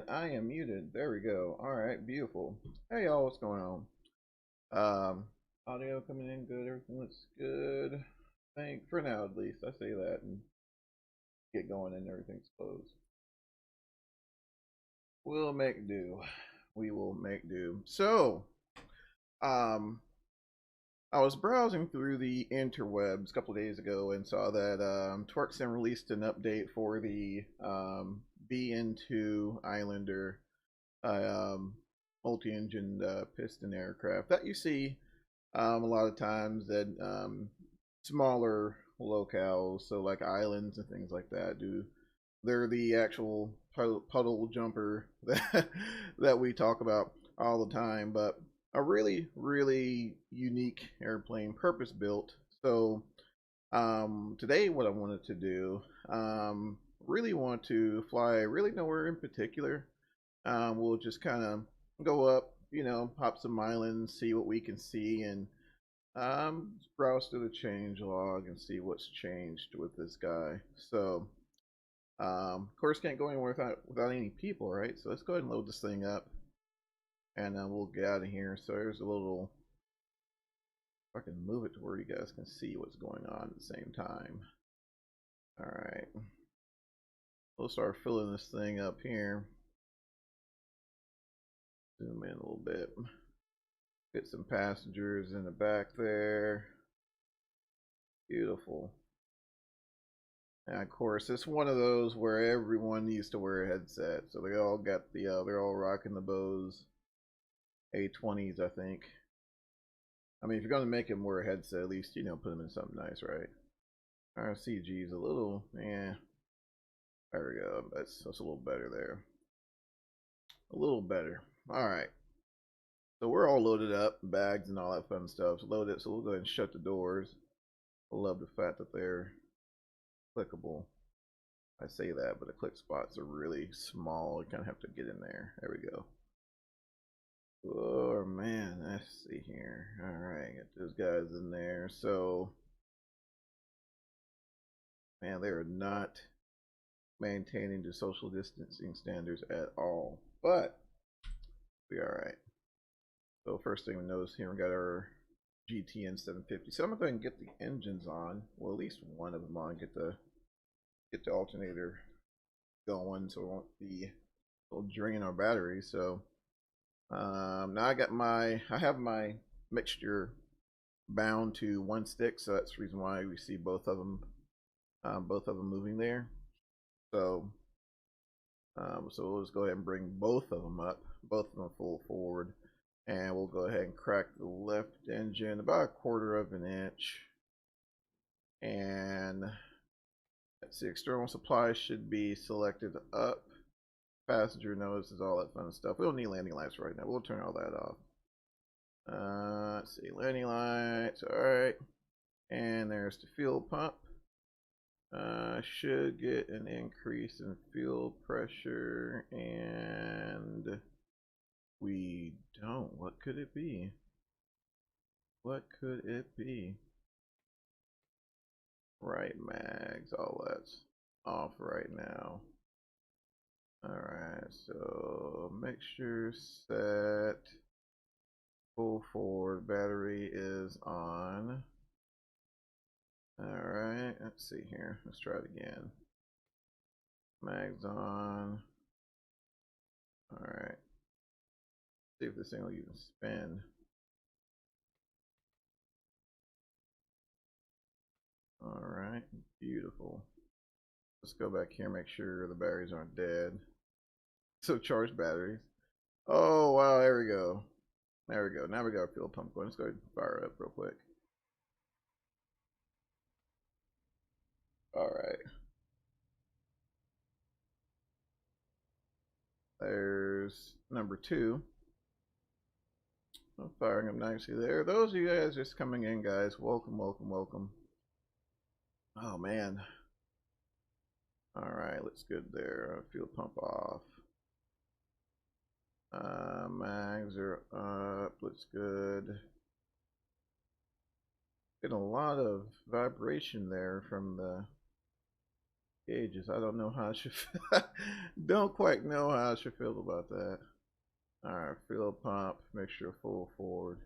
And I am muted. There we go. All right, beautiful. Hey y'all, what's going on? Audio coming in good. Everything looks good. I think for now, at least, I say that and get going, and everything's closed. We'll make do. We will make do. So, um, I was browsing through the interwebs a couple of days ago and saw that Twerksim released an update for the BN-2 Islander multi-engine piston aircraft that you see a lot of times at smaller locales, so like islands and things like that. They're the actual puddle jumper that we talk about all the time, but a really unique airplane, purpose built. So today what I wanted to do, really want to fly really nowhere in particular. We'll just kind of go up, pop some islands, see what we can see, and browse through the change log and see what's changed with this guy. So, of course, can't go anywhere without any people, right? So let's go ahead and load this thing up, and we'll get out of here. So there's a little. If I can move it to where you guys can see what's going on at the same time. All right, we'll start filling this thing up here. Zoom in a little bit. Get some passengers in the back there. Beautiful. And of course, it's one of those where everyone needs to wear a headset. So they all got they're all rocking the Bose A20s, I think. I mean, if you're going to make them wear a headset, at least, put them in something nice, right? Our CG is a little, yeah. There we go. That's a little better there. A little better. All right. So we're all loaded up, bags and all that fun stuff. So loaded, so we'll go ahead and shut the doors. I love the fact that they're clickable. I say that, but the click spots are really small. You kind of have to get in there. There we go. Oh man, let's see here. All right, get those guys in there. So, man, they are not maintaining the social distancing standards at all, but we all right. So first thing we notice here, we got our GTN 750. So I'm gonna go ahead and get the engines on. Well, at least one of them on. Get the alternator going, so it won't be drain our battery. So now I have my mixture bound to one stick, so that's the reason why we see both of them moving there. So so we'll just go ahead and bring both of them up, both of them full forward, and we'll go ahead and crack the left engine about 1/4 of an inch. And let's see, external supply should be selected up. Passenger notices, all that fun stuff. We don't need landing lights right now. We'll turn all that off. Let's see, landing lights. All right, and there's the fuel pump. Should get an increase in fuel pressure, and we don't. What could it be? What could it be? Right mags, all that's off right now. Alright, so mixture set, full forward, battery is on. Alright, let's see here, let's try it again. Mags on. Alright, see if this thing will even spin. Alright, beautiful. Let's go back here, make sure the batteries aren't dead. So charged batteries. Oh wow, there we go. There we go. Now we got our fuel pump going. Let's go ahead and fire it up real quick. Alright. There's number 2. I'm firing up nicely there. Those of you guys just coming in, guys, welcome, welcome, welcome. Oh man. Alright, looks good there. Fuel pump off. Mags are up, looks good. Getting a lot of vibration there from the Gauges. I don't know how I should. Don't quite know how I should feel about that. All right, fuel pump. Mixture full forward.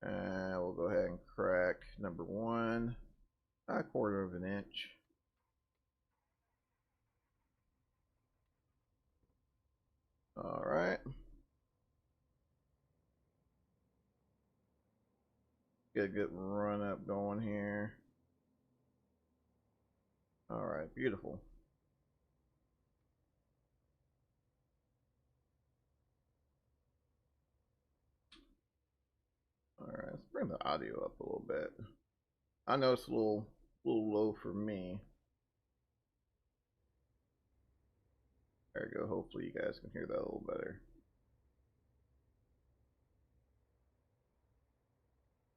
And we'll go ahead and crack number 1, a 1/4 of an inch. All right. Get a good run up going here. All right, beautiful. All right, let's bring the audio up a little bit. I know it's a little low for me. There we go. Hopefully you guys can hear that a little better.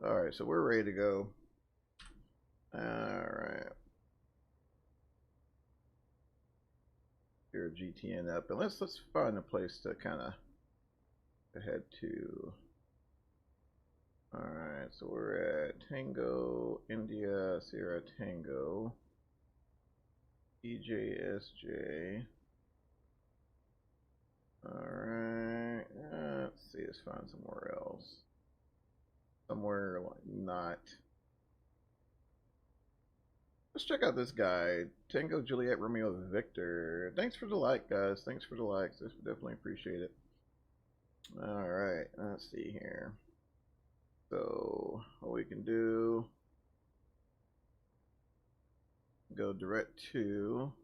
All right, so we're ready to go. All right. Here, GTN up, and let's find a place to kind of head to. All right, so we're at Tango, India, Sierra Tango, EJSJ. All right, let's see, let's find somewhere else. Somewhere like not. Let's check out this guy, Tango Juliet Romeo Victor. Thanks for the like, guys. Thanks for the likes. I definitely appreciate it. All right, let's see here. So what we can do, go direct to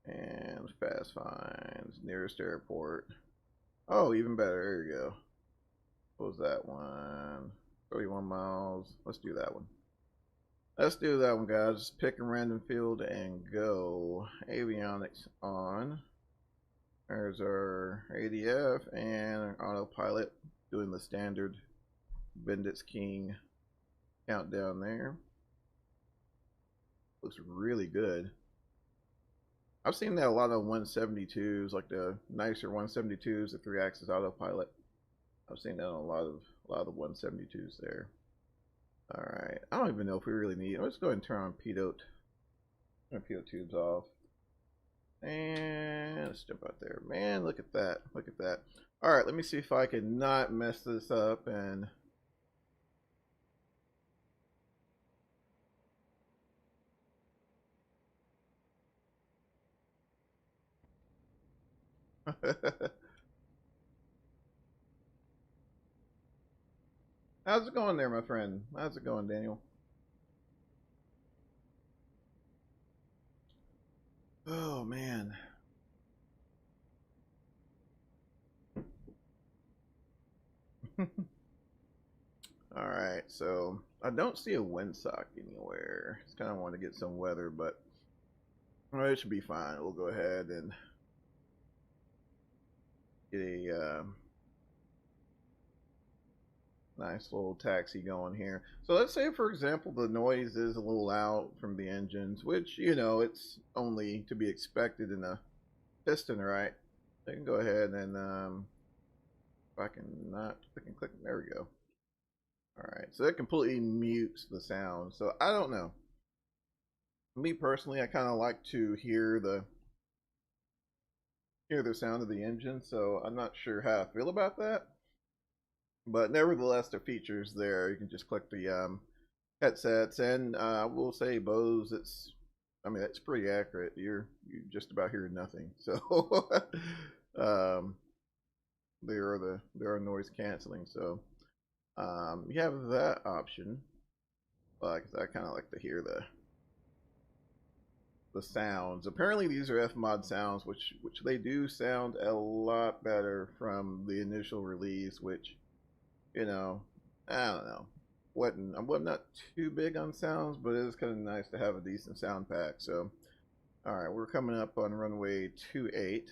and fast finds nearest airport. Oh, even better. There you go. What was that one? 31 miles. Let's do that one. Let's do that one, guys. Just pick a random field and go. Avionics on. There's our ADF and our autopilot doing the standard Bendix King countdown there. Looks really good. I've seen that a lot of 172s, like the nicer 172s, the 3-axis autopilot. I've seen that on a lot of the 172s there. All right, I don't even know if we really need. Let's go ahead and turn on pitot. Turn pitot tubes off. And let's jump out there. Man, look at that. Look at that. All right, let me see if I can not mess this up and how's it going there, my friend? How's it going, Daniel? Oh man. All right, so I don't see a windsock anywhere. Just kind of want to get some weather, but it should be fine. We'll go ahead and get a nice little taxi going here. So let's say, for example, the noise is a little loud from the engines, which, you know, it's only to be expected in a piston, right? I can go ahead and if I can click, there we go. All right, so that completely mutes the sound. So I don't know. Me personally, I kind of like to hear the sound of the engine, so I'm not sure how I feel about that. But nevertheless, the features there. You can just click the headsets, and I will say Bose. I mean, it's pretty accurate. You just about hear nothing. So they are noise canceling. So you have that option. Like I kind of like to hear the sounds. Apparently, these are F-mod sounds, which they do sound a lot better from the initial release. Which, you know, I don't know. I'm not too big on sounds, but it is kind of nice to have a decent sound pack. So, all right, we're coming up on runway 28.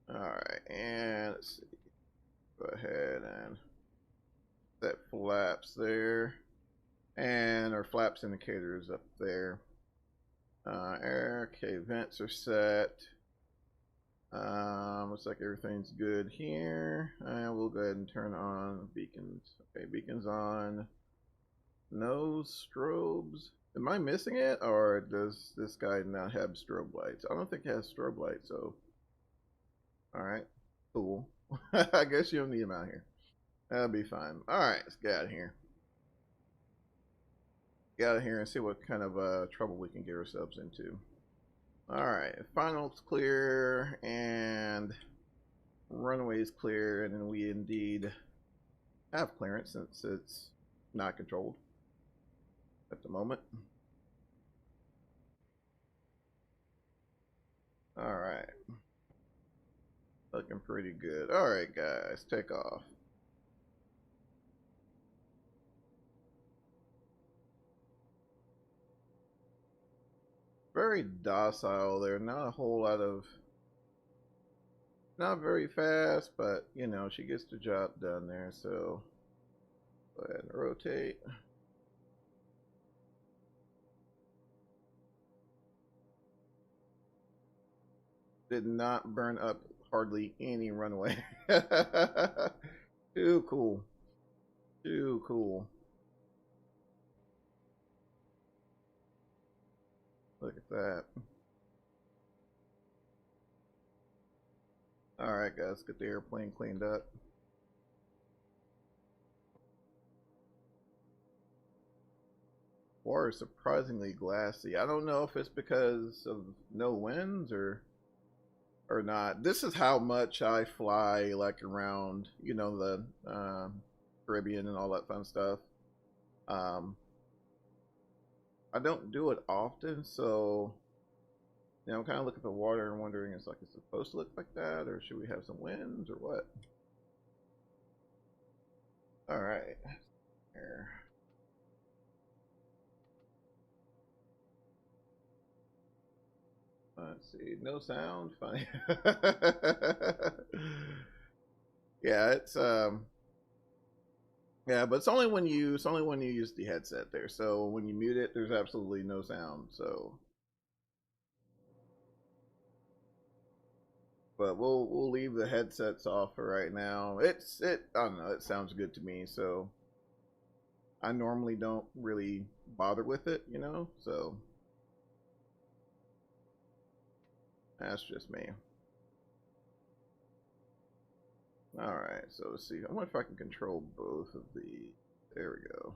All right, and let's see. Go ahead and set flaps there, and our flaps indicators up there. Okay, vents are set. Looks like everything's good here. And we'll go ahead and turn on beacons. Okay, beacons on. No strobes. Am I missing it, or does this guy not have strobe lights? I don't think it has strobe lights, so. Alright, cool. I guess you don't need them out here. That'll be fine. Alright, let's get out of here. Get out of here and see what kind of trouble we can get ourselves into. Alright, final's clear, and runway's clear, and then we indeed have clearance since it's not controlled at the moment. Alright. Looking pretty good. Alright, guys, take off. Very docile there. Not a whole lot of... Not very fast, but, you know, she gets the job done there, so... Go ahead and rotate. Did not burn up hardly any runway. Too cool. Too cool. Look at that. Alright guys, get the airplane cleaned up. Water is surprisingly glassy. I don't know if it's because of no winds or not. This is how much I fly, like around, you know, the Caribbean and all that fun stuff. I don't do it often, so you know, I'm kind of looking at the water and wondering, is it supposed to look like that, or should we have some winds, or what? All right, here. Let's see, no sound, funny. Yeah, it's yeah, but it's only when you use the headset there. So when you mute it, there's absolutely no sound. So, but we'll leave the headsets off for right now. I don't know, it sounds good to me. So I normally don't really bother with it, you know. So that's just me. Alright, so let's see. I wonder if I can control both of the... There we go.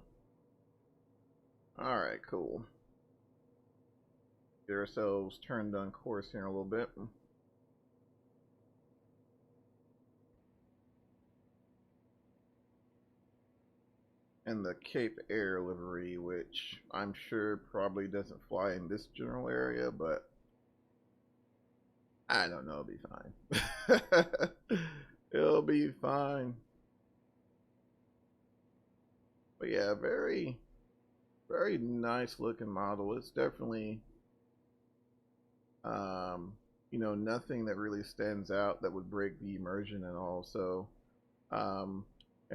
Alright, cool. Get ourselves turned on course here in a little bit. And the Cape Air livery, which I'm sure probably doesn't fly in this general area, but I don't know, it'll be fine. It'll be fine. But yeah, very, very nice looking model. It's definitely, you know, nothing that really stands out that would break the immersion and all. So, you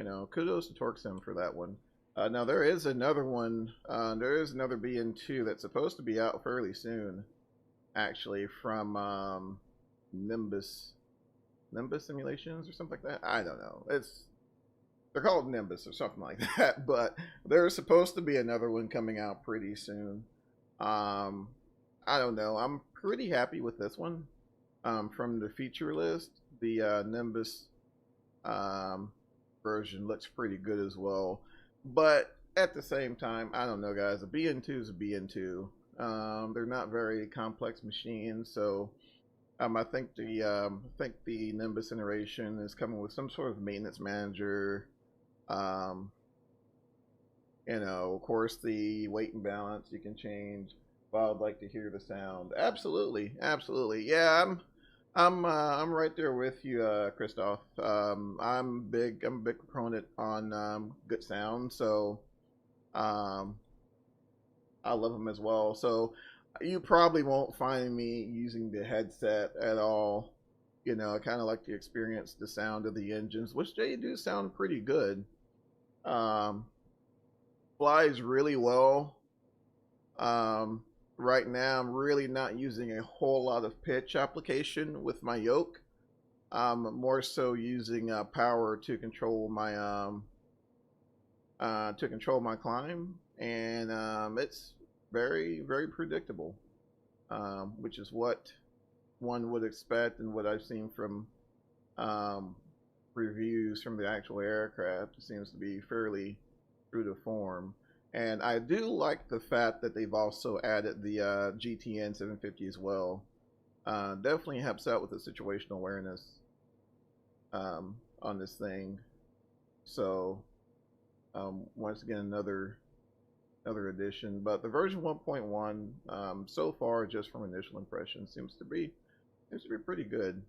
know, kudos to TorqueSim for that one. Now there is another one. There is another BN-2 that's supposed to be out fairly soon, actually, from Nimbus Simulations or something like that. I don't know. They're called Nimbus or something like that. But there's supposed to be another one coming out pretty soon. I don't know. I'm pretty happy with this one. From the feature list, the Nimbus version looks pretty good as well. But at the same time, I don't know, guys. A BN-2 is a BN-2. They're not very complex machines, so I think the Nimbus iteration is coming with some sort of maintenance manager. You know, of course, the weight and balance you can change. But I'd like to hear the sound. Absolutely, absolutely. Yeah, I'm right there with you, Christoph. I'm a big proponent on good sound, so I love them as well. So you probably won't find me using the headset at all. You know, I kind of like to experience the sound of the engines, which they do sound pretty good. Flies really well. Right now, I'm really not using a whole lot of pitch application with my yoke. I'm more so using power to control my climb. and it's very predictable, which is what one would expect and what I've seen from um, reviews from the actual aircraft. It seems to be fairly true to form. And I do like the fact that they've also added the GTN 750 as well. Definitely helps out with the situational awareness on this thing. So once again, another addition. But the version 1.1 so far, just from initial impressions, seems to be pretty good.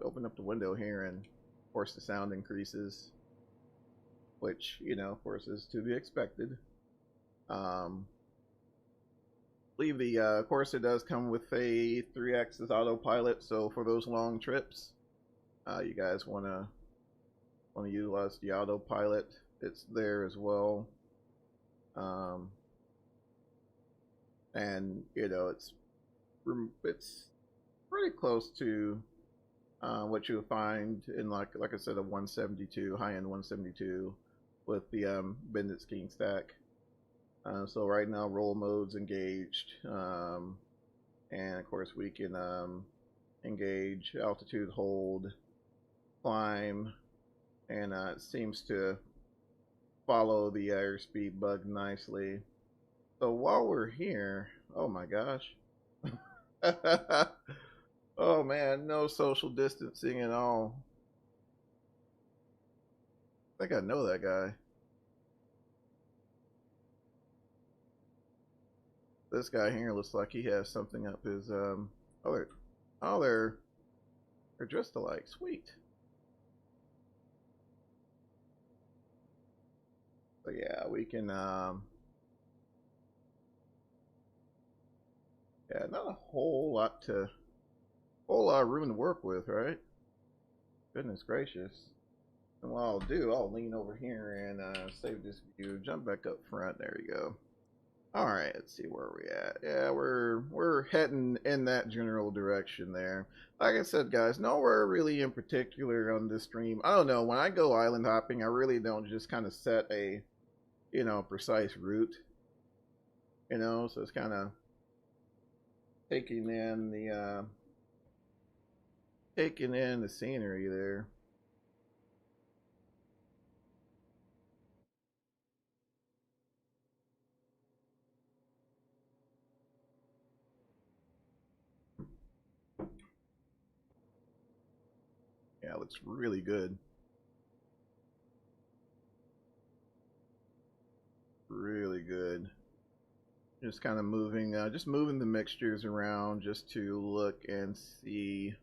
Open up the window here, and of course the sound increases, which of course is to be expected. Believe the of course it does come with a 3-axis autopilot, so for those long trips, you guys want to utilize the autopilot. It's there as well, and it's pretty close to what you'll find in like I said, a 172 high-end 172 with the bended skiing stack. So right now roll mode's engaged, and of course we can engage altitude hold, climb, and it seems to follow the airspeed bug nicely. So while we're here, oh my gosh. Oh man, no social distancing at all. I think I know that guy. This guy here looks like he has something up his oh they're dressed alike. Sweet. So yeah, we can yeah, not a whole lot of room to work with, right? Goodness gracious. And what I'll do, I'll lean over here and save this view. Jump back up front. There you go. All right, let's see where we're at. Yeah, we're heading in that general direction there. Like I said, guys, nowhere really in particular on this stream. I don't know. When I go island hopping, I really don't just kind of set a precise route. So it's kind of taking in the scenery there. Yeah, it looks really good. Really good. Just kind of moving the mixtures around just to look and see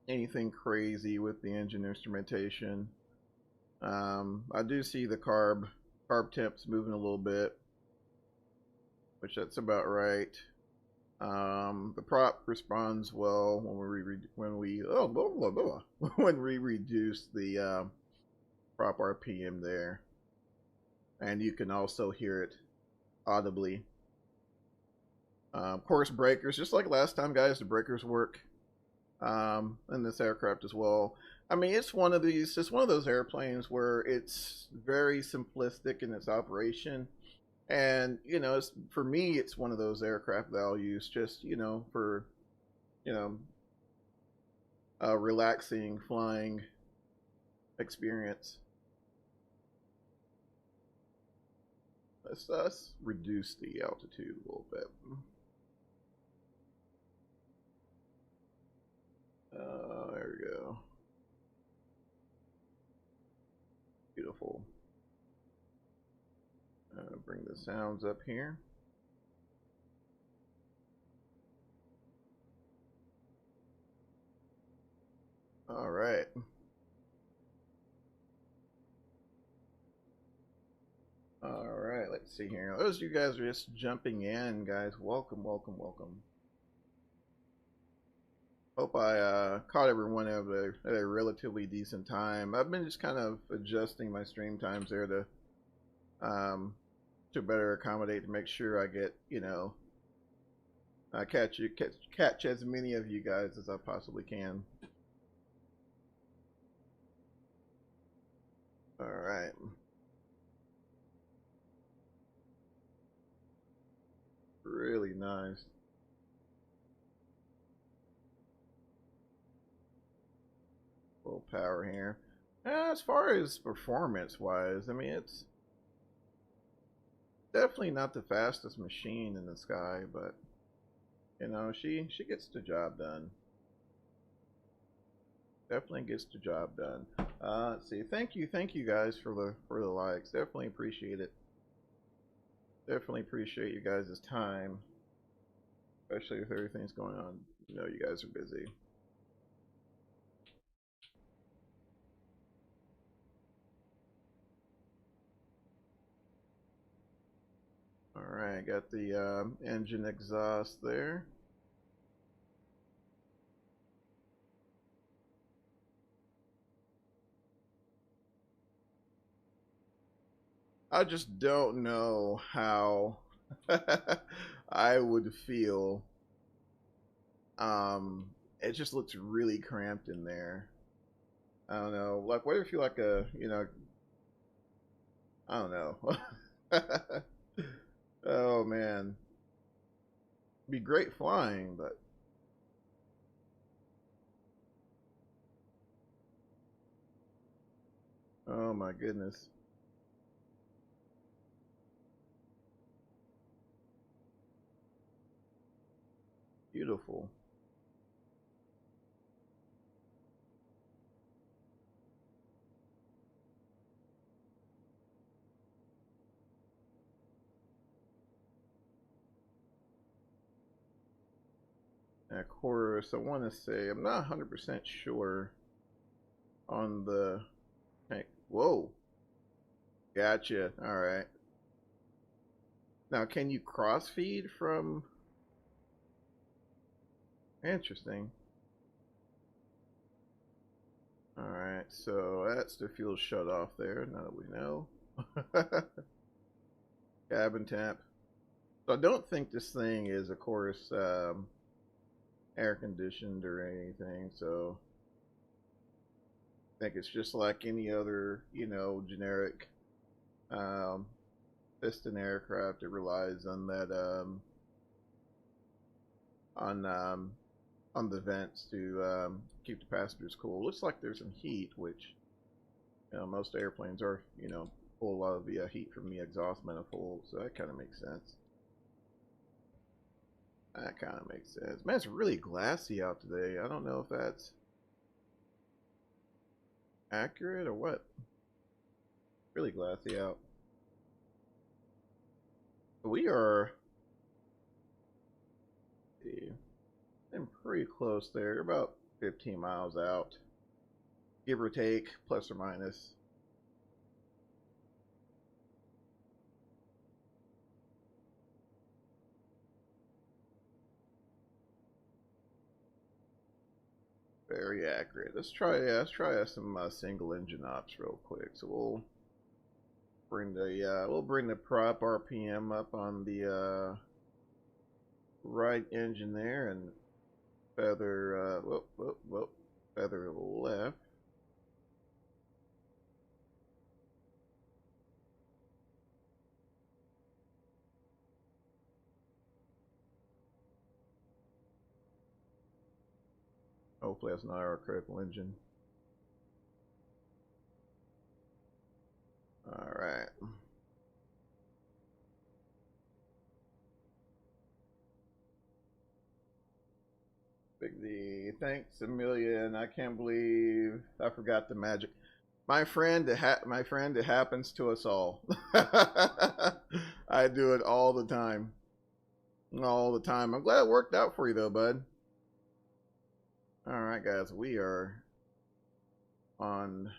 anything crazy with the engine instrumentation. I do see the carb temps moving a little bit, which that's about right. The prop responds well when we when we reduce the prop RPM there, and you can also hear it audibly. Of course, breakers, just like last time, guys. The breakers work in this aircraft as well. I mean, it's one of those airplanes where it's very simplistic in its operation. And for me, it's one of those aircraft that I'll use just for you know a relaxing flying experience. Let's reduce the altitude a little bit. There we go. Beautiful. Bring the sounds up here. All right. All right, let's see here. Those of you guys are just jumping in, guys. Welcome. Hope I caught everyone at a relatively decent time. I've been just kind of adjusting my stream times there to better accommodate, to make sure I get catch as many of you guys as I possibly can. All right. nice. A little power here. As far as performance wise, I mean, it's definitely not the fastest machine in the sky, but you know, she gets the job done. Definitely gets the job done. Let's see. Thank you guys for the likes. Definitely appreciate it. Definitely appreciate you guys' time, especially if everything's going on. You know, you guys are busy. All right, got the engine exhaust there. I just don't know how I would feel. It just looks really cramped in there. I don't know. Like, what if you like a, you know, I don't know. Oh man, be great flying, but oh my goodness, beautiful. And of course, I want to say I'm not 100% sure on the. Hey, whoa, gotcha. All right. Now, can you cross feed from? Interesting. All right, so that's the fuel shut off there. Now that we know. Cabin temp. So I don't think this thing is, of course, air conditioned or anything. So I think it's just like any other, you know, generic um, piston aircraft. It relies on that on um, on the vents to keep the passengers cool. Looks like there's some heat, which you know, most airplanes are, you know, pull a lot of the heat from the exhaust manifold, so that kind of makes sense. That kind of makes sense. Man, it's really glassy out today. I don't know if that's accurate or what. Really glassy out. We are in pretty close there, about 15 miles out, give or take, plus or minus. Very accurate. Let's try some single engine ops real quick. So we'll bring the prop RPM up on the right engine there and feather feather left. Hopefully that's not our critical engine. All right. Big D, thanks a million. I can't believe I forgot the magic. My friend, it happens to us all. I do it all the time. All the time. I'm glad it worked out for you though, bud. All right, guys, we are on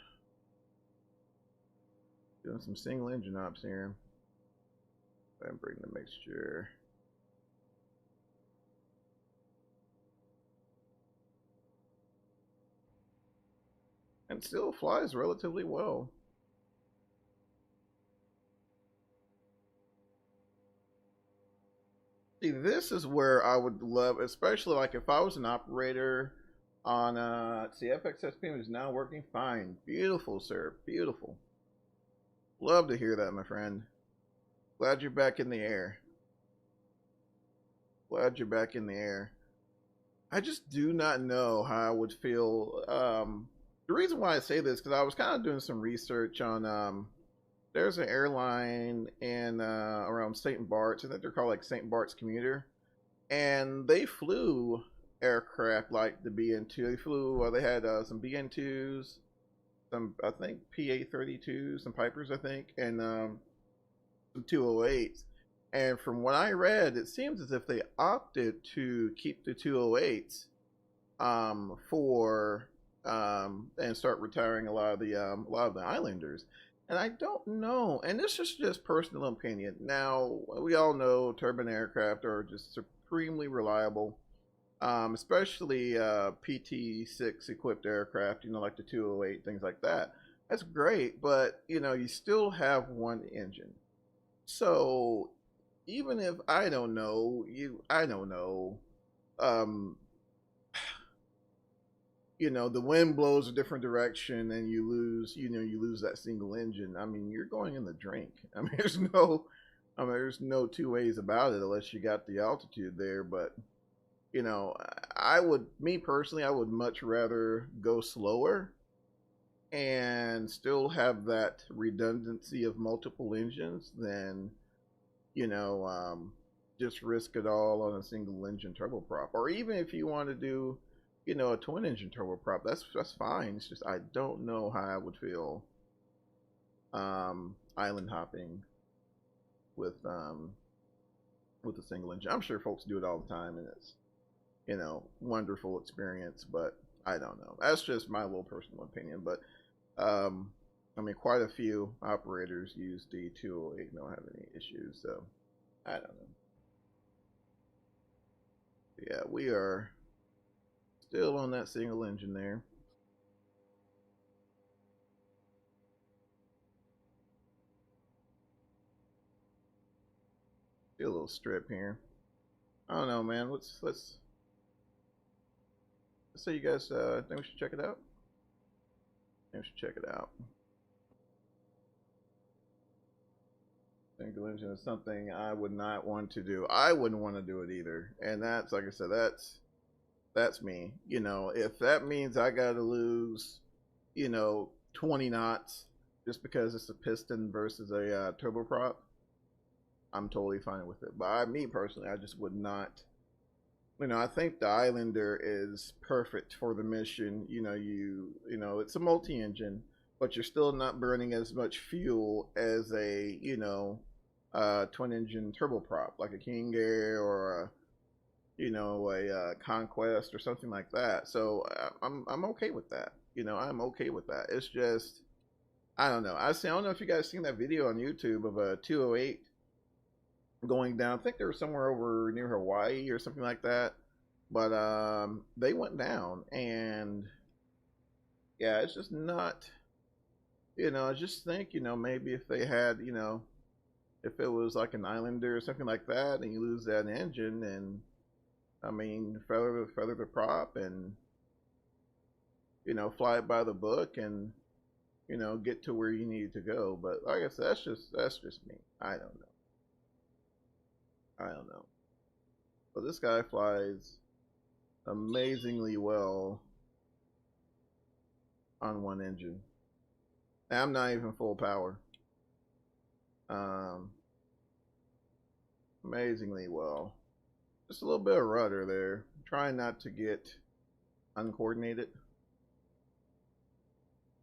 doing some single engine ops here. And bring the mixture. And still flies relatively well. See, this is where I would love, especially like if I was an operator on see FXSPM is now working fine. Beautiful, sir. Beautiful. Love to hear that, my friend. Glad you're back in the air. Glad you're back in the air. I just do not know how I would feel. The reason why I say this because I was kind of doing some research on. There's an airline in around St. Bart's. I think they're called like St. Bart's Commuter, and they flew aircraft like the BN-2. They flew. They had some BN-2s, some I think PA-32s, some Pipers, I think, and some 208s. And from what I read, it seems as if they opted to keep the 208s for and start retiring a lot of the Islanders. And I don't know. And this is just personal opinion. Now we all know turbine aircraft are just supremely reliable, especially PT-6 equipped aircraft. You know, like the 208, things like that. That's great, but you know, you still have one engine. So even if I don't know, um, you know, the wind blows a different direction and you lose that single engine. I mean, you're going in the drink. I mean, there's no two ways about it unless you got the altitude there. But you know, me personally, I would much rather go slower and still have that redundancy of multiple engines than you know, just risk it all on a single engine turboprop. Or even if you want to do, you know, a twin engine turboprop, that's fine. It's just I don't know how I would feel island hopping with a single engine. I'm sure folks do it all the time, and it's you know wonderful experience. But I don't know. That's just my little personal opinion. But I mean, quite a few operators use D208 and don't have any issues, so I don't know. Yeah, we are still on that single engine there. Do a little strip here. I don't know, man. Let's say you guys think we should check it out. I think we should check it out. Single engine is something I would not want to do. I wouldn't want to do it either. And that's like I said, that's me. You know, if that means I gotta lose, you know, 20 knots just because it's a piston versus a turboprop, I'm totally fine with it. But me personally, I just would not. You know, I think the Islander is perfect for the mission. You know, it's a multi-engine, but you're still not burning as much fuel as a twin engine turboprop like a King Air or a Conquest or something like that. So I'm okay with that. You know, I'm okay with that. It's just I don't know. I don't know if you guys seen that video on YouTube of a 208 going down. I think they were somewhere over near Hawaii or something like that. But they went down, and yeah, it's just not. You know, I just think maybe if they had if it was like an Islander or something like that, and you lose that engine, and I mean feather the prop, and fly it by the book, and get to where you need to go. But like I said, that's just me. I don't know. I don't know. But this guy flies amazingly well on one engine. And I'm not even full power. Um, Amazingly well. Just a little bit of rudder there. Trying not to get uncoordinated.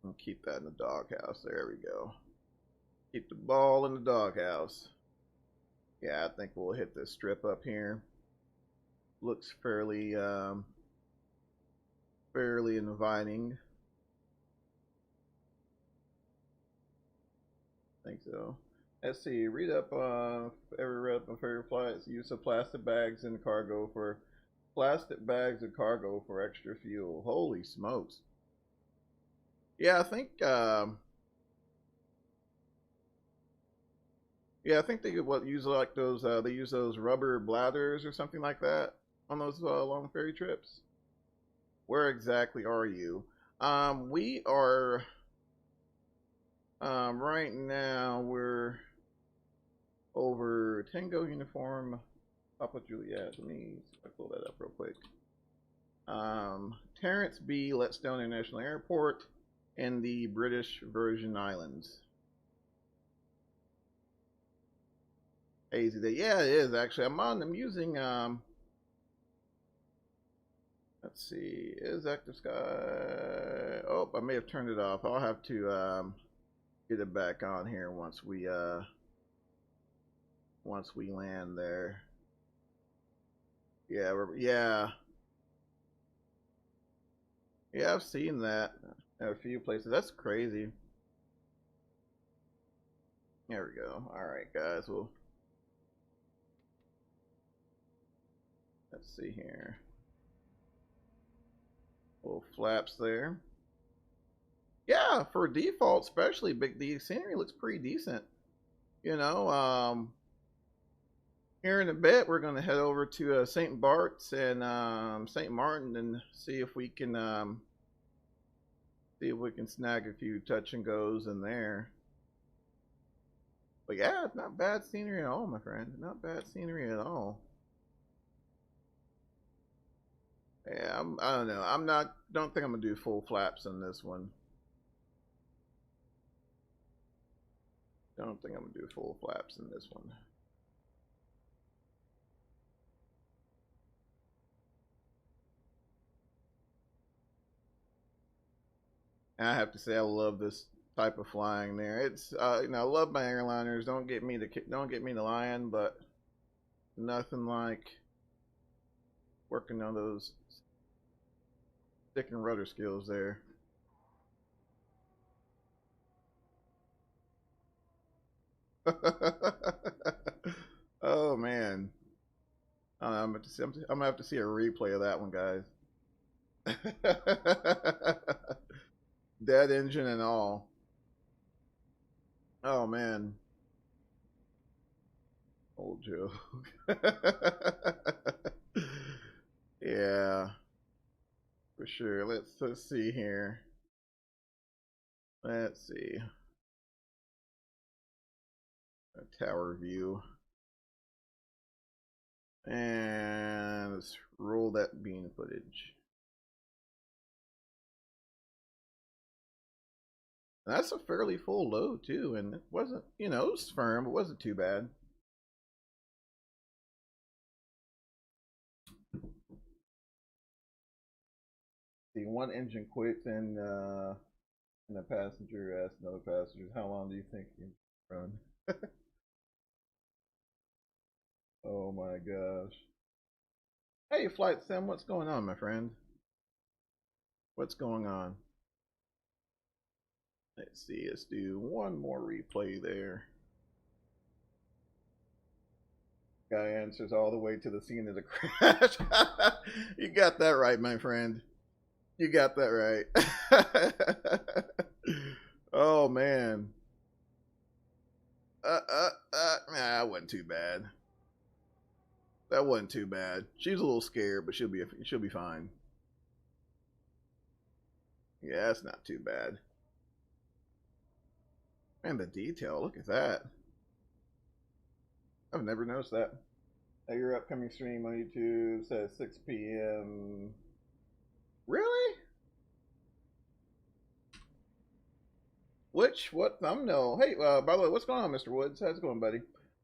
I'll keep that in the doghouse. There we go. Keep the ball in the doghouse. Yeah, I think we'll hit this strip up here. Looks fairly inviting. I think so. Let's see. Read up on favorite flights. Use of plastic bags and cargo for extra fuel. Holy smokes! Yeah, I think. Yeah, I think they use like those. They use those rubber bladders or something like that on those long ferry trips. Where exactly are you? We are. Right now we're over Tango Uniform Papa Juliet. Let me see if I pull that up real quick. Terrence B. Letstone International Airport in the British Virgin Islands. Hazy day. Yeah, it is actually. I'm using let's see. Is active sky? Oh, I may have turned it off. I'll have to get it back on here once we land there. Yeah, yeah. Yeah, I've seen that at a few places. That's crazy. There we go. All right, guys. Well, let's see here. Little flaps there. Yeah, for default, especially, the scenery looks pretty decent. You know, here in a bit, we're going to head over to St. Bart's and St. Martin and see if we can snag a few touch and goes in there. But yeah, it's not bad scenery at all, my friend. Not bad scenery at all. Yeah, I don't know. Don't think I'm gonna do full flaps on this one. Don't think I'm gonna do full flaps in this one. And I have to say, I love this type of flying. There, it's you know, I love my airliners. Don't get me the lion, but nothing like working on those stick and rudder skills there. Oh man, I'm gonna have to see a replay of that one, guys. Dead engine and all. Oh man, old joke. Yeah, for sure. Let's see here. Let's see. A tower view. And let's roll that bean footage. And that's a fairly full load too, and it wasn't, you know, it was firm. It wasn't too bad. See, one engine quits and a passenger asked another passenger, "How long do you think you can run?" Oh my gosh. Hey, Flight Sim, what's going on, my friend? What's going on? Let's see, let's do one more replay there. Guy answers all the way to the scene of the crash. You got that right, my friend. You got that right. Oh man. That wasn't too bad. That wasn't too bad. She's a little scared, but she'll be fine. Yeah, that's not too bad. And the detail, look at that. I've never noticed that. Your upcoming stream on YouTube says 6 p.m. Really? What thumbnail? Hey, by the way, what's going on, Mr. Woods? How's it going, buddy?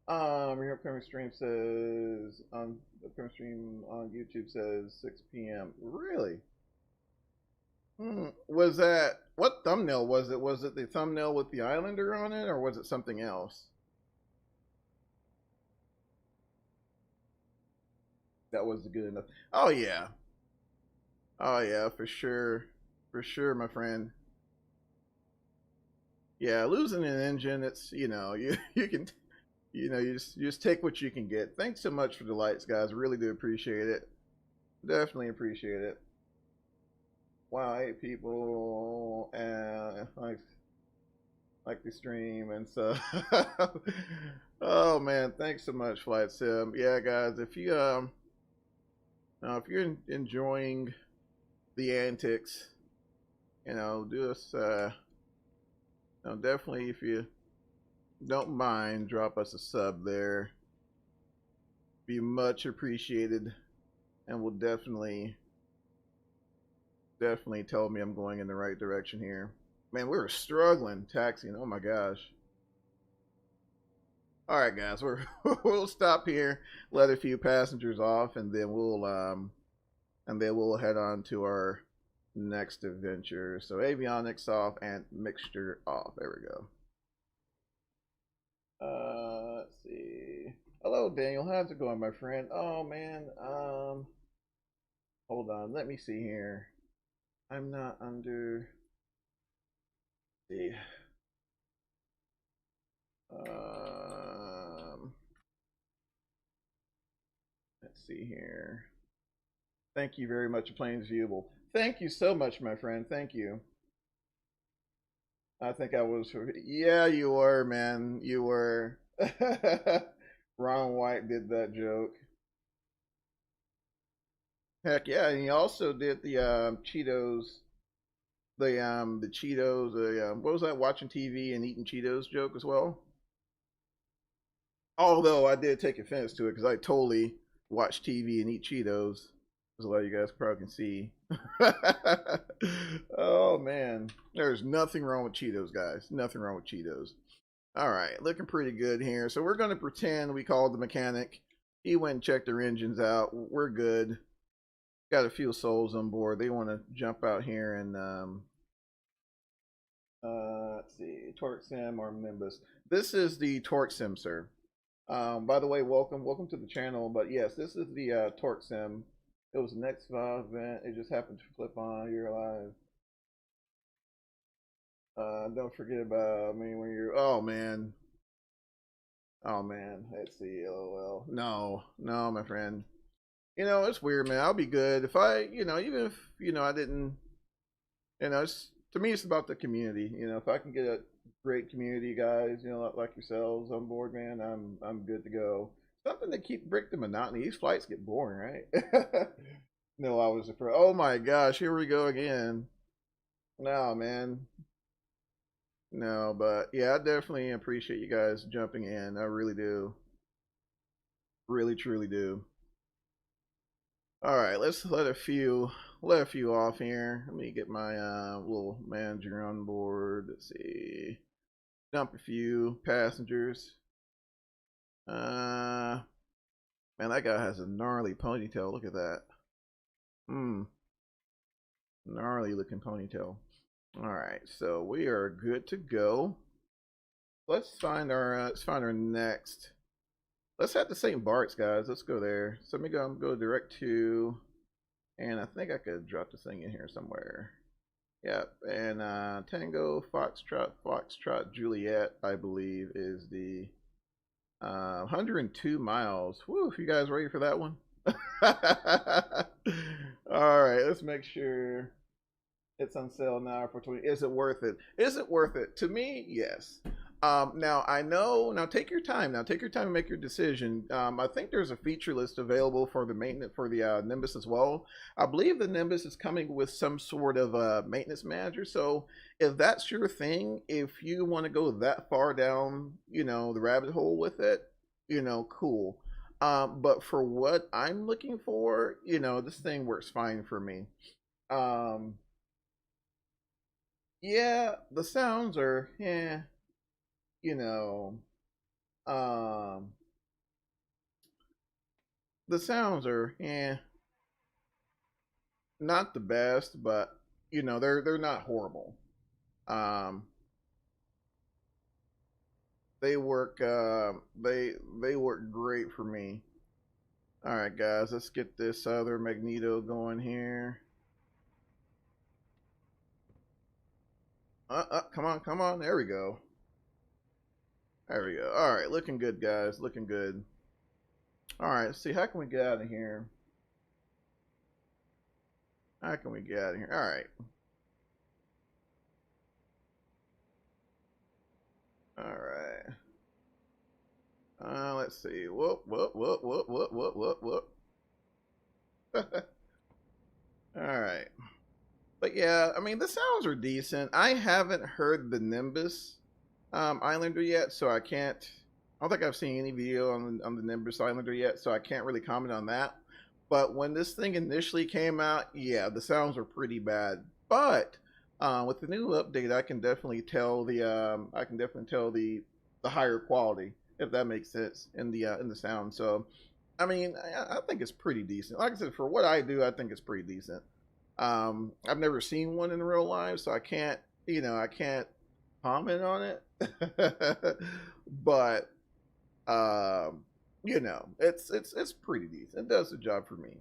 Your upcoming stream says the upcoming stream on YouTube says 6 p.m. Really? Was that what thumbnail was it? Was it the thumbnail with the Islander on it, or was it something else? That was good enough. Oh yeah. Oh yeah, for sure, my friend. Yeah, losing an engine, it's you can you just take what you can get. Thanks so much for the lights, guys. Really do appreciate it. Definitely appreciate it. Wow, 8 people like the stream and so. Oh man, thanks so much, Flight Sim. Yeah, guys, if you're enjoying the antics, do us definitely, if you don't mind, drop us a sub there. be much appreciated, and will definitely tell me I'm going in the right direction here. Man, we were struggling taxiing. Oh my gosh. All right, guys, we'll stop here, let a few passengers off, and then we'll head on to our next adventure. So avionics off and mixture off. There we go. Let's see. Hello, Daniel. How's it going, my friend? Oh man. Hold on. Let me see here. I'm not under. Let's see. Let's see here. Thank you very much, Plains Viewable. Thank you so much, my friend. Thank you. I think I was. Yeah, you were, man. You were. Ron White did that joke. Heck yeah, and he also did the Cheetos, the Cheetos, what was that? Watching TV and eating Cheetos joke as well. Although I did take offense to it because I totally watch TV and eat Cheetos, as a lot of you guys probably can see. Oh man, there's nothing wrong with Cheetos, guys. Nothing wrong with Cheetos. All right, looking pretty good here. So we're going to pretend we called the mechanic. He went and checked their engines out. We're good. Got a few souls on board. They want to jump out here and let's see, Torque Sim or Nimbus. This is the Torque Sim, sir. By the way, welcome to the channel. But yes, this is the Torque Sim. It was the next event. It just happened to flip on. You're alive. Don't forget about me when you're. Oh man. Oh man. Let's see. LOL. No, my friend. You know, it's weird, man. I'll be good if I, even if I didn't. To me, it's about the community. If I can get a great community, guys, like yourselves on board, man, I'm good to go. Something to break the monotony. These flights get boring, right? No, I was afraid. Oh my gosh, here we go again. No, man. No, but yeah, I definitely appreciate you guys jumping in. I really do. Really, truly do. All right, let's let a few off here. Let me get my little manager on board. Let's see. Dump a few passengers. Man, that guy has a gnarly ponytail. Look at that. Gnarly looking ponytail. All right, so we are good to go. Let's find our next. Let's head to St. Bart's, guys. Let's go there. So let me go direct to, and I think I could drop this thing in here somewhere. Yep, and Tango Foxtrot Juliet, I believe, is the 102 miles. Woo, you guys ready for that one? All right, let's make sure it's on sale now for 20. Is it worth it? Is it worth it? To me, yes. Now I know. Now take your time. Now take your time to make your decision. I think there's a feature list available for the maintenance for the Nimbus as well. I believe the Nimbus is coming with some sort of maintenance manager. So if that's your thing, if you want to go that far down, the rabbit hole with it, cool. But for what I'm looking for, this thing works fine for me. Yeah, the sounds are, the sounds are, not the best, but they're not horrible. They work, they work great for me. All right, guys, let's get this other Magneto going here. Come on. There we go. There we go. All right, looking good, guys. Looking good. All right, let's see. How can we get out of here? How can we get out of here? All right. All right. Let's see. Whoop. All right. But yeah, I mean, the sounds are decent. I haven't heard the Nimbus Islander yet, so I can't don't think I've seen any video on the Nimbus Islander yet, so I can't really comment on that. But when this thing initially came out, yeah, the sounds were pretty bad. But with the new update, I can definitely tell the higher quality, if that makes sense, in the sound. So, I mean, I think it's pretty decent. Like I said, for what I do, I think it's pretty decent. I've never seen one in real life, so I can't comment on it. But it's pretty decent. It does the job for me.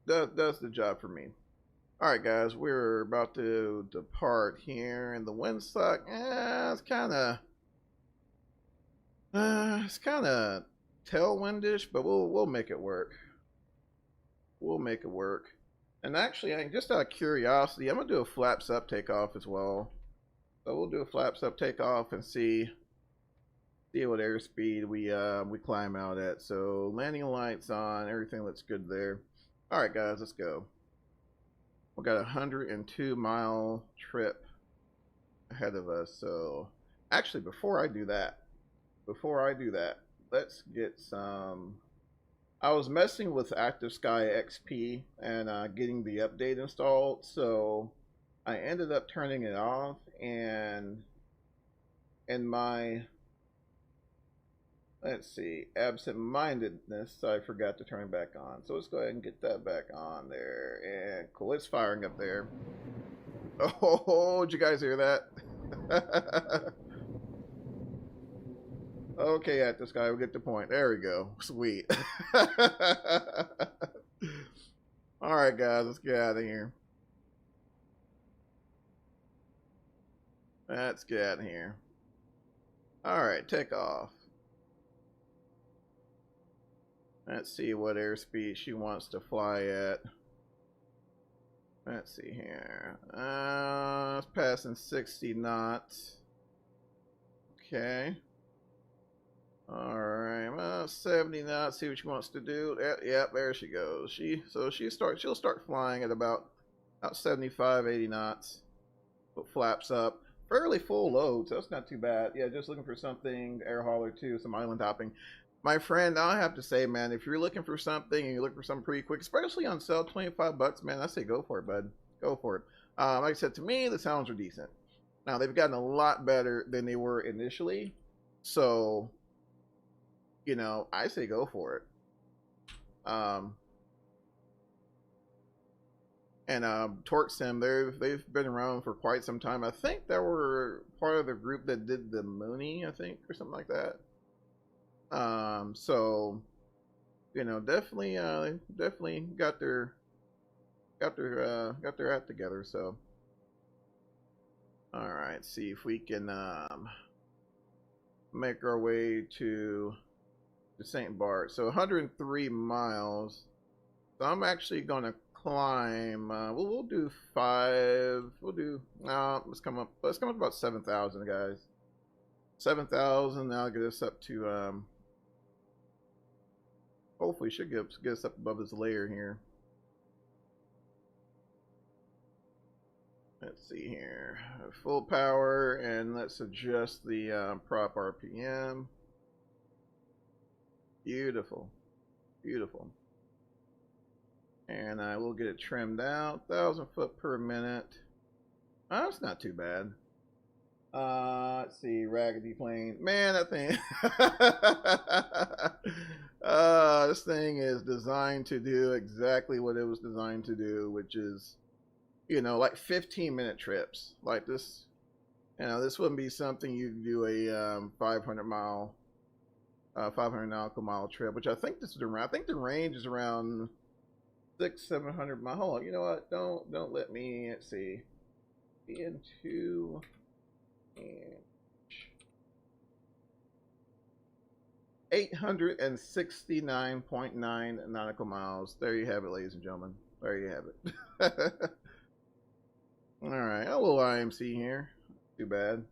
Does the job for me. All right, guys, we're about to depart here, and the windsock, it's kind of tailwindish, but we'll make it work. We'll make it work. And actually, just out of curiosity, I'm gonna do a flaps up takeoff as well. So we'll do a flaps up takeoff and see what airspeed we climb out at. So landing lights on, everything looks good there. All right, guys, let's go. We got a 102-mile trip ahead of us. So actually, before I do that, let's get some. I was messing with Active Sky XP and getting the update installed, so I ended up turning it off, and in my, let's see, absent-mindedness, I forgot to turn it back on. So let's go ahead and get that back on there, and cool, it's firing up there. Oh, did you guys hear that? Okay, at this guy, we'll get the point. There we go. Sweet. All right, guys, let's get out of here. Let's get out of here. All right, take off. Let's see what airspeed she wants to fly at. Let's see here. It's passing 60 knots. Okay. Alright, 70 knots, see what she wants to do. Yep, there she goes. She'll start flying at about 75, 80 knots. Put flaps up. Fairly full load, so it's not too bad. Yeah, just looking for something, air hauler too, some island hopping. My friend, I have to say, man, if you're looking for something and you're looking for something pretty quick, especially on sale, 25 bucks, man, I say go for it, bud. Go for it. Like I said, to me, the sounds are decent. Now, they've gotten a lot better than they were initially, so I say go for it. Torque Sim, they've been around for quite some time. I think they were part of the group that did the Mooney, I think, or something like that. So definitely got their act together. So all right, see if we can make our way to St. Bart. So 103 miles. So I'm actually gonna climb. We'll do 5. We'll do. Let's come up about 7,000, guys. 7,000. That'll get us up to. Hopefully, should get us up above this layer here. Let's see here. Full power, and let's adjust the prop RPM. Beautiful, beautiful. And I will get it trimmed out. 1,000 foot per minute. Oh, that's not too bad. Let's see, Raggedy Plane. Man, that thing. This thing is designed to do exactly what it was designed to do, which is, like 15-minute trips. Like this, this wouldn't be something you do a 500 nautical mile trip, which I think this is around. I think the range is around 600-700 miles. Hold on, you know what? Don't let me. Let's see. BN-2 and 869.9 nautical miles. There you have it, ladies and gentlemen. There you have it. All right, a little IMC here. Too bad.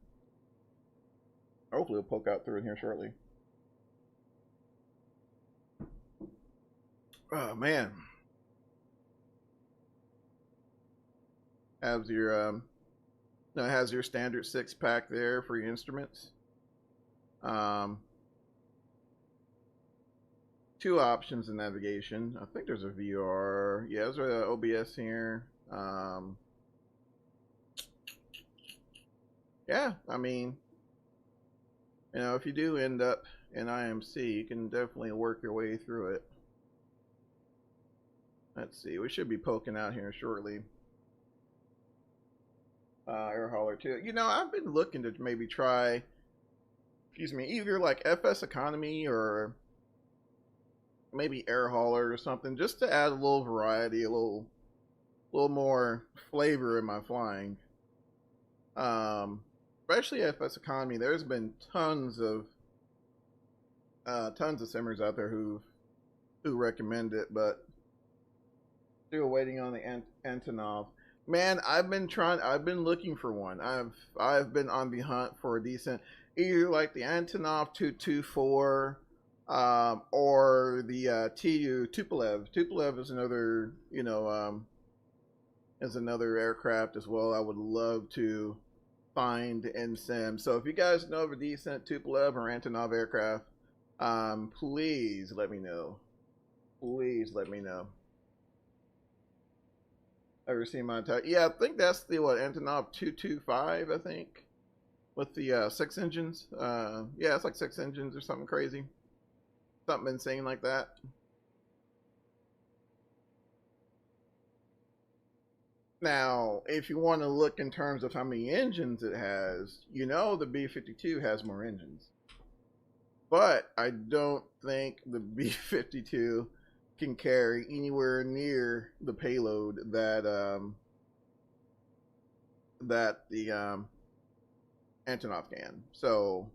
Hopefully, it'll poke out through in here shortly. Oh man. Has your it has your standard 6-pack there for your instruments. Um, two options in navigation. I think there's a VR. Yeah, there's a OBS here. Yeah, I mean, if you do end up in IMC, you can definitely work your way through it. Let's see, we should be poking out here shortly. Air hauler too. I've been looking to maybe try, either like FS economy or maybe air hauler or something, just to add a little variety, a little more flavor in my flying. Especially FS economy. There's been tons of simmers out there who recommend it, but still waiting on the Antonov. Man, I've been looking for one. I've been on the hunt for a decent, either like the Antonov 224, or the TU Tupolev. Tupolev is another, is another aircraft as well. I would love to find and sim. So if you guys know of a decent Tupolev or Antonov aircraft, please let me know. Please let me know. Ever seen my entire? Yeah, I think that's the Antonov 225. I think with the 6 engines. Yeah, it's like 6 engines or something crazy, something insane like that. Now, if you want to look in terms of how many engines it has, the B-52 has more engines. But I don't think the B-52 can carry anywhere near the payload that the Antonov can. So,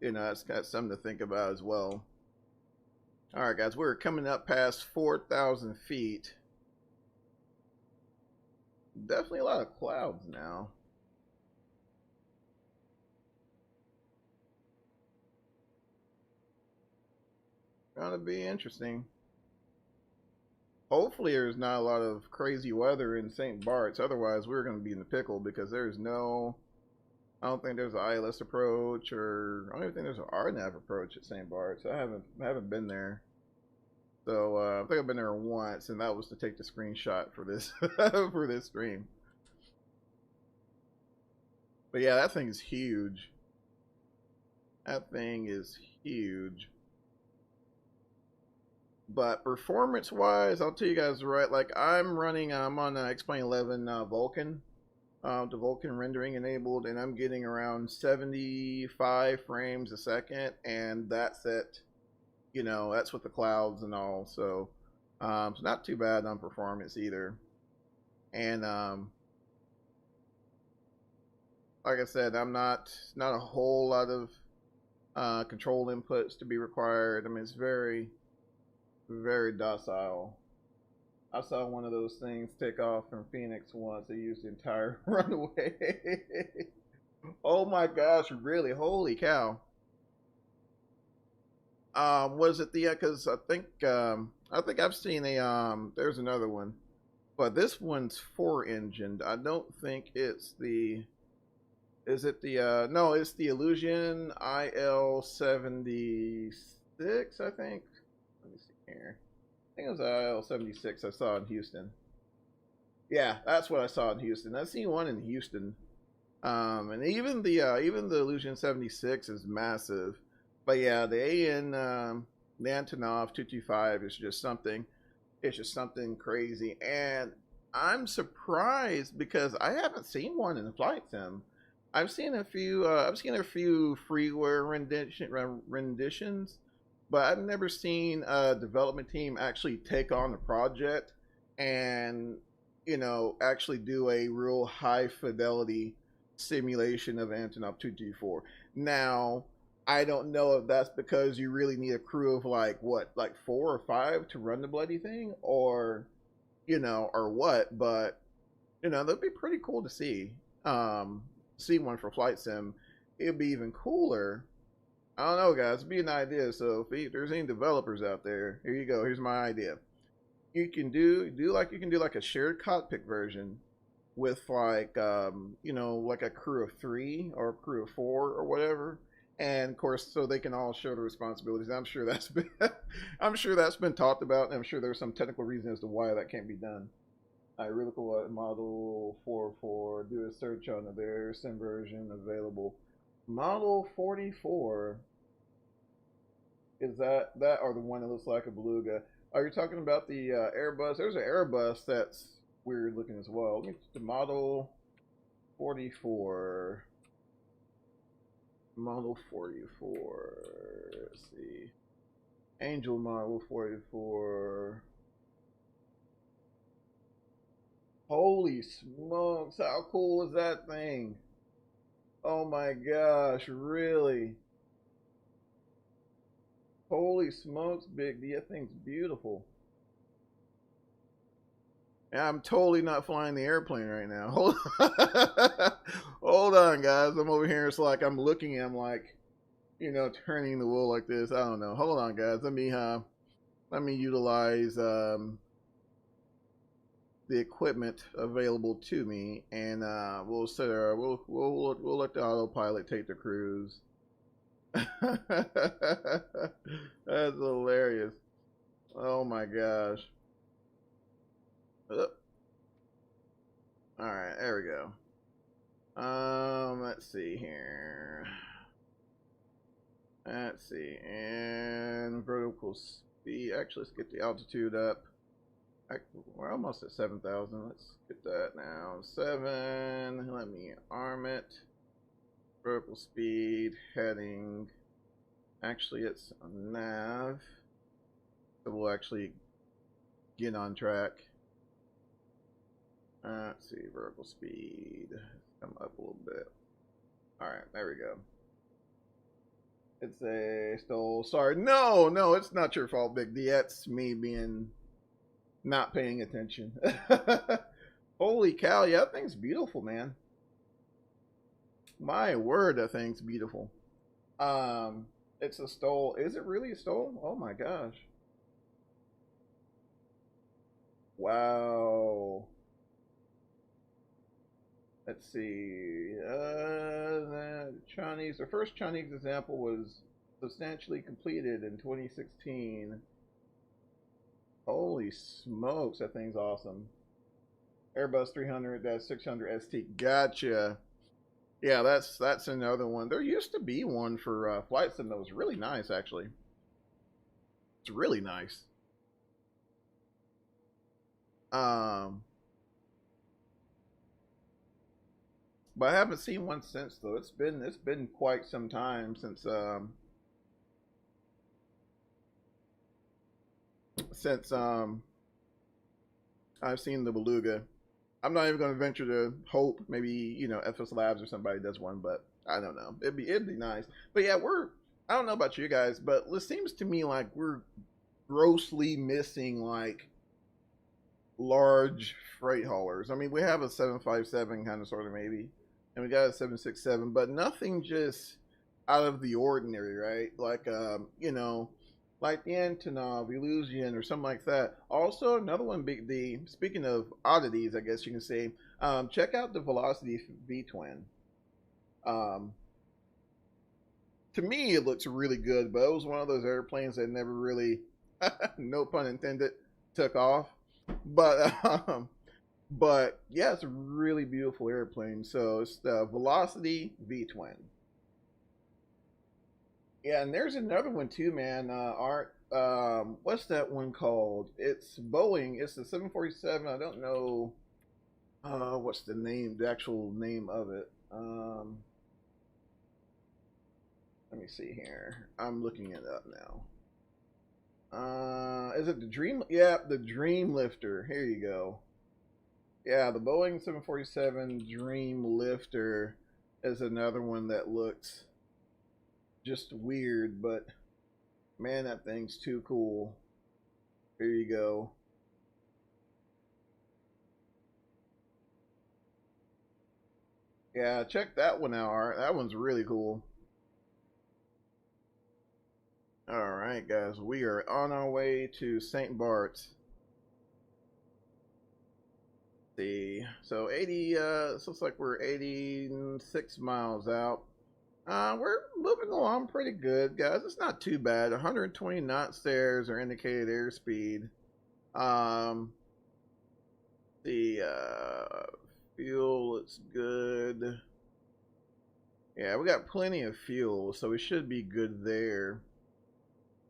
that's got something to think about as well. All right, guys, we're coming up past 4,000 feet. Definitely a lot of clouds now. Gonna be interesting. Hopefully there's not a lot of crazy weather in St. Bart's. Otherwise, we're going to be in the pickle because there's no... I don't think there's an ILS approach, or I don't even think there's an RNAV approach at St. Bart's. I haven't been there. So I think I've been there once, and that was to take the screenshot for this for this stream. But yeah, that thing is huge. That thing is huge. But performance-wise, I'll tell you guys right. Like I'm on X-Plane 11 Vulkan, the Vulkan rendering enabled, and I'm getting around 75 frames a second, and that's it. That's with the clouds and all. So, it's not too bad on performance either. And like I said, I'm not a whole lot of control inputs to be required. I mean, it's very, very docile. I saw one of those things take off from Phoenix once. They used the entire runway. Oh my gosh, really? Holy cow. Was it the, because I think I've seen there's another one, but this one's 4-engined. I don't think it's the, is it the, no, it's the Illusion IL-76, I think. Let me see here. I think it was IL-76 I saw in Houston. Yeah, that's what I saw in Houston. I've seen one in Houston. And even the Illusion 76 is massive. But yeah, the Antonov 225 is just something. It's just something crazy, and I'm surprised because I haven't seen one in the flight sim. I've seen a few. I've seen a few freeware renditions, but I've never seen a development team actually take on the project and actually do a real high fidelity simulation of Antonov 224. Now, I don't know if that's because you really need a crew of like 4 or 5 to run the bloody thing, or or what, but that'd be pretty cool to see. See one for flight sim. It'd be even cooler. I don't know, guys. It'd be an idea. So if there's any developers out there, here you go. Here's my idea. You can do like a shared cockpit version with like like a crew of 3 or a crew of 4 or whatever, And of course, so they can all share the responsibilities. I'm sure that's been, I'm sure that's been talked about, and I'm sure there's some technical reason as to why that can't be done. I really cool model 44. Do a search on the there sim version available. Model 44. Is that or the one that looks like a beluga? Are you talking about the Airbus? There's an Airbus that's weird looking as well. Let me the model 44. Model 44. Let's see. Angel model 44. Holy smokes, how cool is that thing? Oh my gosh, really? Holy smokes, Big D, that thing's beautiful. Yeah, I'm totally not flying the airplane right now. Hold on, guys. I'm over here. It's like I'm looking. I'm like, turning the wheel like this. I don't know. Hold on, guys. Let me utilize the equipment available to me, and we'll set our we'll let the autopilot take the cruise. That's hilarious. Oh my gosh. All right, there we go. Let's see here. Let's see, and vertical speed. Actually, let's get the altitude up. We're almost at 7,000. Let's get that now. 7. Let me arm it. Vertical speed, heading. Actually, it's a nav. So we'll actually get on track. Let's see, vertical speed. Come up a little bit. Alright, there we go. It's a stole. Sorry. No, it's not your fault, Big D. That's me being not paying attention. Holy cow, yeah, that thing's beautiful, man. My word, that thing's beautiful. It's a stole. Is it really a stole? Oh my gosh. Wow. Let's see. The first Chinese example was substantially completed in 2016. Holy smokes, that thing's awesome. Airbus 300-600 ST. Gotcha. Yeah, that's another one. There used to be one for flight sim that was really nice, actually. It's really nice. But I haven't seen one since though. It's been quite some time since I've seen the beluga. I'm not even going to venture to hope maybe FS Labs or somebody does one, but I don't know. It'd be nice. But yeah, I don't know about you guys, but it seems to me like we're grossly missing like large freight haulers. I mean, we have a 757 kind of sort of maybe, and we got a 767, but nothing just out of the ordinary, right? Like like the Antonov, Illusion, or something like that. Also, another one, Big D. Speaking of oddities, I guess you can say, check out the Velocity V-twin. To me, it looks really good, but it was one of those airplanes that never really, no pun intended, took off. But yeah, it's a really beautiful airplane. So it's the Velocity V-twin. Yeah, and there's another one too, man. Art, what's that one called? It's Boeing. It's the 747. I don't know. What's the actual name of it? Let me see here. I'm looking it up now. Is it the Dream? Yeah, the Dream Lifter. Here you go. Yeah, the Boeing 747 Dream Lifter is another one that looks just weird, but man, that thing's too cool. Here you go. Yeah, check that one out, Art. That one's really cool. All right, guys, we are on our way to St. Bart's. See, so 80. This looks like we're 86 miles out. We're moving along pretty good, guys. It's not too bad. 120 knots there is our indicated airspeed. Um, the fuel is good. Yeah, we got plenty of fuel, so we should be good there.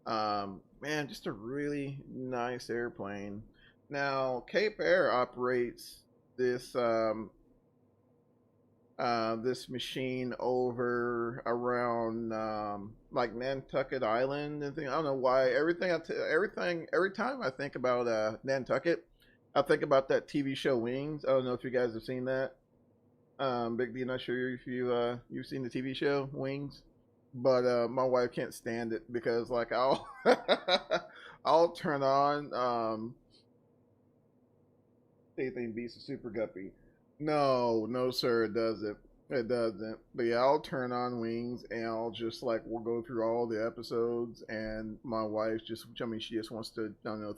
Man, just a really nice airplane. Now, Cape Air operates this this machine over around like Nantucket Island and things. I don't know why. Every time I think about Nantucket, I think about that TV show Wings. I don't know if you guys have seen that. Big D, not sure if you've seen the TV show Wings, but my wife can't stand it because like I'll I'll turn on anything beats a super guppy. No, no, sir, it doesn't. It doesn't. But yeah, I'll turn on Wings and I'll just like we'll go through all the episodes, and my wife just, I mean, she just wants to, I don't know,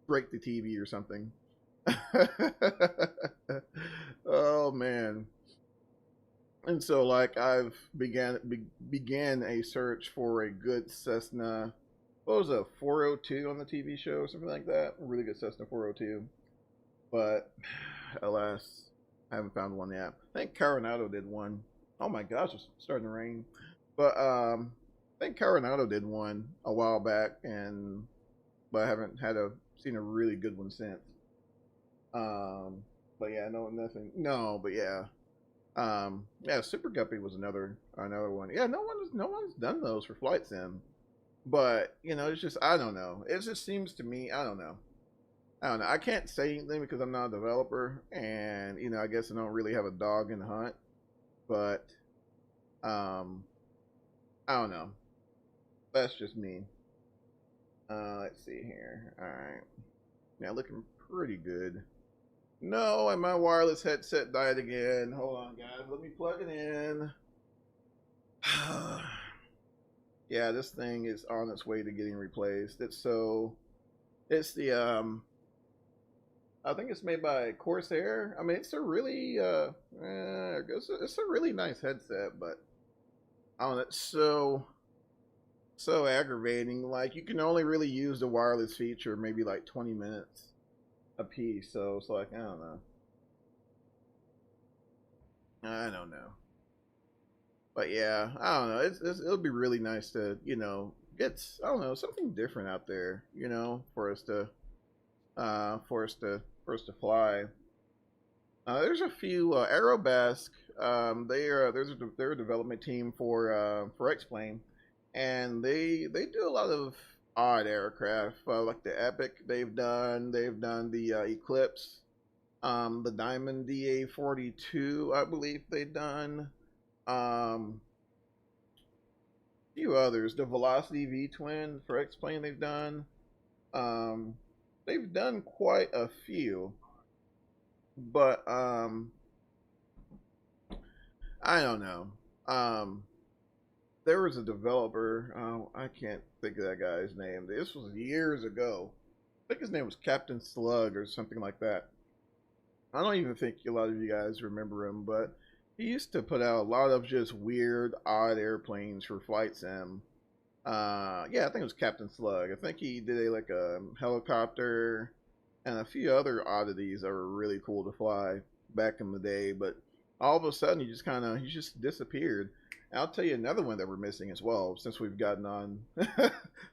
break the TV or something. Oh man. And so like I've began a search for a good Cessna. What was it, 402 on the TV show or something like that? A really good Cessna 402. But alas, I haven't found one yet. I think Coronado did one. Oh my gosh, it's starting to rain. But I think Coronado did one a while back, and but I haven't seen a really good one since. But yeah, no, nothing. No, but yeah. Yeah, Super Guppy was another one. Yeah, no one's done those for Flight Sim. But you know, it's just I don't know. It just seems to me I don't know. I don't know. I can't say anything because I'm not a developer, and you know, I guess I don't really have a dog in the hunt. But um, I don't know. That's just me. Let's see here. All right, now looking pretty good. No, and my wireless headset died again. Hold on, guys. Let me plug it in. Yeah, this thing is on its way to getting replaced. It's the I think it's made by Corsair. I mean, it's a really it's a really nice headset, but I don't know, it's so aggravating. Like you can only really use the wireless feature maybe like 20 minutes a piece. So it's like I don't know. I don't know. But yeah, I don't know. It'll be really nice to get I don't know something different out there. For us to for us to fly. There's a few Aerobask. They're a development team for X-Plane, and they do a lot of odd aircraft like the Epic. They've done the Eclipse, the Diamond DA-42. I believe they've done. A few others. The Velocity V Twin for X-Plane they've done. Um, they've done quite a few, but I don't know. Um, there was a developer. I can't think of that guy's name. This was years ago. I think his name was Captain Slug or something like that. I don't even think a lot of you guys remember him, but he used to put out a lot of just weird, odd airplanes for Flight Sim. Yeah, I think it was Captain Slug. I think he did like a helicopter and a few other oddities that were really cool to fly back in the day. But all of a sudden, he just disappeared. And I'll tell you another one that we're missing as well, since we've gotten on,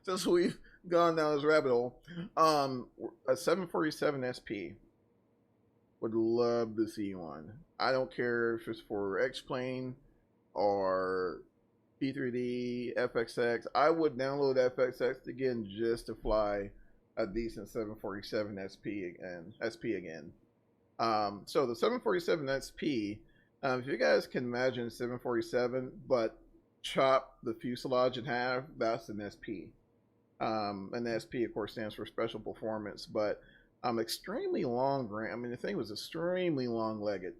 since we've gone down this rabbit hole. A 747 SP. Would love to see one. I don't care if it's for X-Plane or P3D, FXX. I would download FXX again just to fly a decent 747 SP again. So the 747 SP, if you guys can imagine 747, but chop the fuselage in half, that's an SP. And the SP, of course, stands for Special Performance, but extremely long range. I mean, the thing was extremely long-legged.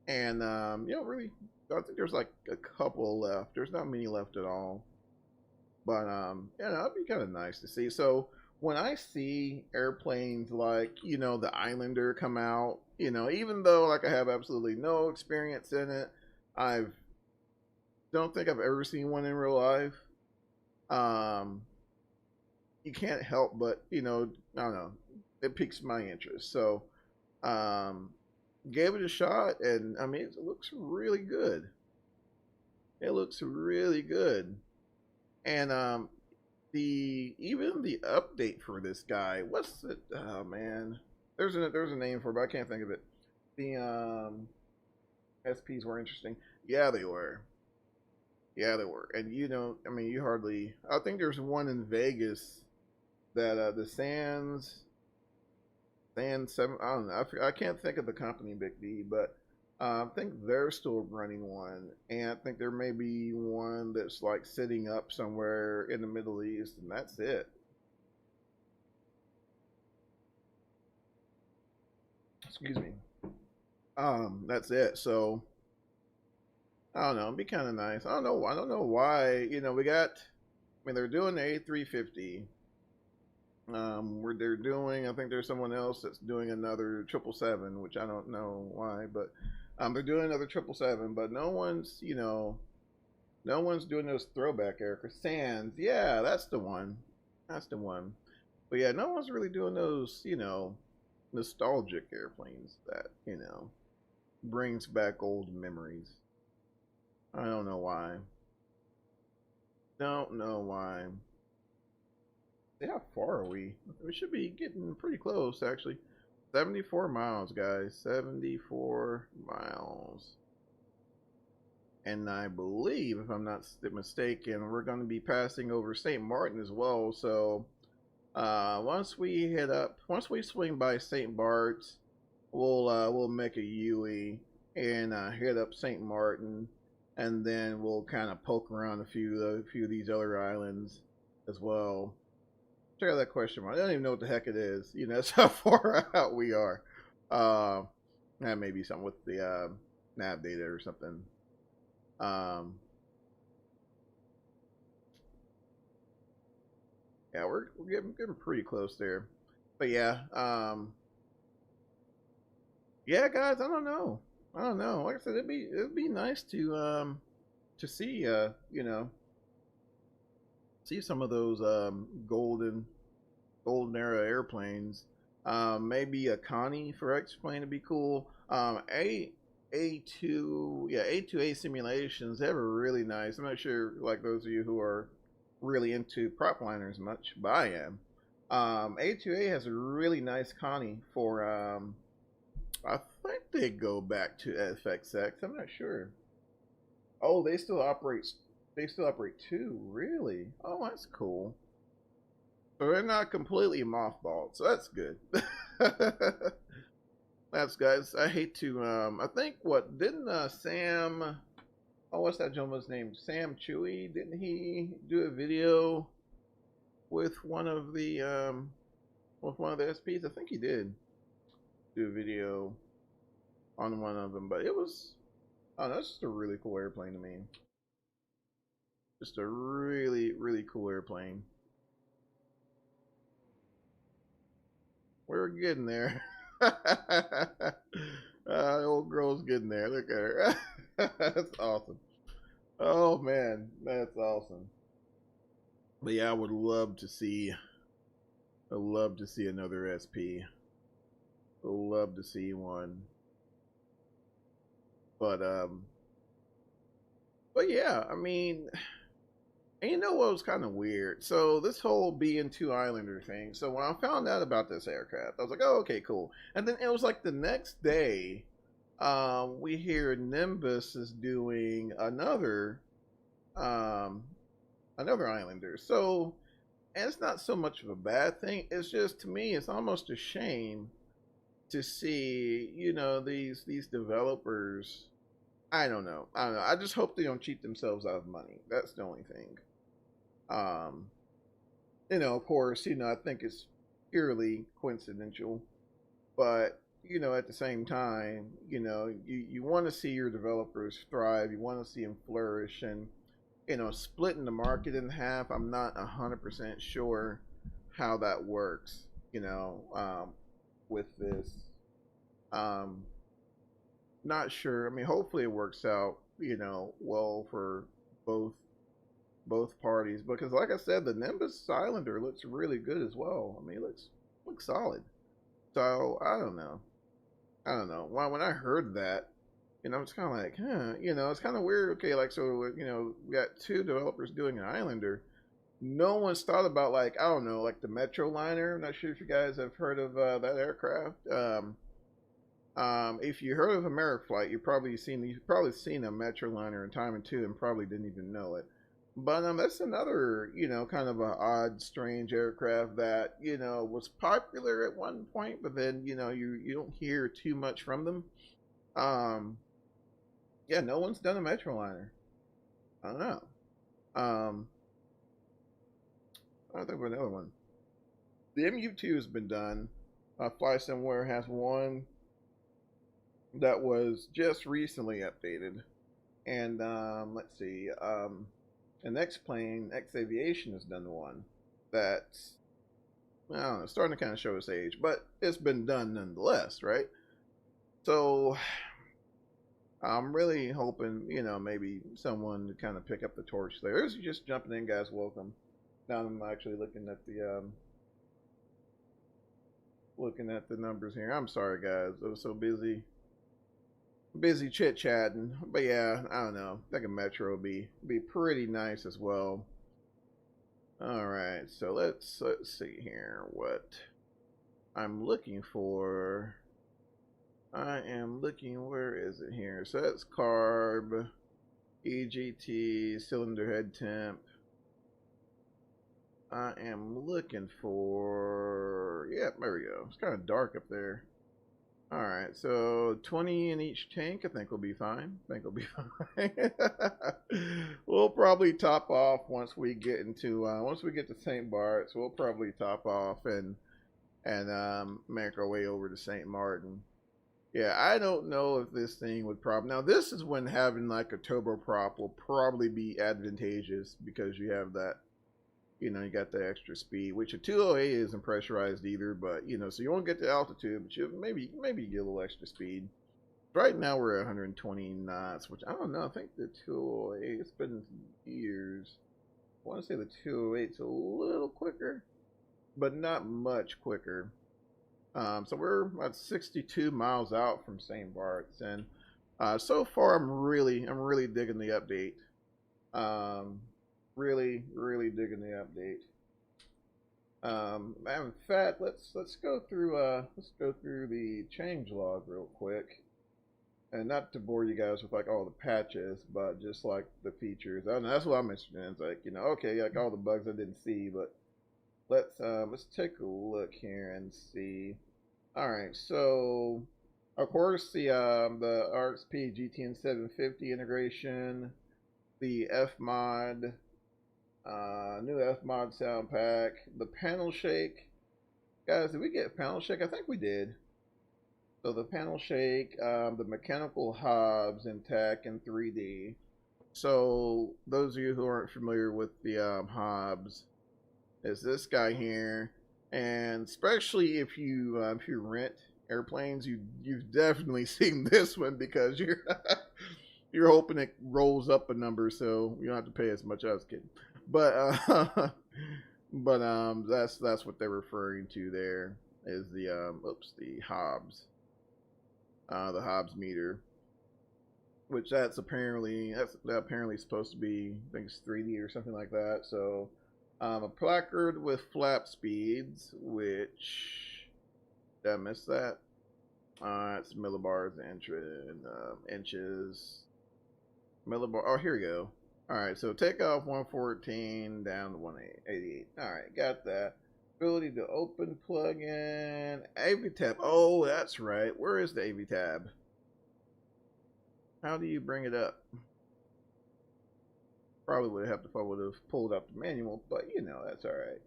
And really, I think there's like a couple left. There's not many left at all. But it'd be kind of nice to see. So when I see airplanes like, the Islander come out, even though like I have absolutely no experience in it, I don't think I've ever seen one in real life. Um, you can't help but, I don't know, it piques my interest. So, um, gave it a shot, and I mean, it looks really good. It looks really good, and even the update for this guy, what's it? Oh man, there's a name for it, but I can't think of it. The SPs were interesting. Yeah, they were. Yeah, they were. And I mean, you hardly. I think there's one in Vegas that the Sands Seven. I don't know. I can't think of the company, Big D, but I think they're still running one, and I think there may be one that's like sitting up somewhere in the Middle East, and that's it. Excuse me. That's it. So I don't know. It'd be kind of nice. I don't know. I don't know why. We got. I mean, they're doing the A350. Where they're doing. I think there's someone else that's doing another 777, which I don't know why, but they're doing another 777. But no one's doing those throwback aircraft. Sands, yeah, that's the one. That's the one. But yeah, no one's really doing those. Nostalgic airplanes that brings back old memories. I don't know why. Don't know why. Yeah, how far are we? We should be getting pretty close, actually. 74 miles, guys. 74 miles. And I believe, if I'm not mistaken, we're going to be passing over St. Martin as well. So once we swing by St. Bart's, we'll make a UE and hit up St. Martin, and then we'll kind of poke around a few of these other islands as well. Check out that question mark. I don't even know what the heck it is. That's how far out we are. Uh, that may be something with the nav data or something. Yeah, we're getting pretty close there. But yeah, yeah, guys, I don't know. I don't know. Like I said, it'd be nice to see see some of those golden era airplanes. Maybe a Connie for X-plane would be cool. A2, yeah, A2A simulations. They have a really nice. I'm not sure, like those of you who are really into prop liners much, but I am. A2A has a really nice Connie for. I think they go back to FXX. I'm not sure. Oh, they still operate. They still operate too. Really? Oh, that's cool. So they're not completely mothballed, so that's good. That's guys. I hate to. I think what didn't Sam? Oh, what's that gentleman's name? Sam Chewy. Didn't he do a video with one of the SPs? I think he did do a video on one of them, but it was. Oh, that's just a really cool airplane to me. Just a really, really cool airplane. We're getting there. Old girl's getting there. Look at her. That's awesome. Oh man, that's awesome. But yeah, I would love to see. I'd love to see another SP. I'd love to see one. But but yeah, I mean, and you know what was kind of weird? So this whole BN-2 Islander thing. So when I found out about this aircraft, I was like, oh, okay, cool. And then it was like the next day, we hear Nimbus is doing um, another Islander. So, and it's not so much of a bad thing. It's just to me, it's almost a shame to see, these developers. I don't know. I don't know. I just hope they don't cheat themselves out of money. That's the only thing. Um, of course, I think it's purely coincidental, but at the same time, you want to see your developers thrive. You want to see them flourish, and splitting the market in half. I'm not 100% sure how that works, with this. Um, Not sure. I mean, hopefully it works out, well for both both parties. Because, like I said, the Nimbus Islander looks really good as well. I mean, it looks solid. So I don't know. I don't know. When I heard that, it's kind of like, huh, it's kind of weird. Okay, like, so, we got two developers doing an Islander. No one's thought about, like, I don't know, like the Metro Liner. I'm not sure if you guys have heard of that aircraft. If you heard of Ameriflight, you've probably seen a Metroliner in Time and Two and probably didn't even know it. But that's another, kind of an odd, strange aircraft that, was popular at one point, but then, you don't hear too much from them. Yeah, no one's done a Metroliner. I don't know. I don't think of another one. The MU2 has been done. Fly Somewhere has one that was just recently updated. And let's see, and X-Plane, X-Aviation has done one that's, I don't know, starting to kind of show its age, but it's been done nonetheless, right? So I'm really hoping, maybe someone to kind of pick up the torch there. If you're just jumping in, guys, welcome. Now I'm actually looking at the numbers here. I'm sorry, guys. I was so busy chit chatting, but yeah, I don't know. I think a Metro would be pretty nice as well. All right, so let's see here what I'm looking for. I am looking. Where is it here? So that's carb, EGT, cylinder head temp. I am looking for. Yeah, there we go. It's kind of dark up there. Alright, so 20 in each tank, I think we'll be fine. Fine. We'll probably top off once we get to St. Bart's. We'll probably top off and make our way over to St. Martin. Yeah, I don't know if this thing would probably... Now, this is when having like a turboprop will probably be advantageous because you have that, you got the extra speed, which a 208 isn't pressurized either, but, so you won't get the altitude, but you maybe get a little extra speed. Right now we're at 120 knots, which I don't know. I think the 208, it's been years. I want to say the 208 is a little quicker, but not much quicker. So we're about 62 miles out from St. Bart's, and so far I'm really digging the update. Really digging the update. In fact, let's go through the change log real quick, and not to bore you guys with like all the patches, but just like the features. I don't know, that's what I'm interested in. It's like, okay, like all the bugs I didn't see, but let's take a look here and see. All right, so of course the RXP GTN 750 integration, the F-Mod. New F-Mod sound pack, the panel shake. Guys, did we get panel shake? I think we did. So the panel shake, the mechanical hobs intact in 3D. So those of you who aren't familiar with the hobs, is this guy here, and especially if you rent airplanes, you've definitely seen this one because you're hoping it rolls up a number so you don't have to pay as much. I was kidding. But that's what they're referring to there is the hobs, the hobs meter, which that's apparently supposed to be, I think it's 3D or something like that. So a placard with flap speeds, which did I miss that? It's millibars and inches. Millibar. Oh, here we go. Alright, so takeoff 114 down to 188. Alright, got that. Ability to open plug-in. AV tab. Oh, that's right. Where is the AV tab? How do you bring it up? Probably would have pulled up the manual, but that's alright.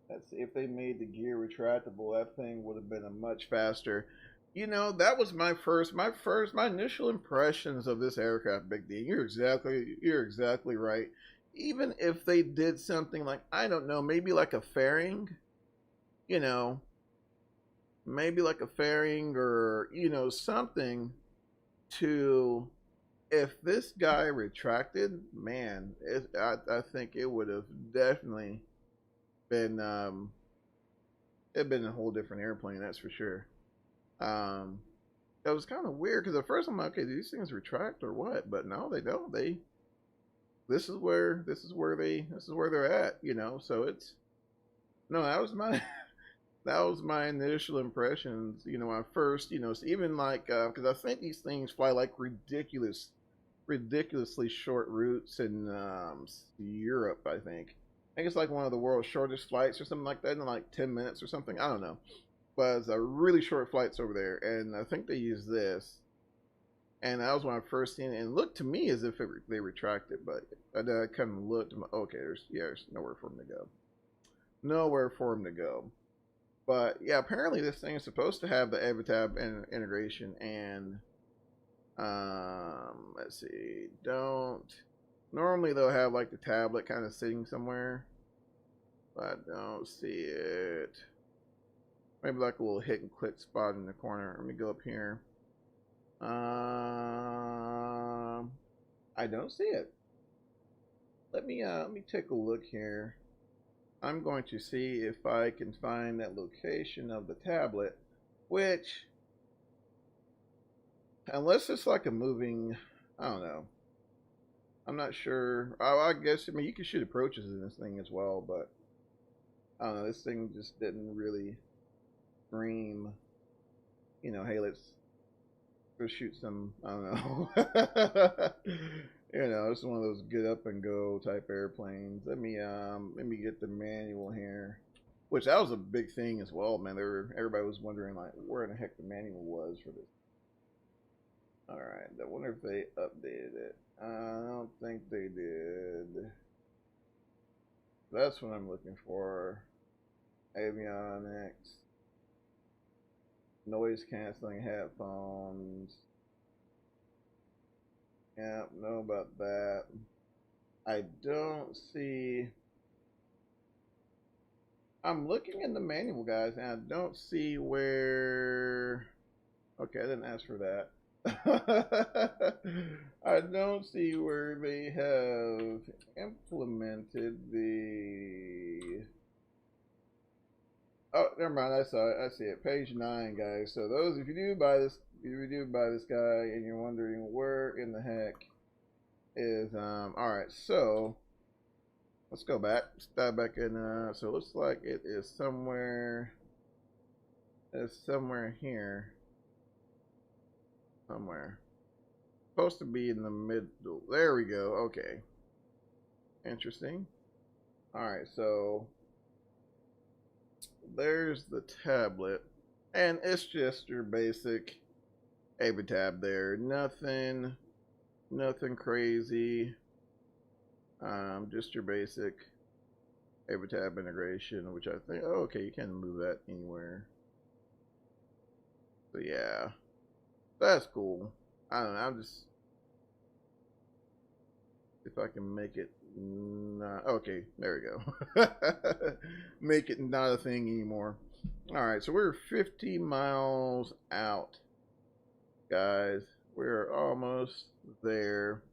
Let's see, if they made the gear retractable, that thing would have been a much faster. That was my initial impressions of this aircraft, Big D. You're exactly right. even if they did something like, I don't know, maybe like a fairing, you know, maybe like a fairing or, you know, something to, if this guy retracted, man, I think it would have definitely been, it'd been a whole different airplane, that's for sure. That was kind of weird because at first I'm like, okay, do these things retract or what? But no, they don't. This is where they're at, you know. So it's no, that was my that was my initial impressions, you know. At first, you know, so even like because I think these things fly like ridiculously short routes in Europe. I think it's like one of the world's shortest flights or something like that in like 10 minutes or something. I don't know, but it's a really short flights over there, and I think they use this. And that was when I first seen it, and it looked to me as if they retracted, but I kind of looked. Okay, there's nowhere for them to go. Nowhere for them to go. But yeah, apparently this thing is supposed to have the AVTAB integration, and let's see, don't normally they'll have like the tablet kind of sitting somewhere, but I don't see it. Maybe like a little hit and click spot in the corner. Let me go up here. I don't see it. Let me take a look here. I'm going to see if I can find that location of the tablet, which, unless it's like a moving, I don't know. I'm not sure. I guess, I mean, you can shoot approaches in this thing as well, but I don't know. This thing just didn't really scream, you know, hey, let's shoot some, I don't know. You know, it's one of those get up and go type airplanes. Let me get the manual here. Which that was a big thing as well, man. Everybody was wondering like where in the heck the manual was for this. Alright, I wonder if they updated it. I don't think they did. That's what I'm looking for. Avionics. Noise canceling headphones. Yeah, know about that. I don't see. I'm looking in the manual, guys, and I don't see where. Okay, I didn't ask for that. I don't see where they have implemented the. Oh, never mind. I saw it. I see it. Page 9, guys. So those, if you do buy this guy, and you're wondering where in the heck is all right. So let's go back. Let's dive back in. So it looks like it is somewhere. It's somewhere here. Somewhere. Supposed to be in the middle. There we go. Okay. Interesting. All right. So there's the tablet, and it's just your basic AVTAB there. Nothing crazy. Just your basic AVTAB integration, which I think, oh, okay, you can move that anywhere. So yeah, that's cool. I don't know. I'm just, if I can make it not, okay, there we go. Make it not a thing anymore. All right, so we're 50 miles out, guys. We're almost there.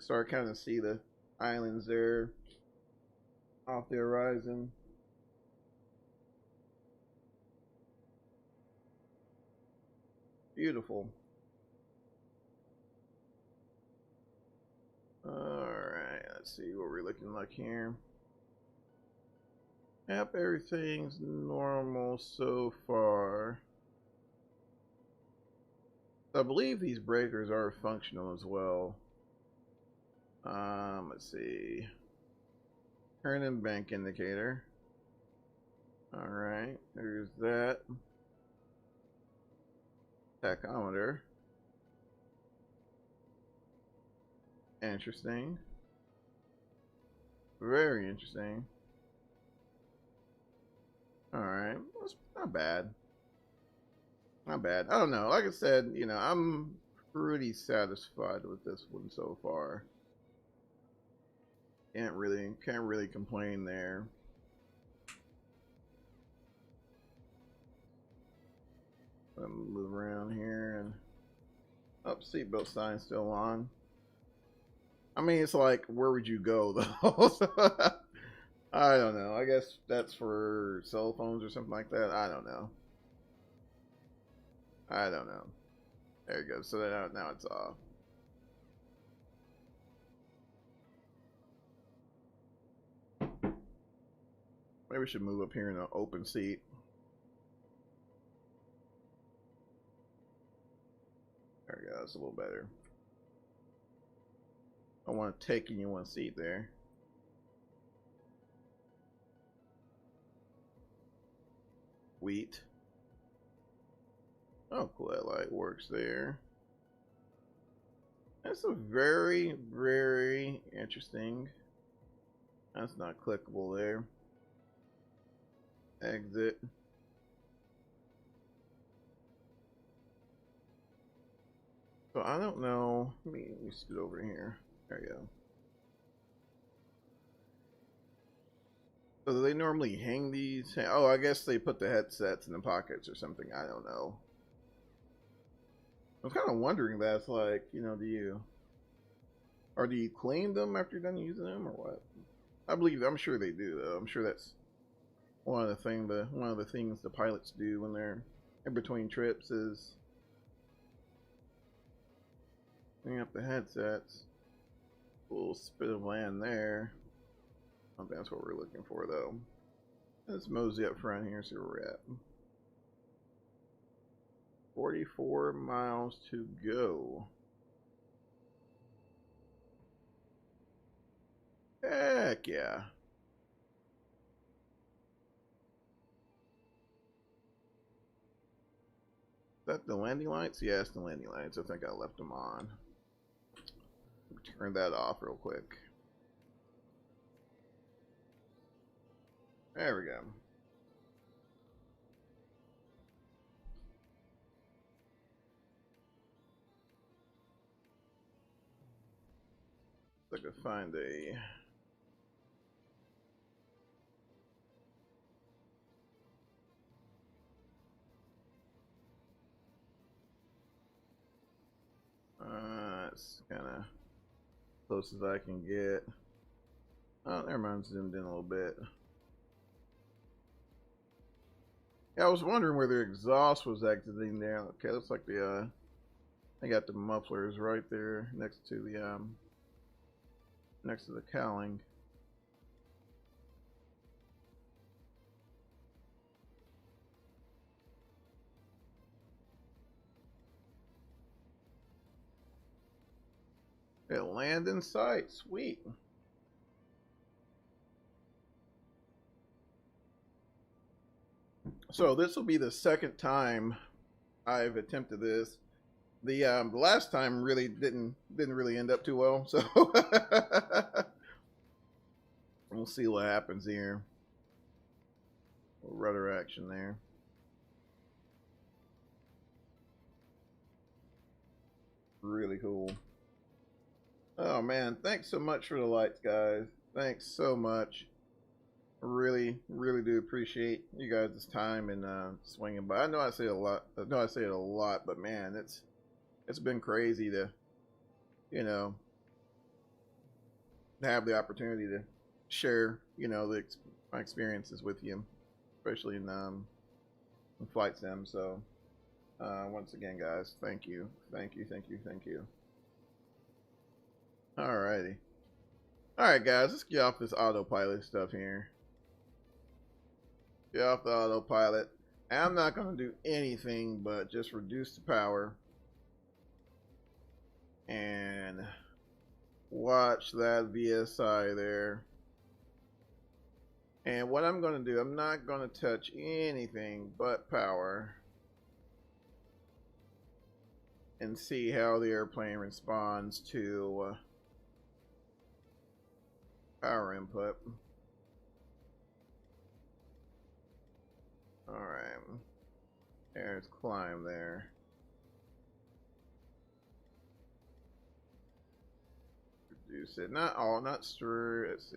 Start kind of see the islands there off the horizon. Beautiful. Alright, let's see what we're looking like here. Yep, everything's normal so far. I believe these breakers are functional as well. Let's see. Turn and bank indicator. Alright, there's that. Tachometer. Interesting. Very interesting. Alright, that's not bad. Not bad. I don't know. Like I said, you know, I'm pretty satisfied with this one so far. can't really complain there. Move around here and up. Seatbelt sign still on. I mean, it's like, where would you go though? I don't know. I guess that's for cell phones or something like that. I don't know. There you go. So now it's off. Maybe we should move up here in an open seat. There we go. That's a little better. I want to take in one seat there. Wheat. Oh, cool. That light works there. That's a very, very interesting. That's not clickable there. Exit. So I don't know. Let me scoot over here. There you go. So do they normally hang these? Oh, I guess they put the headsets in the pockets or something. I don't know. I'm kind of wondering that. It's like, you know, do you clean them after you're done using them or what? I'm sure they do though. I'm sure that's one of the things the pilots do when they're in between trips is clean up the headsets. A little spit of land there. I don't think that's what we're looking for though. Let's mosey up front here, see where we're at. 44 miles to go. Heck yeah. Is that the landing lights? Yes, the landing lights. I think I left them on. Turn that off real quick. There we go. I could find a it's kind of close as I can get. Oh, never mind, zoomed in a little bit. Yeah, I was wondering where the exhaust was exiting there. Okay, looks like the I got the mufflers right there next to the cowling. It land in sight, sweet. So this will be the second time I've attempted this. The last time really didn't really end up too well, so we'll see what happens here. Rudder action there. Really cool. Oh man, thanks so much for the lights, guys. Thanks so much. Really do appreciate you guys' time and swinging by. I know I say it a lot. But man, it's been crazy to, you know, have the opportunity to share, you know, my experiences with you, especially in flight sim. So once again, guys, thank you. Alrighty. Alright guys, let's get off this autopilot stuff here. Get off the autopilot. I'm not going to do anything but just reduce the power and watch that VSI there. And what I'm going to do, I'm not going to touch anything but power and see how the airplane responds to power input. Alright. There's climb there. reduce it. Not all, not stir. Let's see.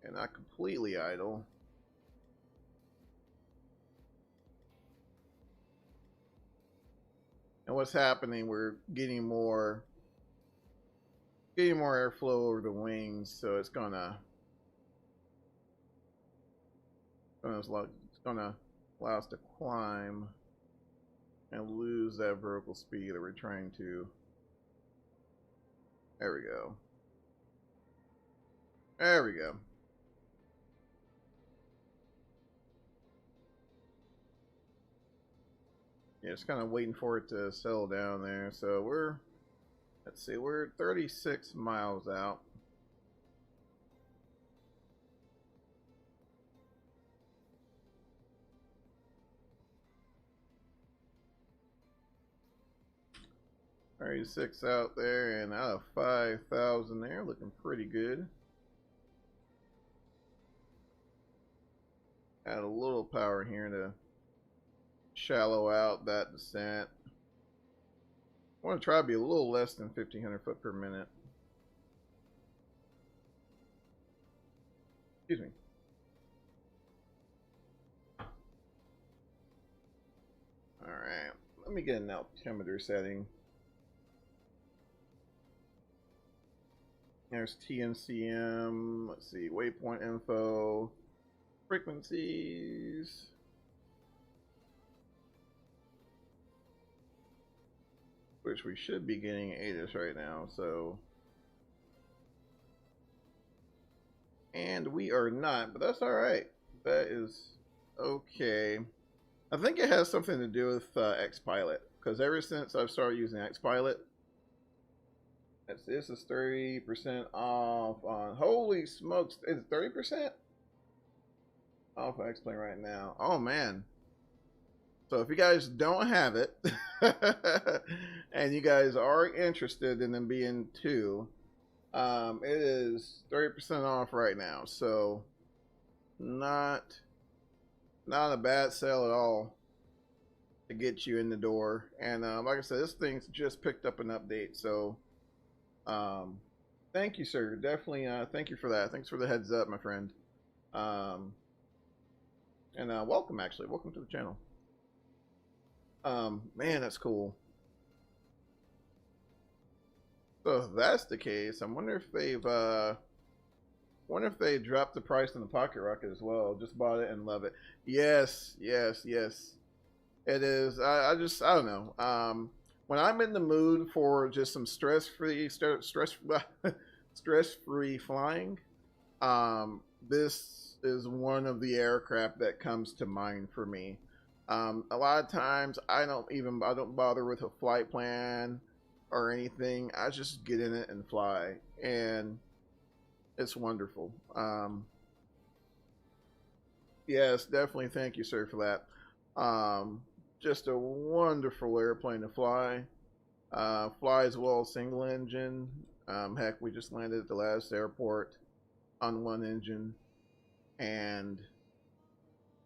And not completely idle. And what's happening? We're getting more airflow over the wings, so it's gonna allow us to climb and lose that vertical speed that we're trying to. There we go. There we go. Yeah, just kind of waiting for it to settle down there. So let's see, we're 36 miles out. $36 out there, and out of 5,000 there, looking pretty good. Add a little power here to shallow out that descent. I want to try to be a little less than 1,500 foot per minute. Excuse me. Alright, let me get an altimeter setting. There's TNCM, let's see, waypoint info, frequencies. Which we should be getting ATIS right now, so. And we are not, but that's alright. That is okay. I think it has something to do with XPilot, because ever since I've started using XPilot, this is 30% off on, holy smokes, is it 30% off of X-Plane right now? Oh man. So if you guys don't have it, and you guys are interested in them being two, it is 30% off right now. So not a bad sale at all to get you in the door. And like I said, this thing's just picked up an update, so thank you, sir. Definitely thank you for that. Thanks for the heads up, my friend. And welcome, actually. Welcome to the channel. Man, that's cool. So if that's the case, I wonder if they dropped the price on the Pocket Rocket as well. Just bought it and love it. Yes, yes, yes. It is. I don't know. When I'm in the mood for just some stress-free flying, this is one of the aircraft that comes to mind for me. A lot of times I don't bother with a flight plan or anything. I just get in it and fly, and it's wonderful. Yes, definitely. Thank you, sir, for that. Just a wonderful airplane to fly. Flies well single engine. Heck, we just landed at the last airport on one engine, and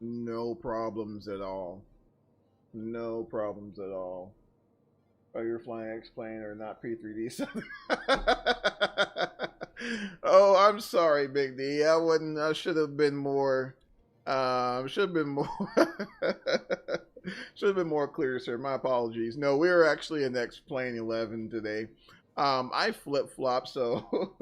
no problems at all. No problems at all. Oh, you're flying X-Plane or not P3D? Oh, I'm sorry, Big D. I should have been more. Should have been more. Should have been more clear, sir. My apologies. No, we were actually in X-Plane 11 today. I flip-flop, so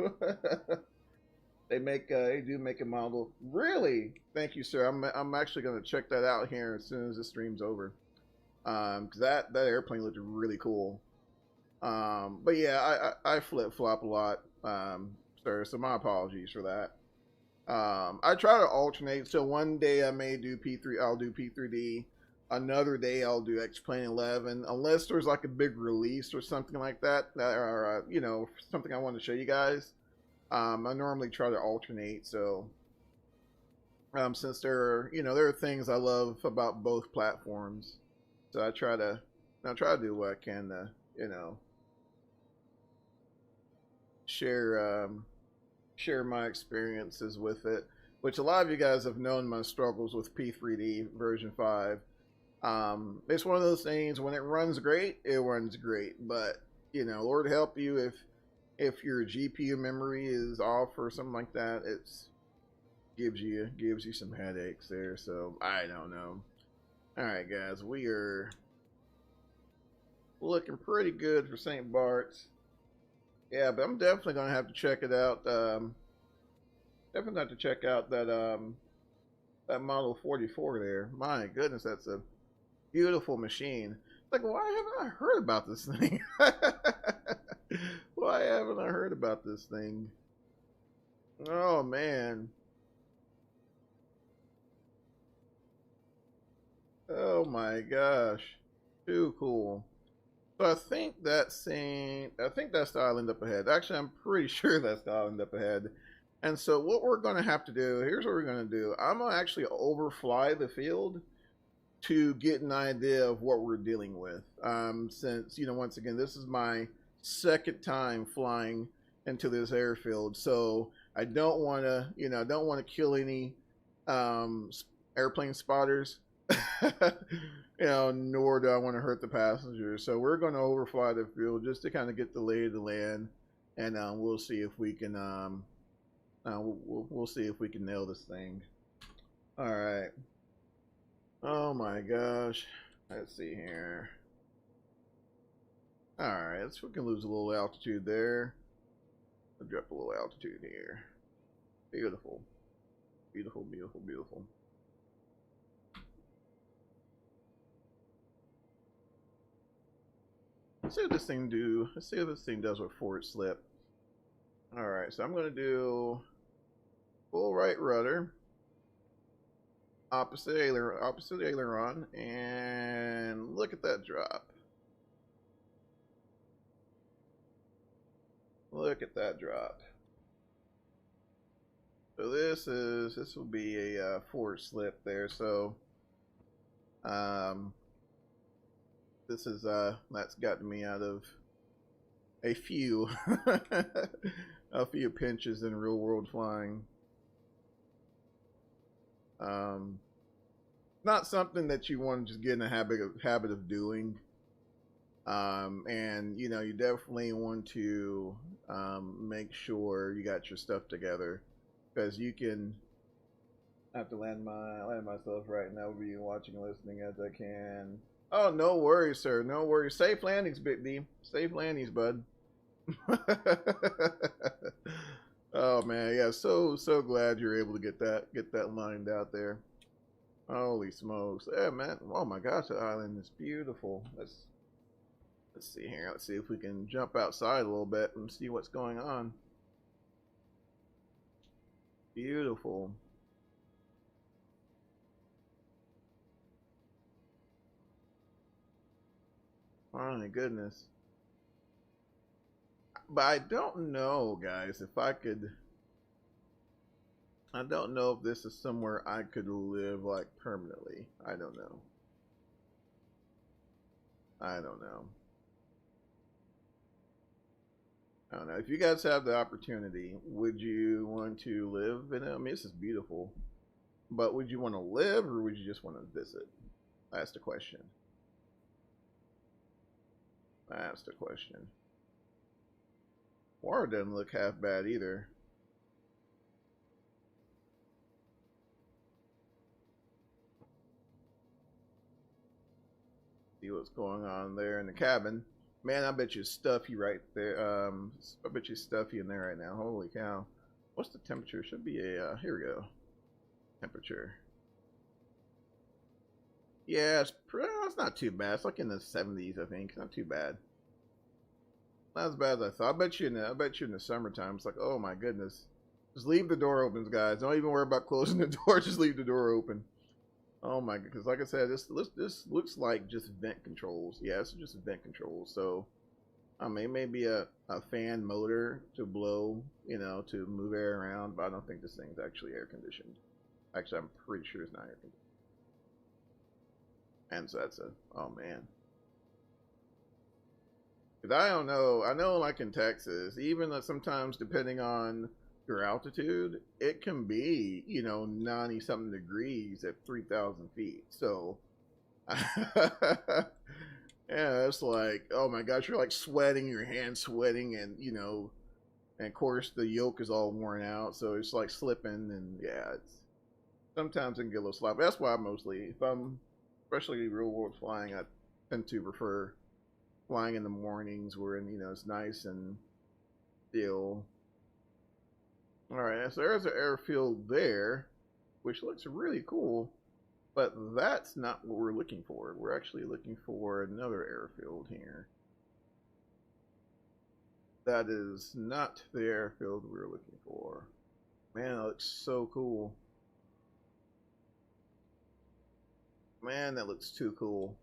they do make a model. Really? Thank you, sir. I'm actually going to check that out here as soon as the stream's over. Because that airplane looked really cool. But yeah, I flip-flop a lot, sir. So my apologies for that. I try to alternate. So one day I may do P3. I'll do P3D. Another day I'll do X-Plane 11, unless there's like a big release or something like that, or you know, something I want to show you guys. I normally try to alternate. So since there are things I love about both platforms, so I try to do what I can to share my experiences with it, which a lot of you guys have known my struggles with P3D version 5. It's one of those things, when it runs great, it runs great, but Lord help you if if your GPU memory is off or something like that, it's gives you some headaches there. So I don't know. All right, guys, we are looking pretty good for St. Bart's. Yeah, but I'm definitely gonna have to check it out. Definitely have to check out that Model 44 there. My goodness, that's a beautiful machine. Like, why haven't I heard about this thing? Why haven't I heard about this thing? Oh man. Oh my gosh. Too cool. So I think that's the island up ahead. Actually, I'm pretty sure that's the island up ahead. And so what we're going to have to do, here's what we're going to do. I'm going to actually overfly the field to get an idea of what we're dealing with. Since, once again, this is my second time flying into this airfield. So I don't want to, don't want to kill any airplane spotters. Nor do I want to hurt the passengers. So we're going to overfly the field just to kind of get the lay of the land, and we'll see if we can we'll see if we can nail this thing. All right. Oh my gosh. Let's see here. All right, we can lose a little altitude there. I'll drop a little altitude here. Beautiful, beautiful, beautiful, beautiful. Let's see what this thing do. Let's see what this thing does with forward slip. All right, so I'm going to do full right rudder, opposite aileron, and look at that drop. Look at that drop. So this will be a forward slip there. So this is that's gotten me out of a few a few pinches in real world flying. Not something that you want to just get in a habit of doing. And you definitely want to make sure you got your stuff together, because you can. I have to land myself right now. Be watching and listening as I can. Oh, no worries, sir. No worries. Safe landings, Big D. Safe landings, bud. Oh man, yeah. So glad you're able to get that lined out there. Holy smokes, yeah, man. Oh my gosh, the island is beautiful. Let's see here. Let's see if we can jump outside a little bit and see what's going on. Beautiful. My goodness. But I don't know, guys, if I could. I don't know if this is somewhere I could live like permanently. I don't know. I don't know. I don't know. If you guys have the opportunity, would you want to live in it? I mean, this is beautiful. But would you want to live, or would you just want to visit? That's the question. That's the question. Water doesn't look half bad either. See what's going on there in the cabin. Man, I bet you stuffy right there. I bet you stuffy in there right now. Holy cow. What's the temperature? Should be a, here we go. Temperature. Yeah, it's not too bad. It's like in the 70s, I think. Not too bad. Not as bad as I thought. I bet you in the summertime, it's like, oh my goodness. Just leave the door open, guys. Don't even worry about closing the door. Just leave the door open. Oh my god, because like I said, this looks like just vent controls. Yeah, it's just vent controls. So, I mean, maybe a fan motor to blow, to move air around, but I don't think this thing's actually air conditioned. Actually, I'm pretty sure it's not air conditioned. And so that's oh man. Because I don't know. I know, like in Texas, even sometimes depending on your altitude, it can be, 90 something degrees at 3,000 feet. So, yeah, it's like, oh my gosh, you're like sweating, your hands sweating, and And of course, the yoke is all worn out, so it's like slipping, and yeah, it's sometimes it can get a little sloppy. That's why mostly, if I'm especially real world flying, I tend to prefer flying in the mornings where it's nice and still. All right, so there's an airfield there, which looks really cool, but that's not what we're looking for. We're actually looking for another airfield here. That is not the airfield we're looking for. Man, that looks so cool. Man, that looks too cool.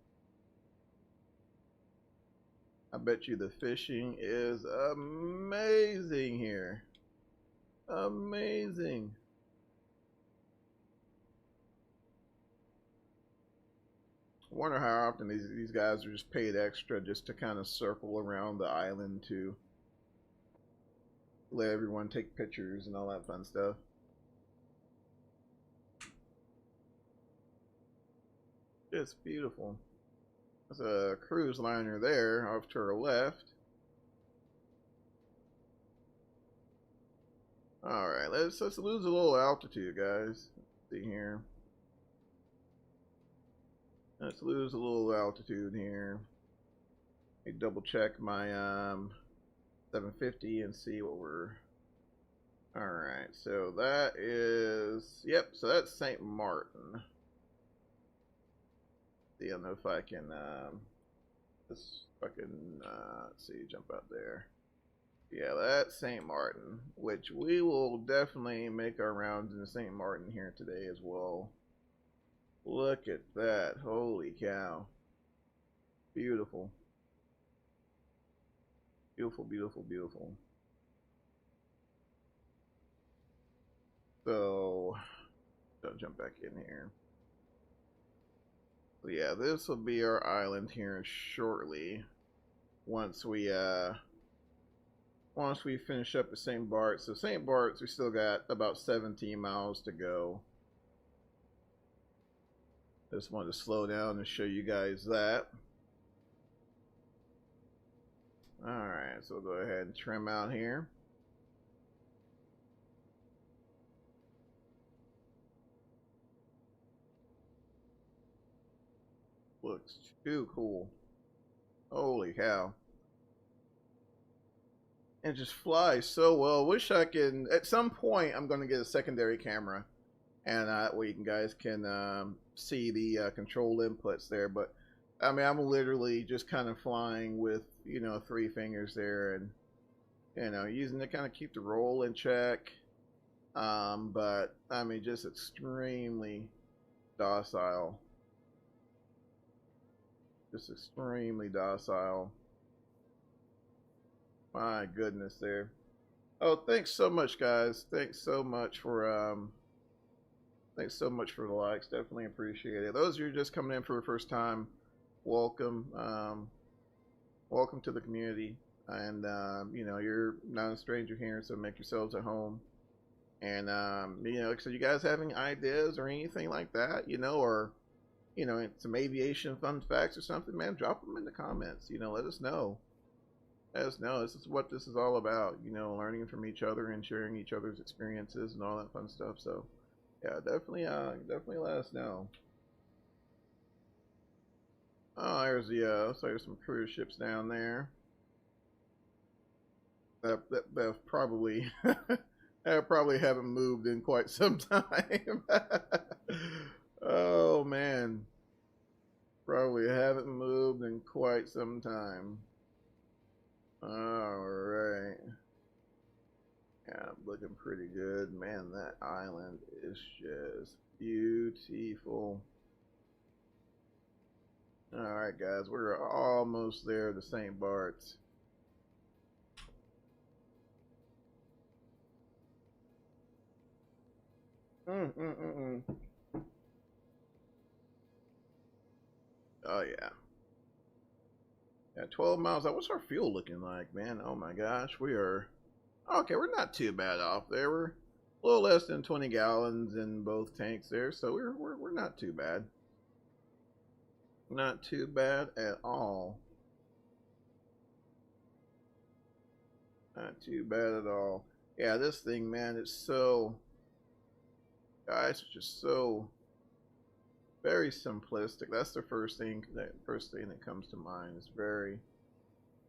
I bet you the fishing is amazing here. Amazing. I wonder how often these guys are just paid extra just to kind of circle around the island to let everyone take pictures and all that fun stuff. It's beautiful. There's a cruise liner there off to our left. Alright, let's lose a little altitude, guys. Let's see here. Let's lose a little altitude here. Let me double check my 750 and see what we're... Alright, so that is... Yep, so that's St. Martin. See, I don't know if I can... let's fucking... let's see, jump out there. Yeah, that's St. Martin, which we will definitely make our rounds in St. Martin here today as well. Look at that. Holy cow. Beautiful. Beautiful, beautiful, beautiful. So, I'll jump back in here. So yeah, this will be our island here shortly. Once we finish up the St. Bart's. So St. Bart's, we still got about 17 miles to go. Just wanted to slow down and show you guys that. Alright, so we'll go ahead and trim out here. Looks too cool. Holy cow. And just flies so well. Wish I can, at some point, I'm going to get a secondary camera. And that way you guys can see the control inputs there. But, I mean, I'm literally just kind of flying with, 3 fingers there. And, using to kind of keep the roll in check. But, I mean, just extremely docile. Just extremely docile. My goodness there. Oh, thanks so much, guys. Thanks so much for the likes. Definitely appreciate it. Those of you just coming in for the first time, welcome. Welcome to the community. And you're not a stranger here, so make yourselves at home. And so you guys have any ideas or anything like that, or some aviation fun facts or something, man, drop them in the comments. Let us know. Let us know. This is what this is all about. Learning from each other and sharing each other's experiences and all that fun stuff. So, yeah, definitely let us know. Oh, there's the so there's some cruise ships down there. That probably that probably haven't moved in quite some time. Oh man, probably haven't moved in quite some time. All right. Yeah, looking pretty good. Man, that island is just beautiful. Alright, guys, we're almost there to St. Bart's. Oh, yeah. Yeah, 12 miles. What's our fuel looking like, man? Oh my gosh, we are... Okay, we're not too bad off there. We're a little less than 20 gallons in both tanks there, so we're not too bad. Not too bad at all. Not too bad at all. Yeah, this thing, man, it's so, guys, it's just so very simplistic. That's the first thing that comes to mind. It's very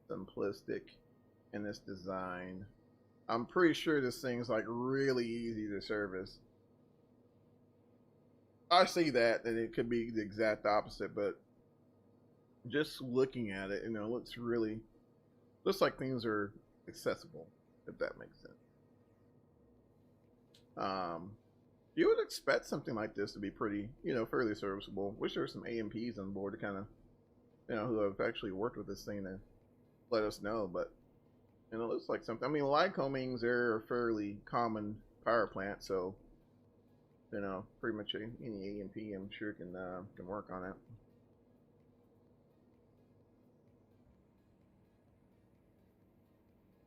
simplistic in its design. I'm pretty sure this thing's like really easy to service. I see that it could be the exact opposite, but just looking at it, looks like things are accessible, if that makes sense. You would expect something like this to be pretty, fairly serviceable. Wish there were some AMPs on board to kind of, who have actually worked with this thing to let us know. But it looks like something. I mean, Lycomings, they're a fairly common power plant, so pretty much any AMP, I'm sure can work on it.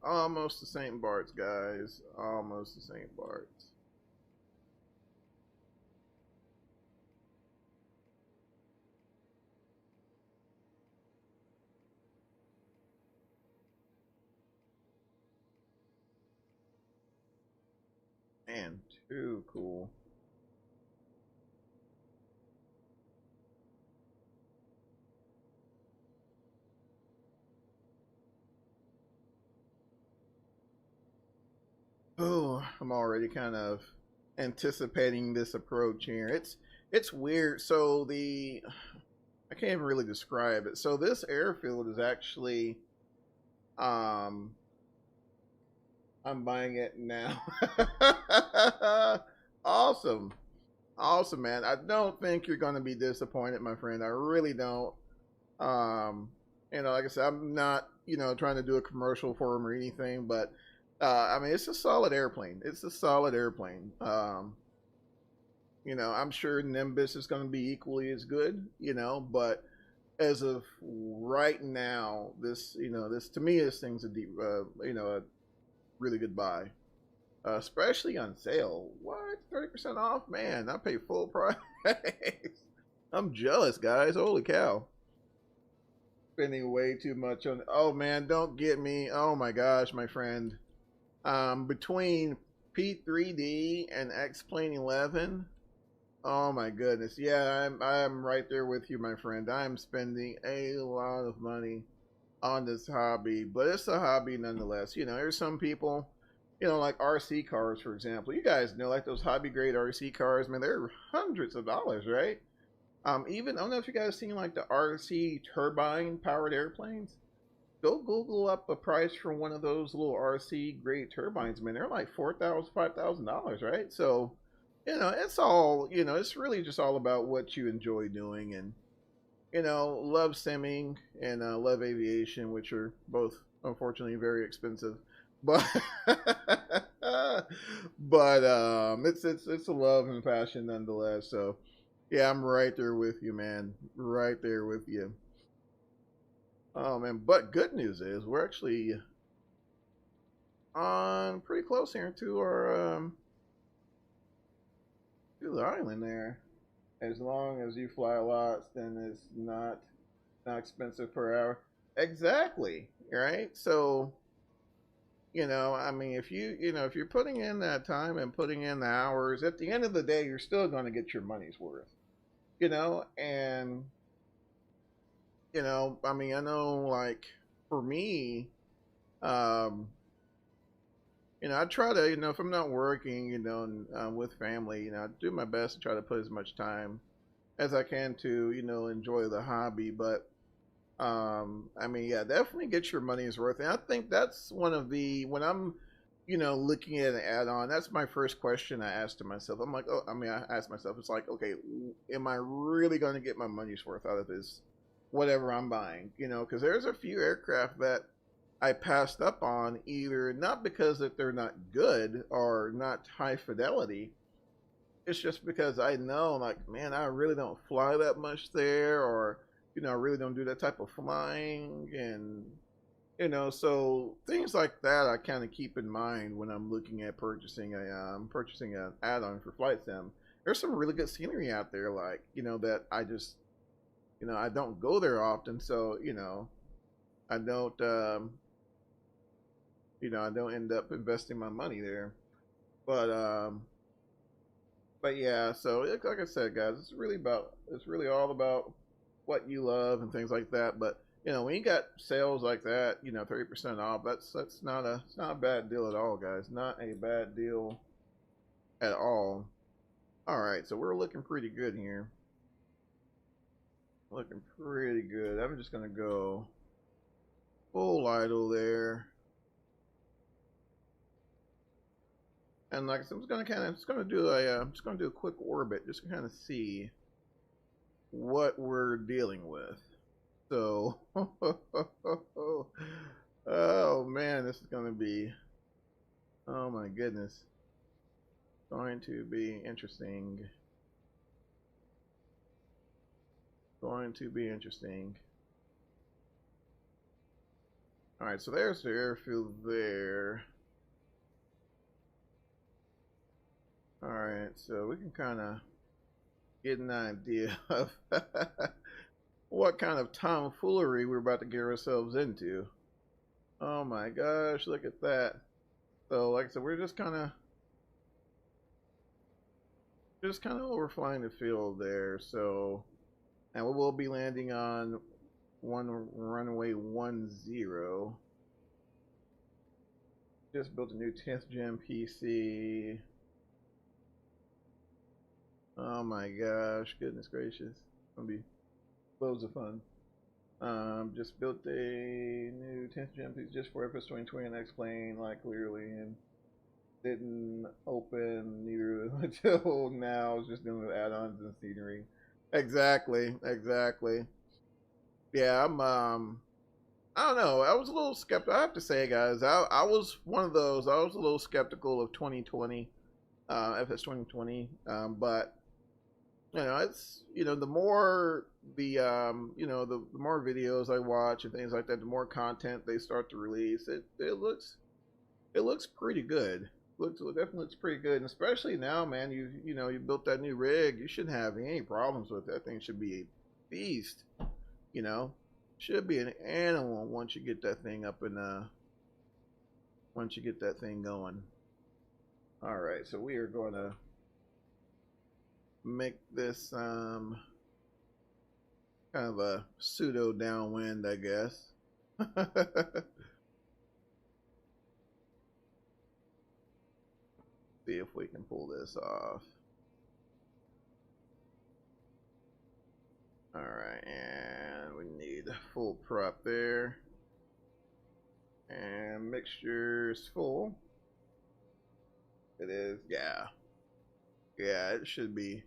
Almost the same parts, guys. Almost the same parts. Man, too cool. Oh, I'm already kind of anticipating this approach here. It's weird. So I can't even really describe it. So this airfield is actually um I'm buying it now. Awesome. Awesome, man. I don't think you're going to be disappointed, my friend. I really don't. Um, like I said, I'm not, trying to do a commercial for them or anything, but I mean, it's a solid airplane. It's a solid airplane. I'm sure Nimbus is going to be equally as good, but as of right now, this to me, this thing's a deep, a really good buy. Especially on sale. What? 30% off? Man, I pay full price. I'm jealous, guys. Holy cow. Spending way too much on. Oh, man, don't get me. Oh, my gosh, my friend. Between P3D and X-Plane 11. Oh, my goodness. Yeah, I'm right there with you, my friend. I'm spending a lot of money on this hobby, but it's a hobby nonetheless. There's some people, like RC cars, for example. You guys know, like those hobby grade RC cars, man, they're hundreds of dollars, right? Even I don't know if you guys seen like the RC turbine powered airplanes. Go Google up a price for one of those little RC grade turbines, man. They're like $4,000, $5,000, right? So, it's all, it's really just all about what you enjoy doing, and love simming and love aviation, which are both unfortunately very expensive. But it's a love and passion nonetheless. So yeah, I'm right there with you, man. Right there with you. Oh man, but good news is we're actually on pretty close here to our to the island there. As long as you fly lots, then it's not expensive per hour. Exactly, right? So, I mean, if you're putting in that time and putting in the hours, at the end of the day, you're still going to get your money's worth. And I mean, I know, like, for me, um, I try to, if I'm not working, with family, I do my best to try to put as much time as I can to, enjoy the hobby. But I mean, yeah, definitely get your money's worth. And I think that's one of the when I'm, looking at an add-on, that's my first question I ask to myself. I'm like, oh, I mean, I ask myself, it's like, okay, am I really going to get my money's worth out of this, whatever I'm buying? Because there's a few aircraft that I passed up on, either not because that they're not good or not high fidelity. It's just because I know, like, man, I really don't fly that much there, or I really don't do that type of flying, and so things like that I kind of keep in mind when I'm looking at purchasing an add-on for flight sim. There's some really good scenery out there, like that I just I don't go there often, so I don't I don't end up investing my money there. But but yeah, so like I said, guys, it's really all about what you love and things like that. But when you got sales like that, 30% off, that's not a bad deal at all, guys. Not a bad deal at all. All right, so we're looking pretty good here. Looking pretty good. I'm just gonna go full idle there. And like I said, I'm just gonna do a quick orbit just to kind of see what we're dealing with. So, oh man, this is gonna be, oh my goodness, going to be interesting. Going to be interesting. All right, so there's the airfield there. All right, so we can kind of get an idea of what kind of tomfoolery we're about to get ourselves into. Oh my gosh, look at that. So like I said, we're just kind of overflying the field there. So, and we will be landing on runway 10. Just built a new 10th gen PC. Oh my gosh, goodness gracious. It's gonna be loads of fun. Just built a new 10th gen PC just for FS 2020 and X-Plane, like clearly, and didn't open neither until now. I was just dealing with add-ons and scenery. Exactly. Yeah, I don't know. I was a little skeptical. I have to say, guys, I was one of those. I was a little skeptical of 2020, FS 2020, but it's the more the more videos I watch and things like that, the more content they start to release. It looks pretty good. Definitely looks pretty good, and especially now, man. You built that new rig. You shouldn't have any problems with that thing. Should be a beast. Should be an animal once you get that thing up and once you get that thing going. All right, so we are going to make this kind of a pseudo downwind, I guess. See if we can pull this off. All right, and we need full prop there, and mixture is full. It is, yeah. It should be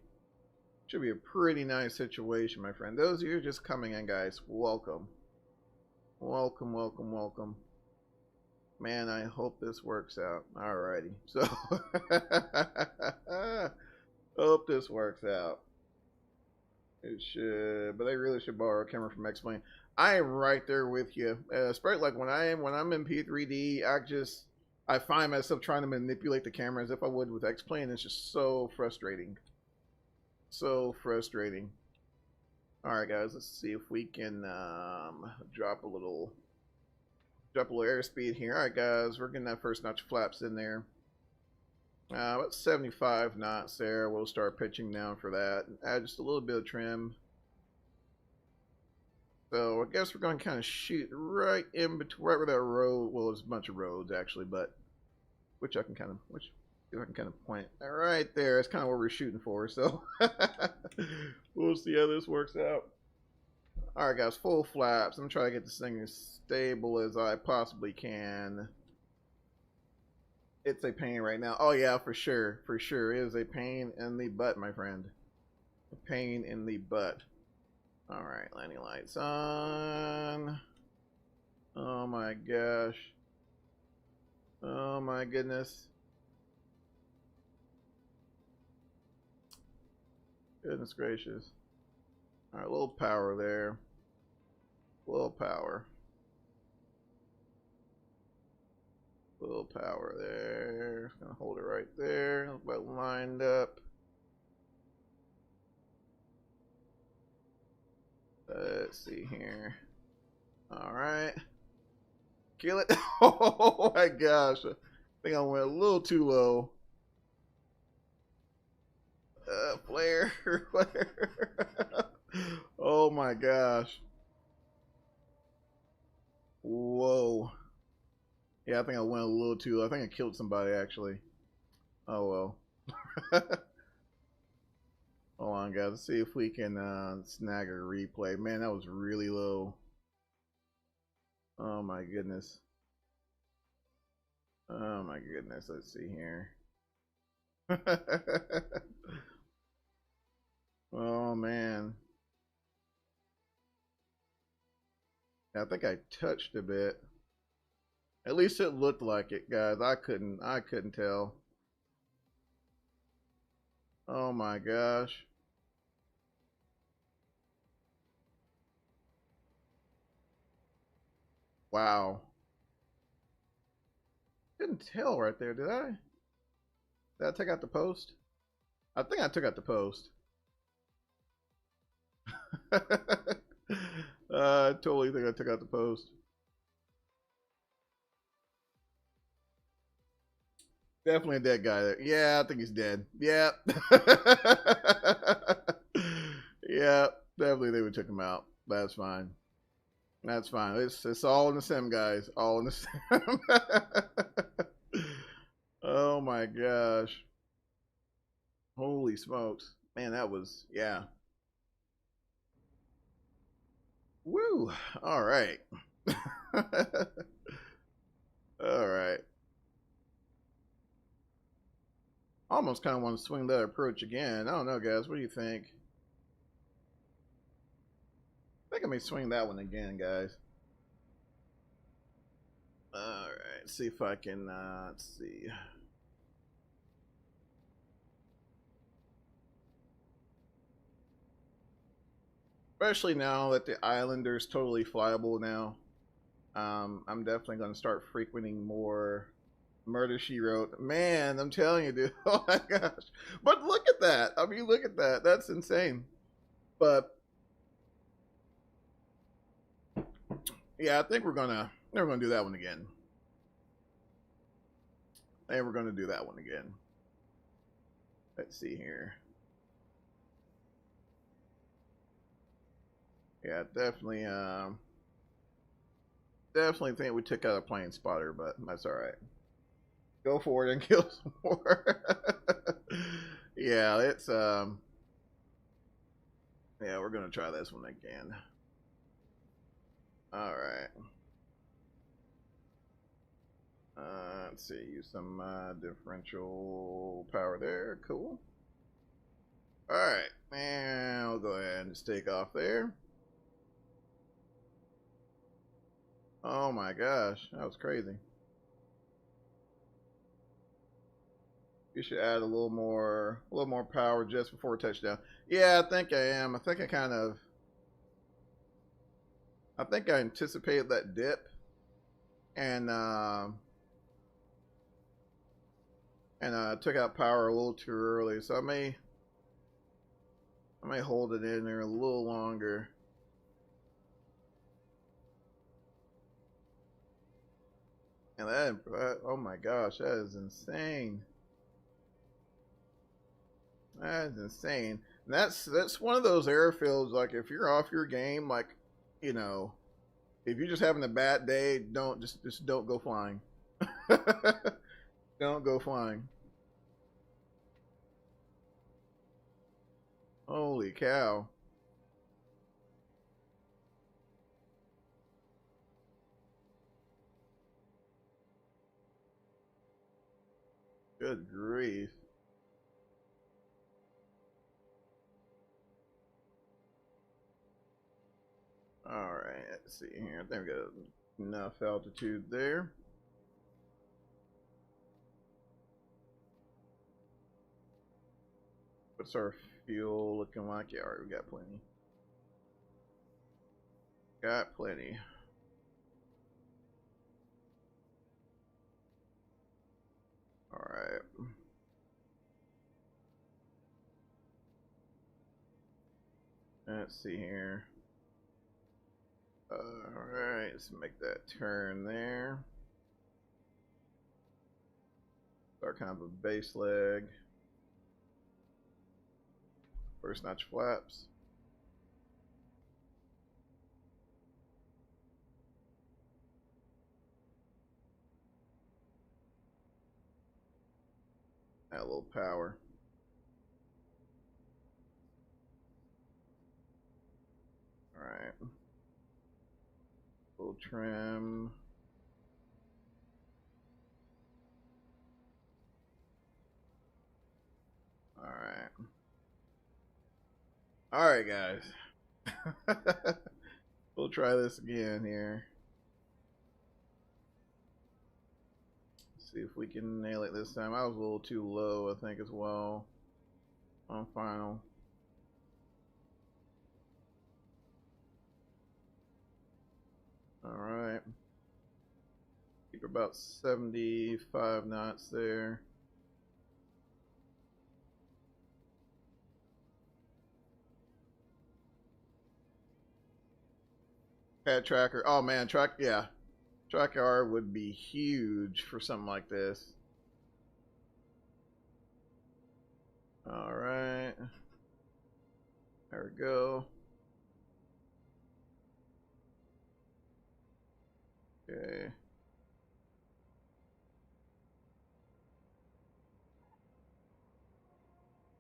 a pretty nice situation, my friend. Those of you just coming in, guys, welcome. Welcome. Man, I hope this works out. Alrighty. So, hope this works out. It should, but I really should borrow a camera from X-Plane. I am right there with you. Especially like when I'm in P3D, I find myself trying to manipulate the camera as if I would with X-Plane. It's just so frustrating. So frustrating. Alright guys, let's see if we can drop a little airspeed here. Alright guys, we're getting that first notch of flaps in there. About 75 knots there. We'll start pitching down for that. Add just a little bit of trim. So I guess we're going to kind of shoot right in between, right where that road. Well, there's a bunch of roads actually, but which I can kind of point. All right, there. It's kind of what we're shooting for. So we'll see how this works out. All right, guys, full flaps. I'm gonna try to get this thing as stable as I possibly can. It's a pain right now. Oh yeah, for sure. It is a pain in the butt, my friend. A pain in the butt. All right, landing lights on. Oh my gosh. Oh my goodness. Goodness gracious. All right, a little power there. A little power there. Gonna hold it right there. About lined up. Let's see here. All right. Kill it. Oh my gosh. I think I went a little too low. Flare. Flare. Oh my gosh. Whoa. Yeah, I think I went a little too low. I think I killed somebody actually. Oh well. Hold on, guys. Let's see if we can snag a replay. Man, that was really low. Oh my goodness. Oh my goodness. Let's see here. Oh man. I think I touched a bit. At least it looked like it, guys. I couldn't tell. Oh my gosh. Wow. Couldn't tell right there, did I? Did I take out the post? I think I took out the post. I totally think I took out the post. Definitely a dead guy there. Yeah, I think he's dead. Yeah. Yeah, definitely they would took him out. That's fine. That's fine. It's all in the sim, guys. All in the sim. Oh my gosh. Holy smokes. Man, that was, yeah. Woo. All right. All right. Almost kind of want to swing that approach again. I don't know, guys. What do you think? I think I may swing that one again, guys. All right. See if I can, let's see. Especially now that the Islander's totally flyable now. I'm definitely going to start frequenting more Murder She Wrote. Man, I'm telling you, dude. Oh my gosh. But look at that. I mean, look at that. That's insane. But yeah, I think we're gonna do that one again. And we're gonna do that one again. Let's see here. Yeah, definitely think we took out a plane spotter, but that's all right. Go for it and kill some more. Yeah, it's yeah, we're gonna try this one again. All right. Let's see, use some differential power there. Cool. All right, and we'll go ahead and just take off there. Oh my gosh, that was crazy. You should add a little more power just before touchdown. Yeah, I think I am. I think I anticipated that dip, and took out power a little too early. So I may hold it in there a little longer. And that, oh my gosh, that is insane. That is insane. And that's one of those airfields. Like if you're off your game, like you know, if you're just having a bad day, don't just don't go flying. Don't go flying. Holy cow. Good grief. Alright, let's see here. I think we got enough altitude there. What's our fuel looking like? Yeah, alright, we got plenty. Got plenty. Alright. Let's see here. Alright, let's make that turn there. Start kind of a base leg. First notch flaps. Add a little power. Alright. Little trim. Alright. Alright, guys. We'll try this again here. See if we can nail it this time. I was a little too low, I think, as well on final. Alright. Keep about 75 knots there. Pad tracker. Oh man, yeah. Track R would be huge for something like this. Alright. There we go. Okay.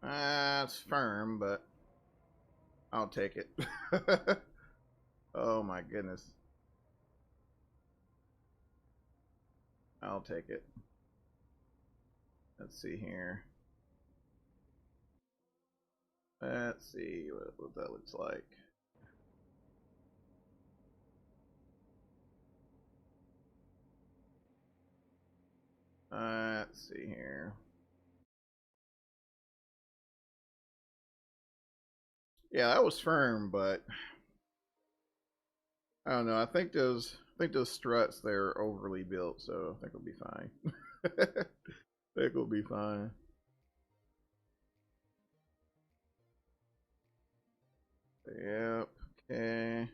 It's firm, but I'll take it. Oh my goodness. I'll take it. Let's see here. Let's see what that looks like. Let's see here. Yeah, that was firm, but I don't know. I think those struts there are overly built, so I think we'll be fine. I think we'll be fine. Yep. Okay.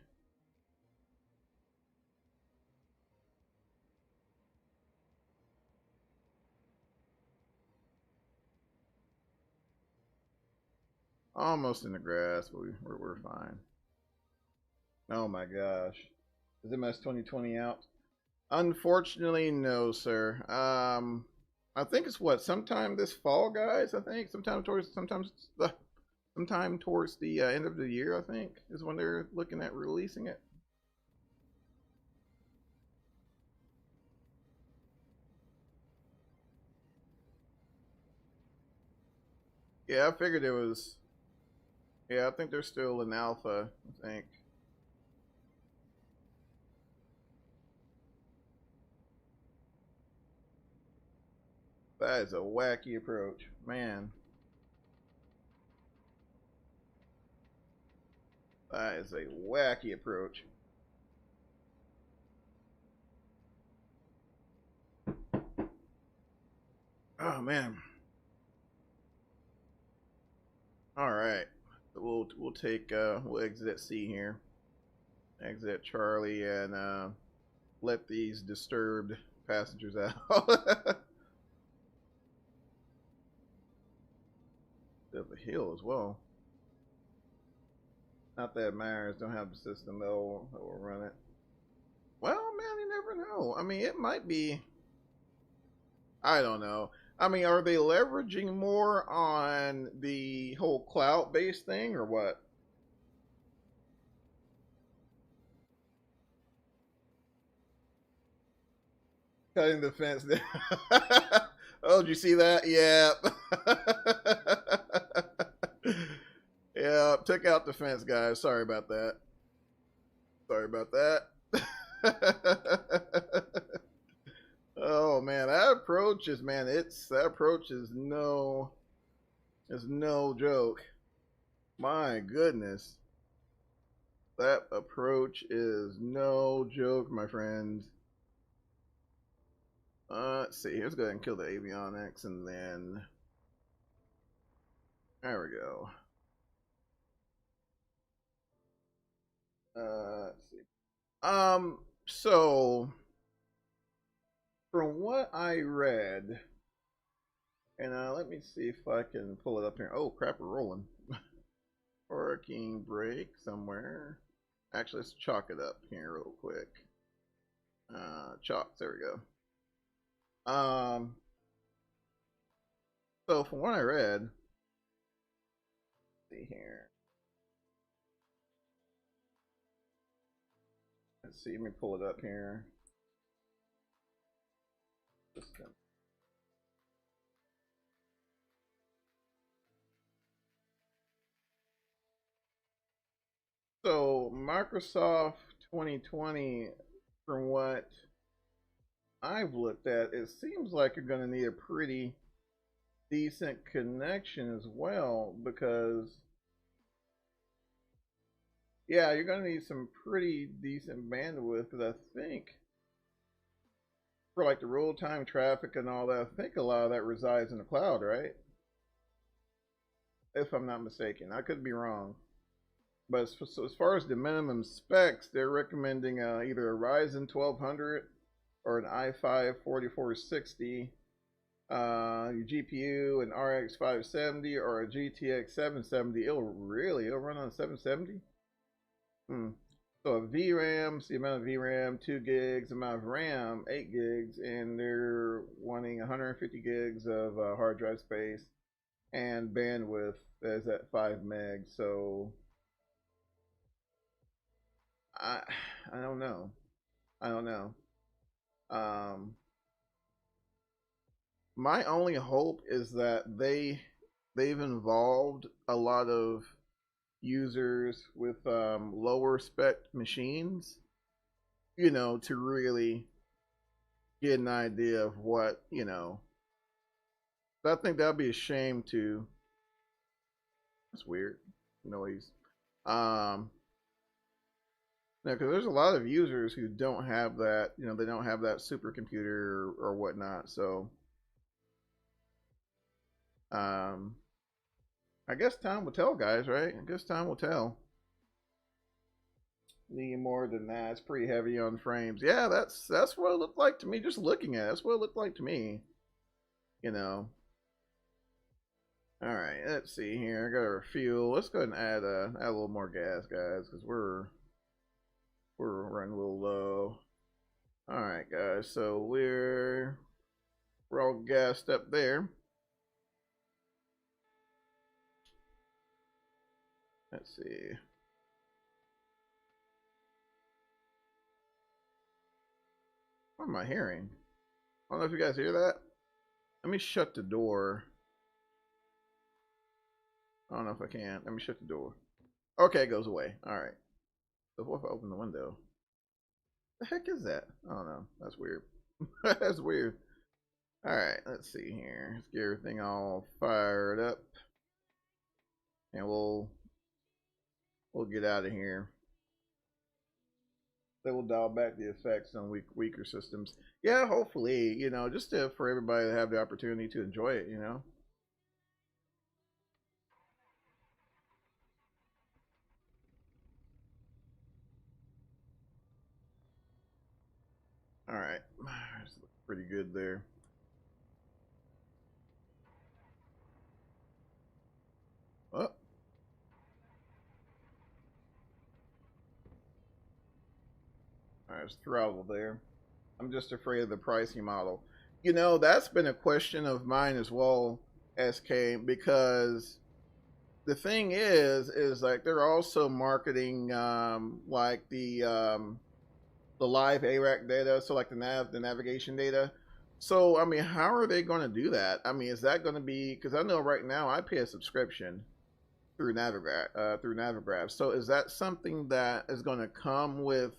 Almost in the grass, but we're fine. Oh my gosh. Is MS 2020 out? Unfortunately, no, sir. I think it's what, sometime this fall, guys. I think sometime towards the end of the year. I think is when they're looking at releasing it. Yeah, I figured it was. Yeah, I think they're still in alpha. I think. That is a wacky approach, man. That is a wacky approach. Oh man. All right. We'll take we'll exit at C here. Exit Charlie and let these disturbed passengers out. Bit of a hill as well. Not that it matters. Don't have the system. They'll run it. Well, man, you never know. I mean, it might be. I don't know. I mean, are they leveraging more on the whole cloud-based thing or what? Cutting the fence down. Oh, did you see that? Yeah. Yeah, took out the fence, guys. Sorry about that. Sorry about that. Oh man, that approach is no joke. My goodness. That approach is no joke, my friends. Let's see. Let's go ahead and kill the avionics and then there we go. Let's see. So from what I read, and let me see if I can pull it up here. Oh crap, we're rolling. Parking brake somewhere. Actually, let's chalk it up here real quick. Chalk, there we go. So from what I read, let's see here. Let's see, let me pull it up here. So Microsoft 2020, from what I've looked at, it seems like you're going to need a pretty decent connection as well, because yeah, you're going to need some pretty decent bandwidth, because I think for like the real-time traffic and all that, I think a lot of that resides in the cloud, right? If I'm not mistaken. I could be wrong. But as far as the minimum specs, they're recommending either a Ryzen 1200 or an i5 4460, your GPU, an RX 570 or a GTX 770. It'll run on 770. So a VRAM, the amount of VRAM, 2 gigs, amount of RAM, 8 gigs, and they're wanting 150 gigs of hard drive space, and bandwidth is at 5 megs. So I don't know. I don't know. My only hope is that they've involved a lot of users with lower spec machines, to really get an idea of what, I think that'd be a shame to. That's weird noise. Because there's a lot of users who don't have that, they don't have that supercomputer or whatnot. So, I guess time will tell, guys. Right? I guess time will tell. Need more than that. It's pretty heavy on frames. Yeah, that's what it looked like to me. Just looking at it, that's what it looked like to me. All right, let's see here. I got our fuel. Let's go ahead and add a little more gas, guys, because we're running a little low. All right, guys. So we're all gassed up there. Let's see. What am I hearing? I don't know if you guys hear that. Let me shut the door. I don't know if I can. Let me shut the door. Okay, it goes away. All right. So what if I open the window? The heck is that? I don't know. That's weird. That's weird. All right, let's see here. Let's get everything all fired up, and we'll get out of here. They will dial back the effects on weaker systems. Yeah, hopefully, just for everybody to have the opportunity to enjoy it. All right, it's pretty good there. Oh. All right, it's throttle there. I'm just afraid of the pricing model. That's been a question of mine as well, SK, because the thing is like they're also marketing like the live ARAC data, so like the navigation data. So I mean, how are they going to do that? I mean, is that going to be, because I know right now I pay a subscription through Navigraph. So is that something that is going to come with?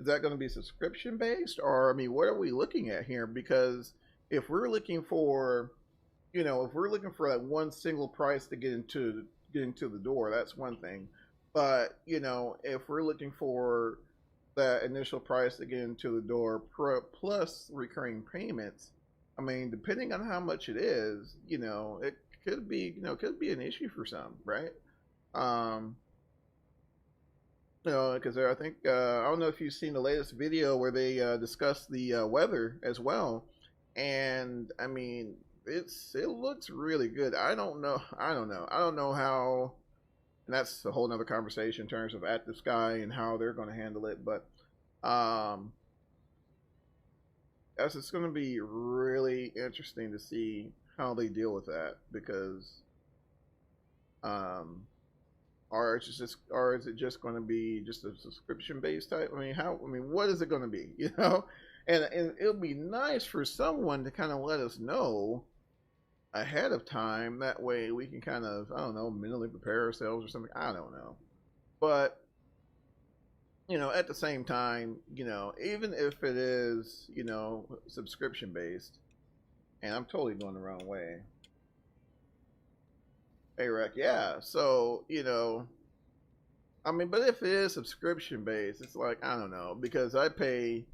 Is that going to be subscription based, or I mean, what are we looking at here? Because if we're looking for, if we're looking for that one single price to get into the door, that's one thing. But if we're looking for that initial price to get into the door plus recurring payments, I mean, depending on how much it is, it could be an issue for some, right? Um, You know, because I think I don't know if you've seen the latest video where they discuss the weather as well, and I mean it looks really good. I don't know how, and that's a whole nother conversation in terms of active sky and how they're going to handle it. But um, as it's going to be really interesting to see how they deal with that because um, or is it just going to be just a subscription based type? I mean, how? I mean, what is it going to be? You know, and it'll be nice for someone to kind of let us know ahead of time. That way, we can kind of I don't know mentally prepare ourselves or something. I don't know, but you know, at the same time, you know, even if it is you know subscription based, and I'm totally going the wrong way. AKRacing, yeah. So you know, I mean, but if it is subscription based, it's like I don't know because I pay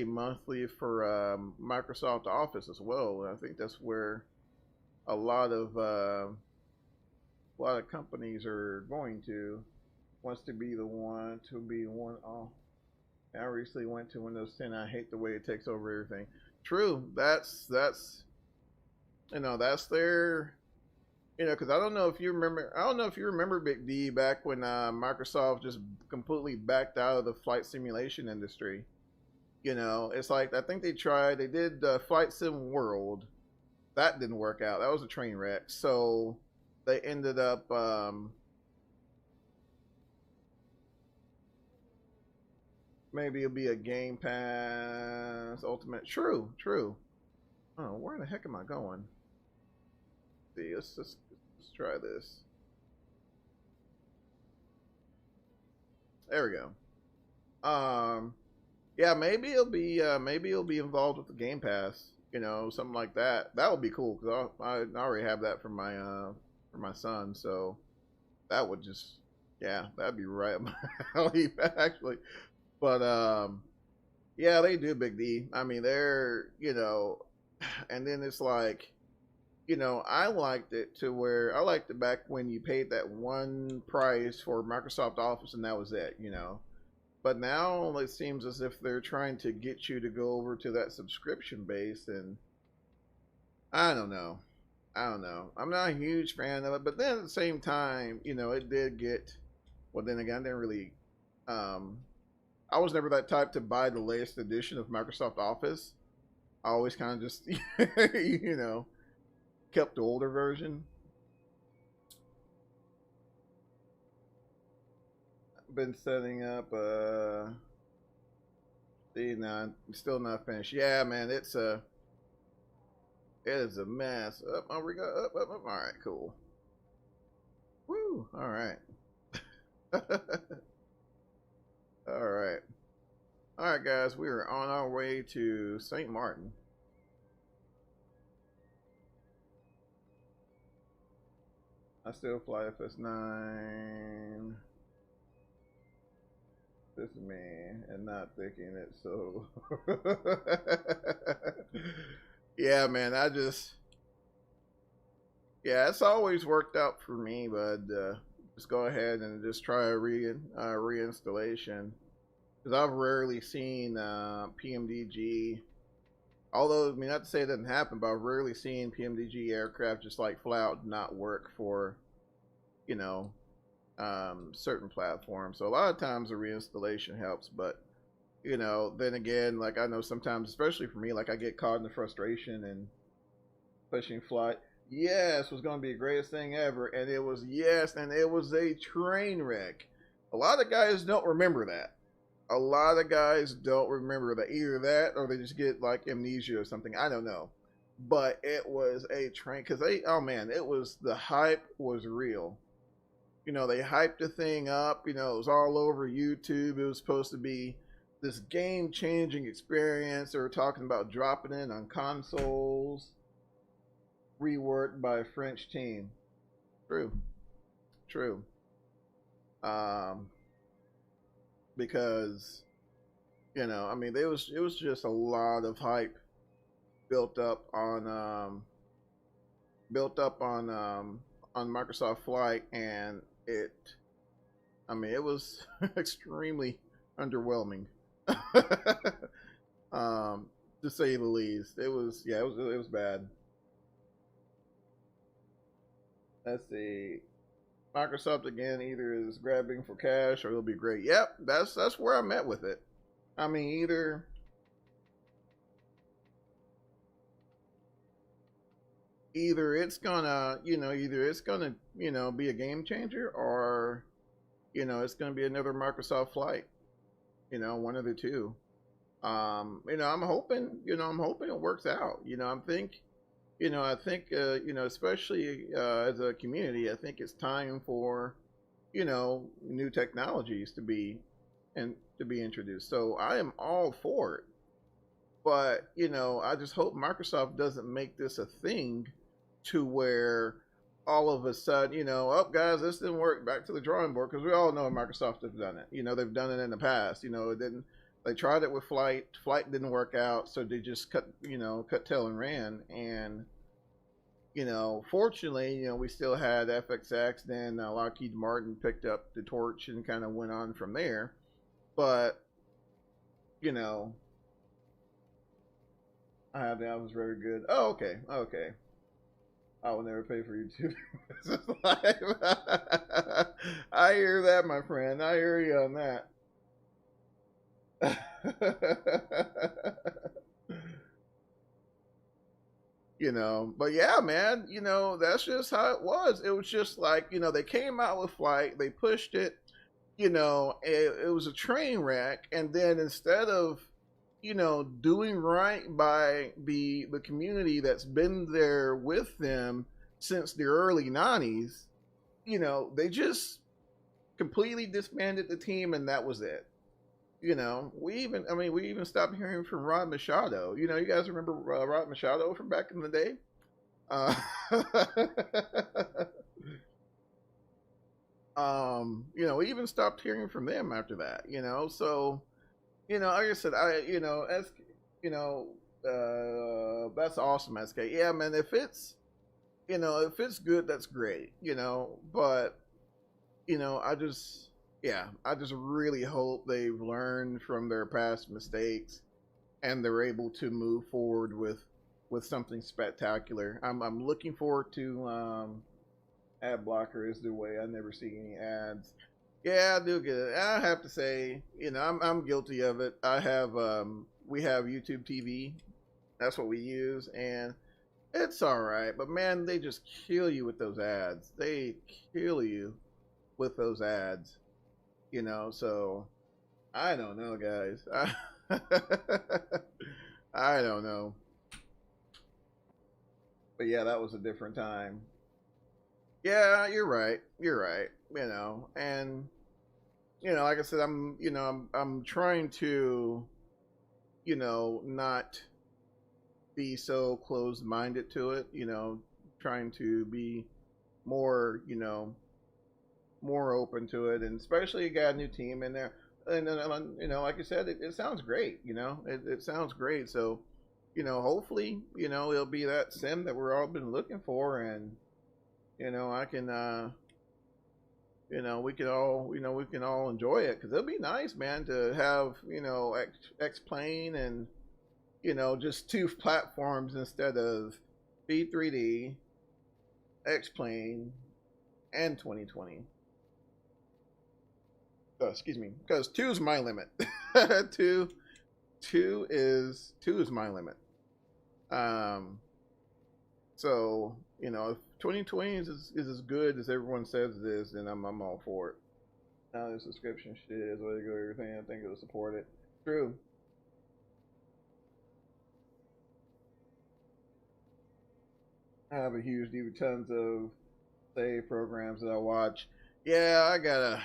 monthly for Microsoft Office as well. And I think that's where a lot of companies are going to wants to be the one to be one. Oh, I recently went to Windows 10. I hate the way it takes over everything. True, that's you know that's their you know, because I don't know if you remember. I don't know if you remember Big D back when Microsoft just completely backed out of the flight simulation industry. You know, it's like I think they tried. They did Flight Sim World. That didn't work out. That was a train wreck. So they ended up. Maybe it'll be a Game Pass Ultimate. True, true. Oh, where the heck am I going? See, let's try this. There we go. Yeah, maybe it'll be involved with the Game Pass. You know, something like that. That would be cool because I already have that for my son. So that would just yeah, that'd be right up my alley actually. But yeah, they do Big D. I mean, they're you know, and then it's like you know, I liked it to where I liked it back when you paid that one price for Microsoft Office and that was it, you know. But now it seems as if they're trying to get you to go over to that subscription base, and I don't know. I don't know. I'm not a huge fan of it, but then at the same time, you know, it did get. Well, then again, I didn't really. Um, I was never that type to buy the latest edition of Microsoft Office. I always kind of just, you know, kept the older version. Been setting up. See, nah, still not finished. Yeah, man, it is a mess. Up, oh, we go up, up, up. All right, cool. Woo! All right. All right. All right, guys, we are on our way to St. Martin. I still fly FS9. This is me and not thinking it so. Yeah, man, yeah, it's always worked out for me, but just go ahead and just try a reinstallation because I've rarely seen PMDG. Although, I mean, not to say it doesn't happen, but I've rarely seen PMDG aircraft just like flat out not work for, you know, certain platforms. So a lot of times the reinstallation helps, but you know, then again, like I know sometimes, especially for me, like I get caught in the frustration and pushing flight. Yes was going to be the greatest thing ever, and it was yes, and it was a train wreck. A lot of guys don't remember that. A lot of guys don't remember that either that or they just get like amnesia or something. I don't know, but it was a train because they oh man, it was the hype was real. You know, they hyped the thing up. You know, it was all over YouTube. It was supposed to be this game changing experience. They were talking about dropping in on consoles, reworked by a French team. True, true. Um, because you know, I mean, it was just a lot of hype built up built up on Microsoft Flight, and it I mean, it was extremely underwhelming, um, to say the least. It was, yeah, it was bad. Let's see. Microsoft again either is grabbing for cash or it'll be great. Yep, that's where I'm at with it. I mean, either it's gonna, either it's gonna, be a game changer, or it's gonna be another Microsoft flight. One of the two. I'm hoping it works out. I think, especially as a community, I think it's time for, new technologies to be introduced. So I am all for it. But, I just hope Microsoft doesn't make this a thing to where all of a sudden, oh, guys, this didn't work. Back to the drawing board, because we all know Microsoft has done it. They've done it in the past. It didn't. They tried it with Flight. Flight didn't work out, so they just cut tail and ran. And fortunately, we still had FXX. Then Lockheed Martin picked up the torch and kind of went on from there. But you know, that was very good. Oh, okay, okay. I will never pay for YouTube. I hear that, my friend. I hear you on that. But yeah, man, that's just how it was. It was just like, they came out with Flight, they pushed it, it was a train wreck. And then instead of, doing right by the community that's been there with them since the early 90s, they just completely disbanded the team, and that was it. We even stopped hearing from Rod Machado. You guys remember Rod Machado from back in the day? Uh, we even stopped hearing from them after that. So like I said, as that's awesome, SK. Yeah, man. If it's good, that's great. But I just, yeah, I just really hope they've learned from their past mistakes and they're able to move forward with something spectacular. I'm looking forward to ad blocker is the way. I never see any ads. Yeah, I do get it. I have to say, I'm guilty of it. We have YouTube TV. That's what we use, and it's all right. But man, they just kill you with those ads. They kill you with those ads. So I don't know, guys. I don't know. But yeah, that was a different time. Yeah, you're right. You're right. And like I said, I'm trying to, not be so closed-minded to it. Trying to be more, more open to it, and especially you got a new team in there, and then like you said, it sounds great. It sounds great. So, hopefully, it'll be that sim that we're all been looking for, and I can, we can all enjoy it, because it'll be nice, man, to have X plane and just two platforms instead of B3D, X plane, and 2020. Excuse me, because two is my limit. two, two is my limit. So if 2020 is as good as everyone says it is, then I'm all for it. Now the subscription shit is what they go everything. I think it'll support it. True. I have a huge tons of save programs that I watch. Yeah, I got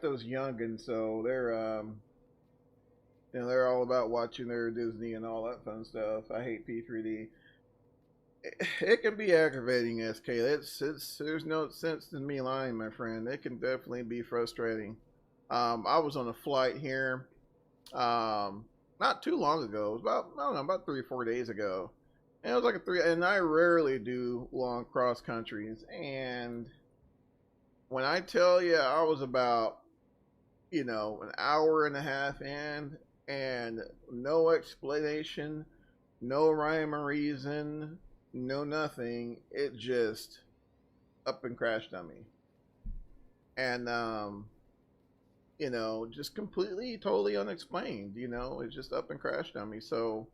those youngins, so they're all about watching their Disney and all that fun stuff. I hate P3D. It can be aggravating, SK. There's no sense in me lying, my friend. It can definitely be frustrating. I was on a flight here, not too long ago. It was about, I don't know, about 3 or 4 days ago. And it was like and I rarely do long cross countries. And when I tell you I was about, an hour and a half in, and no explanation, no rhyme or reason, no nothing. It just up and crashed on me. And, just completely, totally unexplained. It just up and crashed on me. So,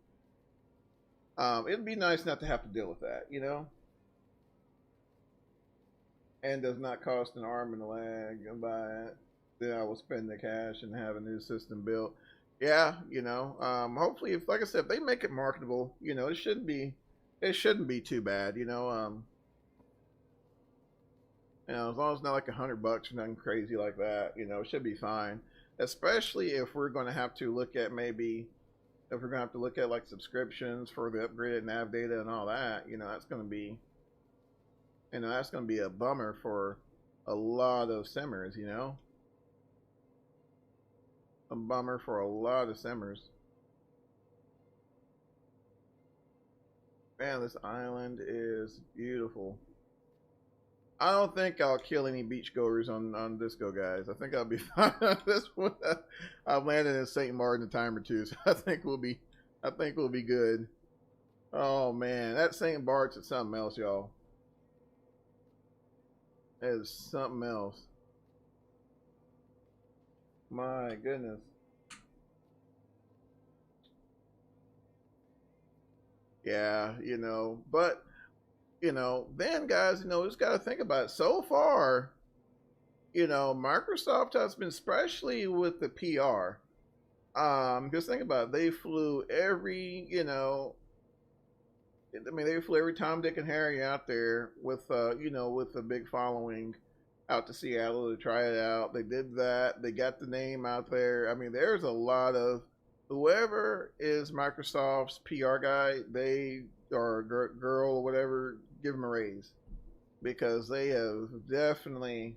it'd be nice not to have to deal with that. And does not cost an arm and a leg and buy it. Then I will spend the cash and have a new system built. Yeah, hopefully, if, like I said, if they make it marketable, it shouldn't be too bad. As long as it's not like $100 or nothing crazy like that, it should be fine. Especially if we're going to have to look at like subscriptions for the upgraded nav data and all that. That's going to be a bummer for a lot of simmers. A bummer for a lot of simmers. Man, this island is beautiful. I don't think I'll kill any beachgoers on Disco, guys. I think I'll be fine on this one. I've landed in St. Martin a time or two, so I think we'll be good. Oh man, that St. Bart's is something else, y'all. It is something else. My goodness. Yeah, but then guys, just got to think about it. So far, Microsoft has been, especially with the PR. Just think about it. They flew they flew every Tom, Dick, and Harry out there with a big following out to Seattle to try it out. They did that. They got the name out there. I mean, there's a lot of whoever is Microsoft's PR guy, they or girl or whatever, give them a raise because they have definitely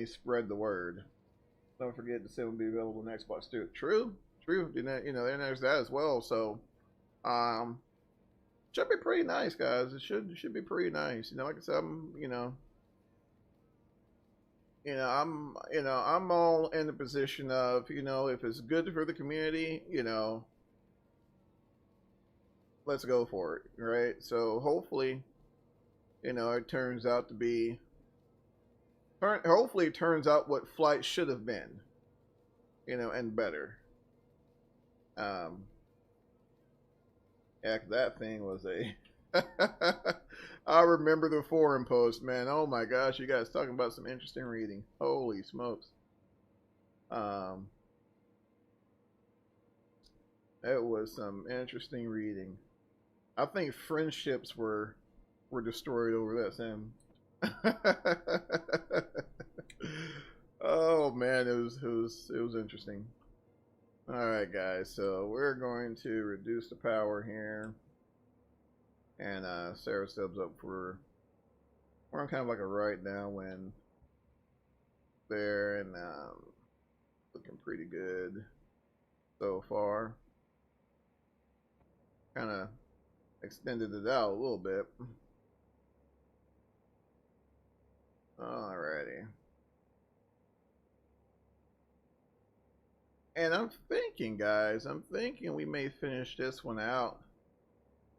spread the word. Don't forget the 7 will be available on Xbox too. True. And there's that as well. So, should be pretty nice, guys. It should be pretty nice. Like I said, I'm all in the position of, if it's good for the community, let's go for it, right? So hopefully, it turns out to be. Hopefully, it turns out what flight should have been, and better. Yeah, that thing was a. I remember the forum post, man. Oh my gosh, you guys talking about some interesting reading. Holy smokes. It was some interesting reading. I think friendships were destroyed over this, and oh man, it was interesting. All right, guys. So we're going to reduce the power here, and Sarah steps up for. We're on kind of like a right downwind there, and looking pretty good so far. Kind of extended it out a little bit. Alrighty. And I'm thinking, guys, we may finish this one out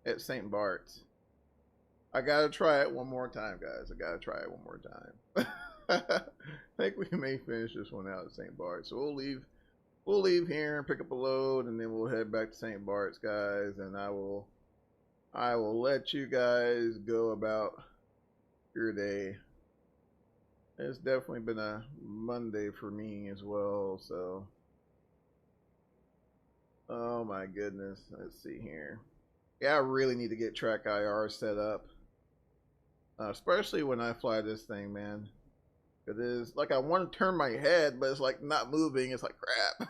at St. Bart's. I gotta try it one more time, guys. I gotta try it one more time. I think we may finish this one out at St. Bart's. So we'll leave here and pick up a load, and then we'll head back to St. Bart's, guys. And I will let you guys go about your day. It's definitely been a Monday for me as well, so. Oh my goodness. Let's see here. Yeah, I really need to get track IR set up. Especially when I fly this thing, man. It is like I want to turn my head, but it's like not moving. It's like crap.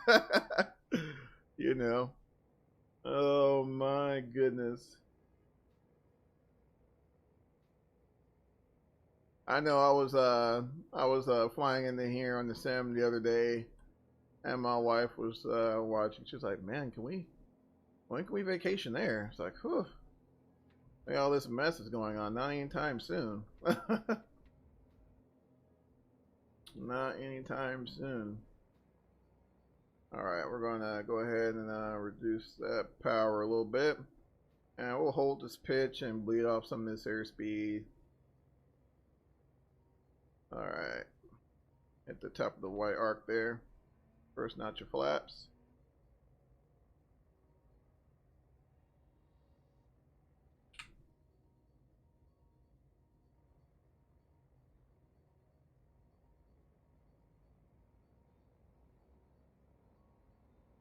Oh my goodness. I know I was flying into here on the sim the other day, and my wife was watching. She was like, "Man, when can we vacation there?" It's like, whew. All this mess is going on. Not anytime soon. Not anytime soon. Alright, we're gonna go ahead and reduce that power a little bit. And we'll hold this pitch and bleed off some of this airspeed. Alright. Hit the top of the white arc there. First notch of flaps.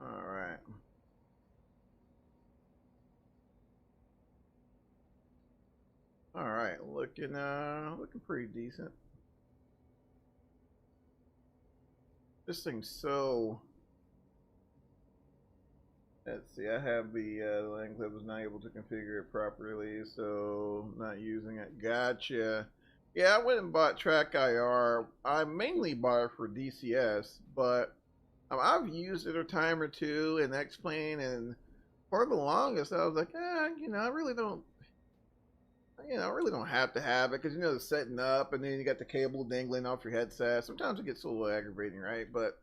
Alright. Alright, looking pretty decent. This thing's so... Let's see, I have the link that was not able to configure it properly, so not using it. Gotcha. Yeah, I went and bought Track IR. I mainly bought it for DCS, but I've used it a time or two in X-Plane, and for the longest I was like, I really don't have to have it, because the setting up, and then you got the cable dangling off your headset. Sometimes it gets a little aggravating, right? But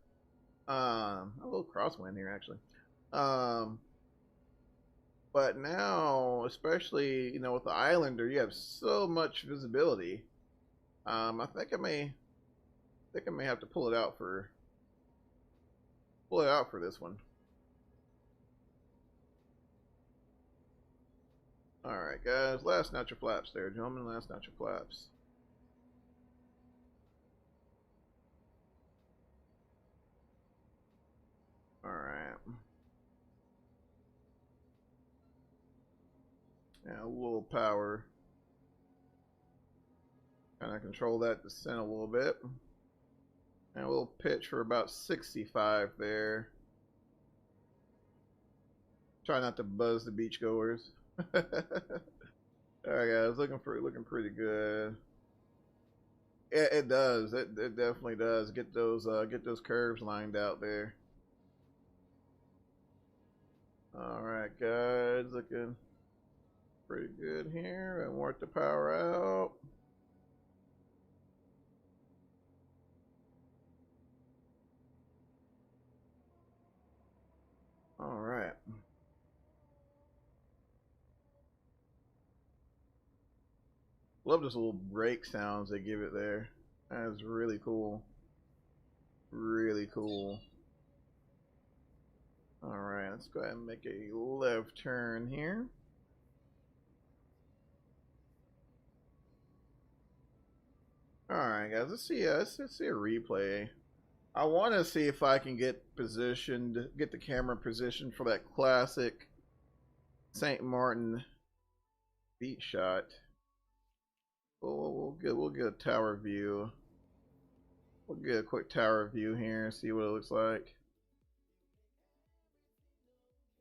a little crosswind here actually. But now, especially with the Islander, you have so much visibility. I think I may have to pull it out for this one. Alright guys, last notch of flaps there, gentlemen, last notch of flaps. Alright. Yeah, a little power. Kind of control that descent a little bit. And we'll pitch for about 65 there. Try not to buzz the beachgoers. Alright guys, looking pretty good. It does. It definitely does. Get those curves lined out there. Alright guys, looking pretty good here. And work the power out. Alright. Love this little brake sounds they give it there. That's really cool. Really cool. Alright, let's go ahead and make a left turn here. Alright guys, let's see a replay. I want to see if I can get the camera positioned for that classic St. Martin beat shot. We'll get a tower view. We'll get a quick tower view here and see what it looks like.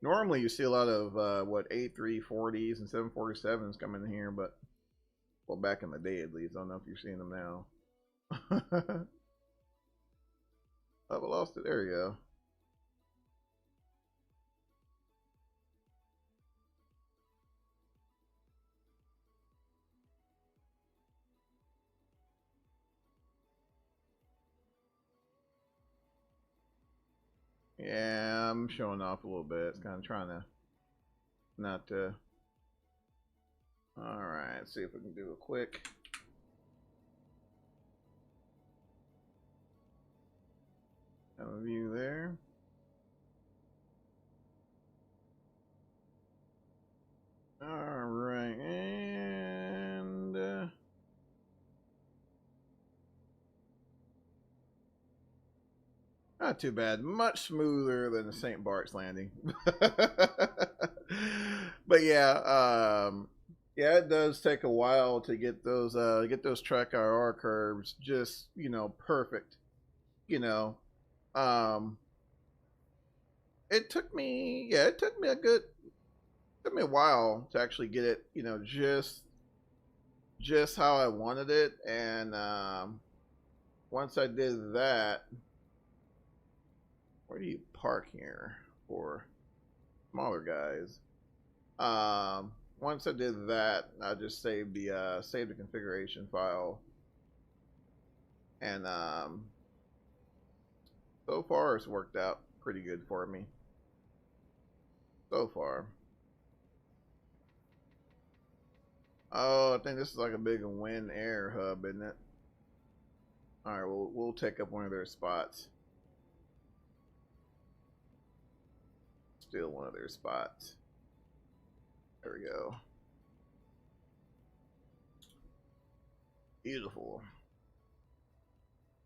Normally you see a lot of A340s and 747s coming in here, but well, back in the day at least. I don't know if you're seeing them now. Oh, I lost it. There you go. Yeah, I'm showing off a little bit. It's kind of trying to not to. All right, let's see if we can do a quick. Have a view there. All right, and not too bad. Much smoother than the St. Bart's landing. But yeah, yeah, it does take a while to get those track IR curves just perfect. It took me a while to actually get it just how I wanted it, and once I did that. Where do you park here for smaller guys? Once I did that, I just saved the configuration file, and So far, it's worked out pretty good for me. So far. Oh, I think this is like a big wind air hub, isn't it? All right, we'll take up one of their spots. Still one of their spots. There we go. Beautiful.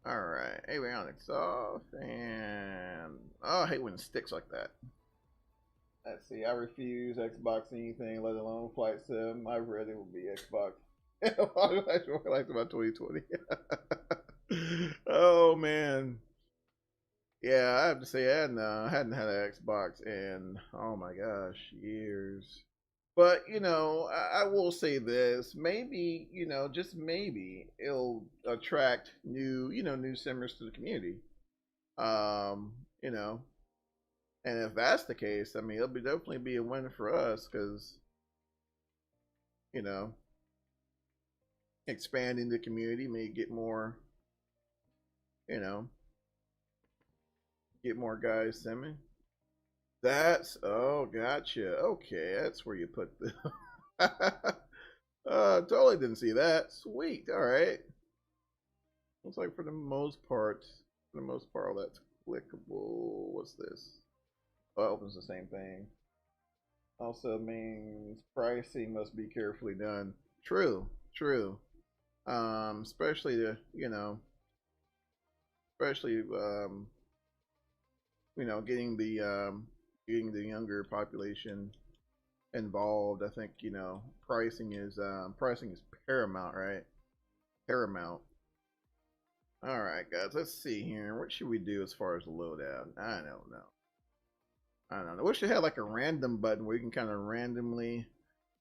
All right, avionics off, and oh, I hate when it sticks like that. Let's see. I refuse Xbox anything, let alone flight sim. I read it will be Xbox. I liked about 2020. Oh man. Yeah, I have to say I hadn't had an Xbox in, oh my gosh, years. But I will say this: maybe, just maybe it'll attract new simmers to the community. Um, you know, and if that's the case, I mean, it'll definitely be a win for us because you know, expanding the community may get more, you know, get more guys simming. That's oh, gotcha. Okay, that's where you put the. Totally didn't see that. Sweet. All right. Looks like for the most part, that's clickable. What's this? Oh, it opens the same thing. Also means pricing must be carefully done. True. True. Especially especially getting the younger population involved. I think pricing is paramount, right? Paramount. All right, guys. Let's see here. What should we do as far as the loadout? I don't know. I don't know. I wish they had like a random button where you can kind of randomly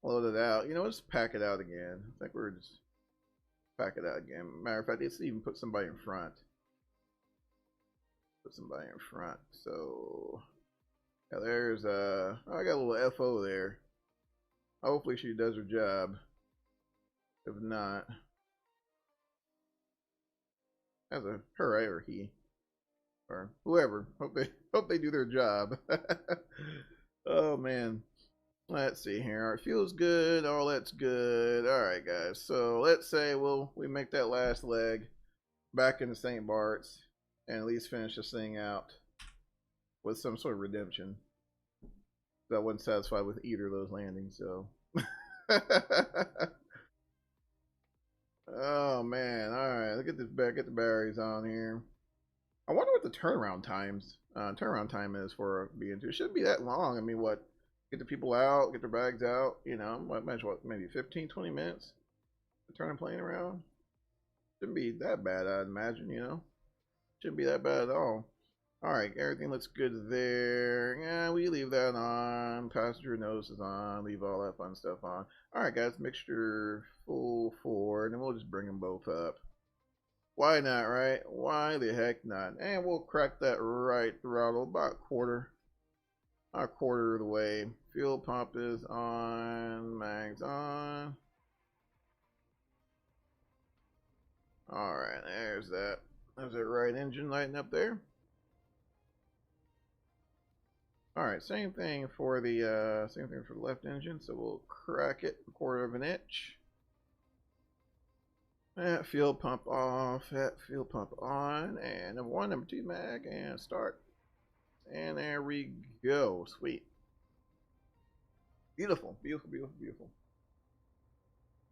load it out. Let's pack it out again. I think we're just pack it out again. Matter of fact, let's even put somebody in front. Put somebody in front. So yeah, there's oh, I got a little FO there. Hopefully she does her job. If not, as a her right, or he or whoever. Hope they do their job. Oh man. Let's see here. Our fuel's good. All that's good. All right, guys. So let's say we make that last leg back into St. Bart's and at least finish this thing out with some sort of redemption. So I wasn't satisfied with either of those landings. So. Oh man. All right. Look at this. Get the batteries on here. I wonder what the turnaround time is for BN-2. It shouldn't be that long. I mean, what? Get the people out, get their bags out, maybe 15, 20 minutes to turn the plane around. Shouldn't be that bad, I'd imagine, Shouldn't be that bad at all. Alright, everything looks good there. Yeah, we leave that on. Passenger nose is on. Leave all that fun stuff on. Alright, guys, mixture full 4, and then we'll just bring them both up. Why not, right? Why the heck not? And we'll crack that right throttle about a quarter of the way. Fuel pump is on. Mags on. Alright, there's that. There's that right engine lighting up there. Alright, same thing for the left engine. So we'll crack it a quarter of an inch. That fuel pump off. That fuel pump on. And number 1, number 2 mag, and start. And there we go. Sweet. Beautiful, beautiful, beautiful, beautiful.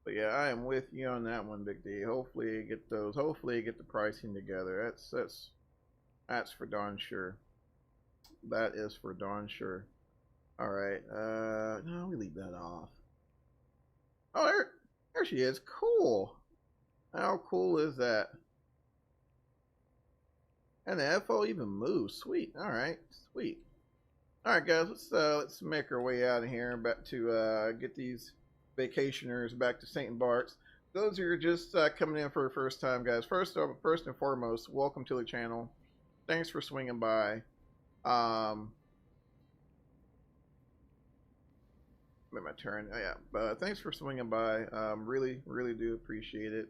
But yeah, I am with you on that one, Big D. Hopefully get the pricing together. That's for darn sure. That is for darn sure. Alright, no, we leave that off. Oh, there she is. Cool. How cool is that? And the FO even moves. Sweet. Alright, sweet. Alright guys, let's make our way out of here and back to get these vacationers back to St. Bart's. Those who are just coming in for the first time, guys, first and foremost, welcome to the channel. Thanks for swinging by. Make my turn. Oh yeah, but thanks for swinging by. Really do appreciate it.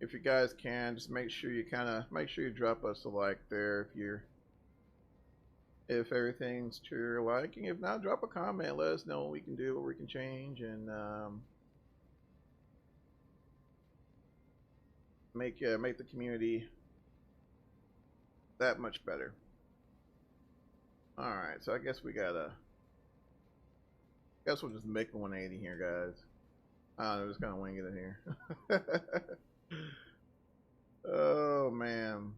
if you guys can, just make sure you drop us a like there if everything's to your liking. If not, drop a comment. Let us know what we can do, what we can change, and make the community that much better. All right, so I guess we'll just make a 180 here, guys. I don't know, just kind of wing it in here. Oh man.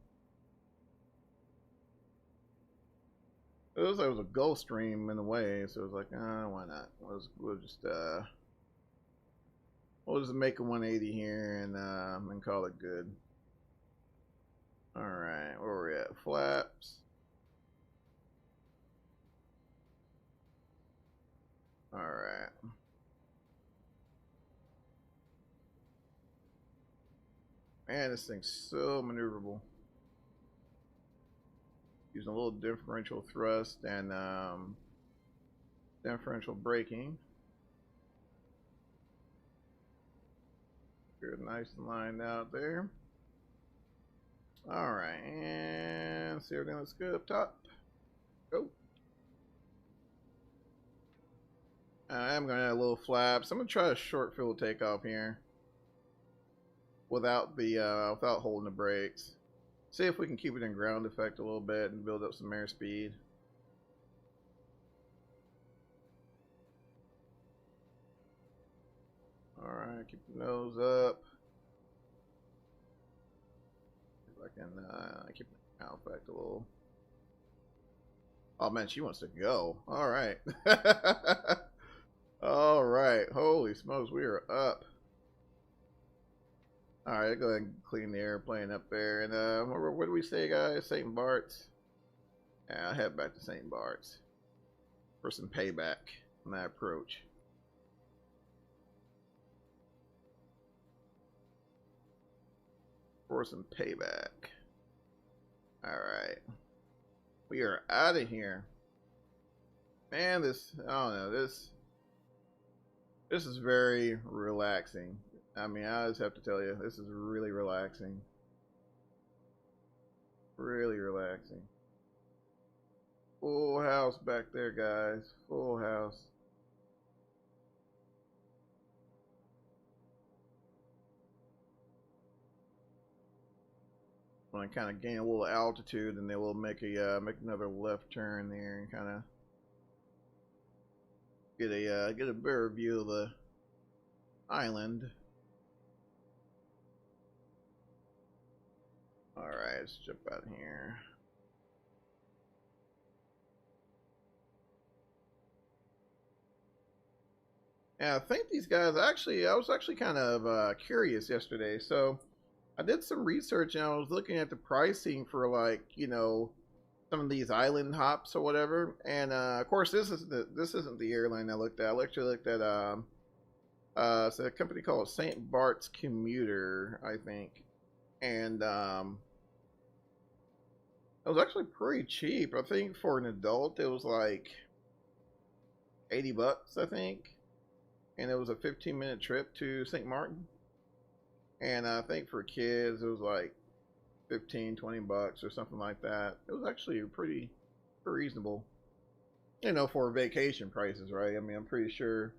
It was like it was a Gulf Stream in a way, so it was like, why not? We'll just make a 180 here and call it good. All right, where are we at? Flaps. All right. Man, this thing's so maneuverable. Using a little differential thrust and differential braking. Good, nice and lined out there. All right, and see everything looks good up top. Go. I'm gonna add a little flaps. I'm gonna try a short field takeoff here without holding the brakes. See if we can keep it in ground effect a little bit and build up some airspeed. All right, keep the nose up. If I can keep it in ground effect a little. Oh man, she wants to go. All right. All right. Holy smokes, we are up. All right, go ahead and clean the airplane up there. And what do we say, guys? St. Bart's. Yeah, I'll head back to St. Bart's for some payback on that approach. For some payback. All right, we are out of here. Man, I don't know, this is very relaxing. I mean, I just have to tell you, this is really relaxing. Really relaxing. Full house back there, guys. Full house. When I kind of gain a little altitude, and then we'll make another left turn there and kind of get a better view of the island. Alright, let's jump out of here. Yeah, I think these guys I was actually kind of curious yesterday. So I did some research and I was looking at the pricing for, like, you know, some of these island hops or whatever. And of course this isn't the airline I looked at. I actually looked at it's a company called St. Bart's Commuter, I think. And it was actually pretty cheap. I think for an adult it was like $80, I think. And it was a 15-minute trip to St. Martin. And I think for kids it was like $15-20 or something like that. It was actually pretty reasonable, you know, for vacation prices, right? I mean, I'm pretty sure,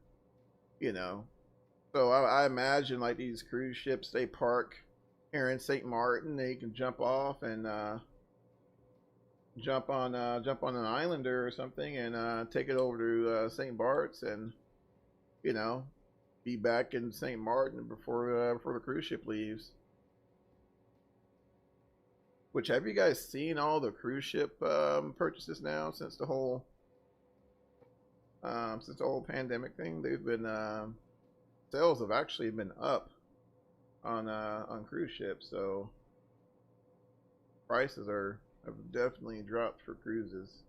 you know. So I imagine like these cruise ships, they park here in St. Martin. They can jump off and jump on an islander or something and take it over to St. Bart's and, you know, be back in St. Martin before the cruise ship leaves. Which, have you guys seen all the cruise ship purchases now since the whole pandemic thing? They've been sales have actually been up on cruise ships, so prices have definitely dropped for cruises.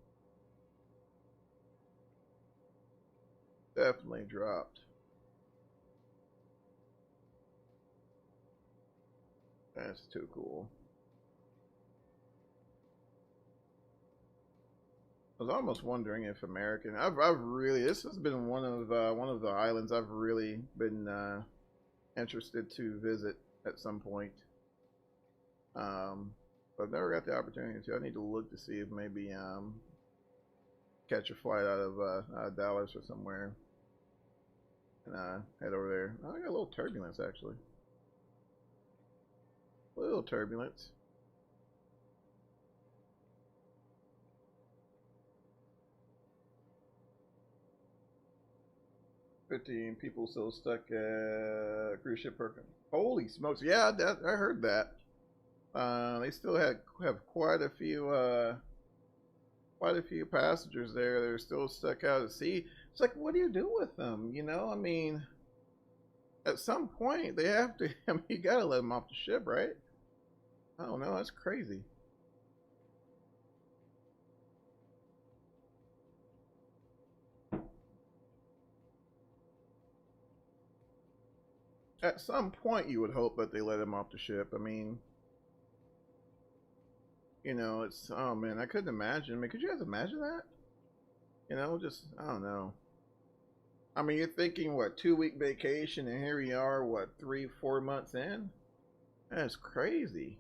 Definitely dropped. That's too cool. I was almost wondering if American. I've really, this has been one of the islands I've really been interested to visit at some point. But I've never got the opportunity to. I need to look to see if maybe catch a flight out of Dallas or somewhere and head over there. Oh, I got a little turbulence actually. A little turbulence. $15 people still stuck at cruise ship Perkin. Holy smokes! Yeah, I heard that. They still have quite a few passengers there. They're still stuck out at sea. It's like, what do you do with them? You know, I mean, at some point they have to. I mean, you gotta let them off the ship, right? I don't know. That's crazy. At some point, you would hope that they let him off the ship. I mean, you know, it's, oh man, I couldn't imagine. I mean, could you guys imagine that? You know, just, I don't know. I mean, you're thinking, what, 2 week vacation, and here we are, what, 3, 4 months in? That's crazy.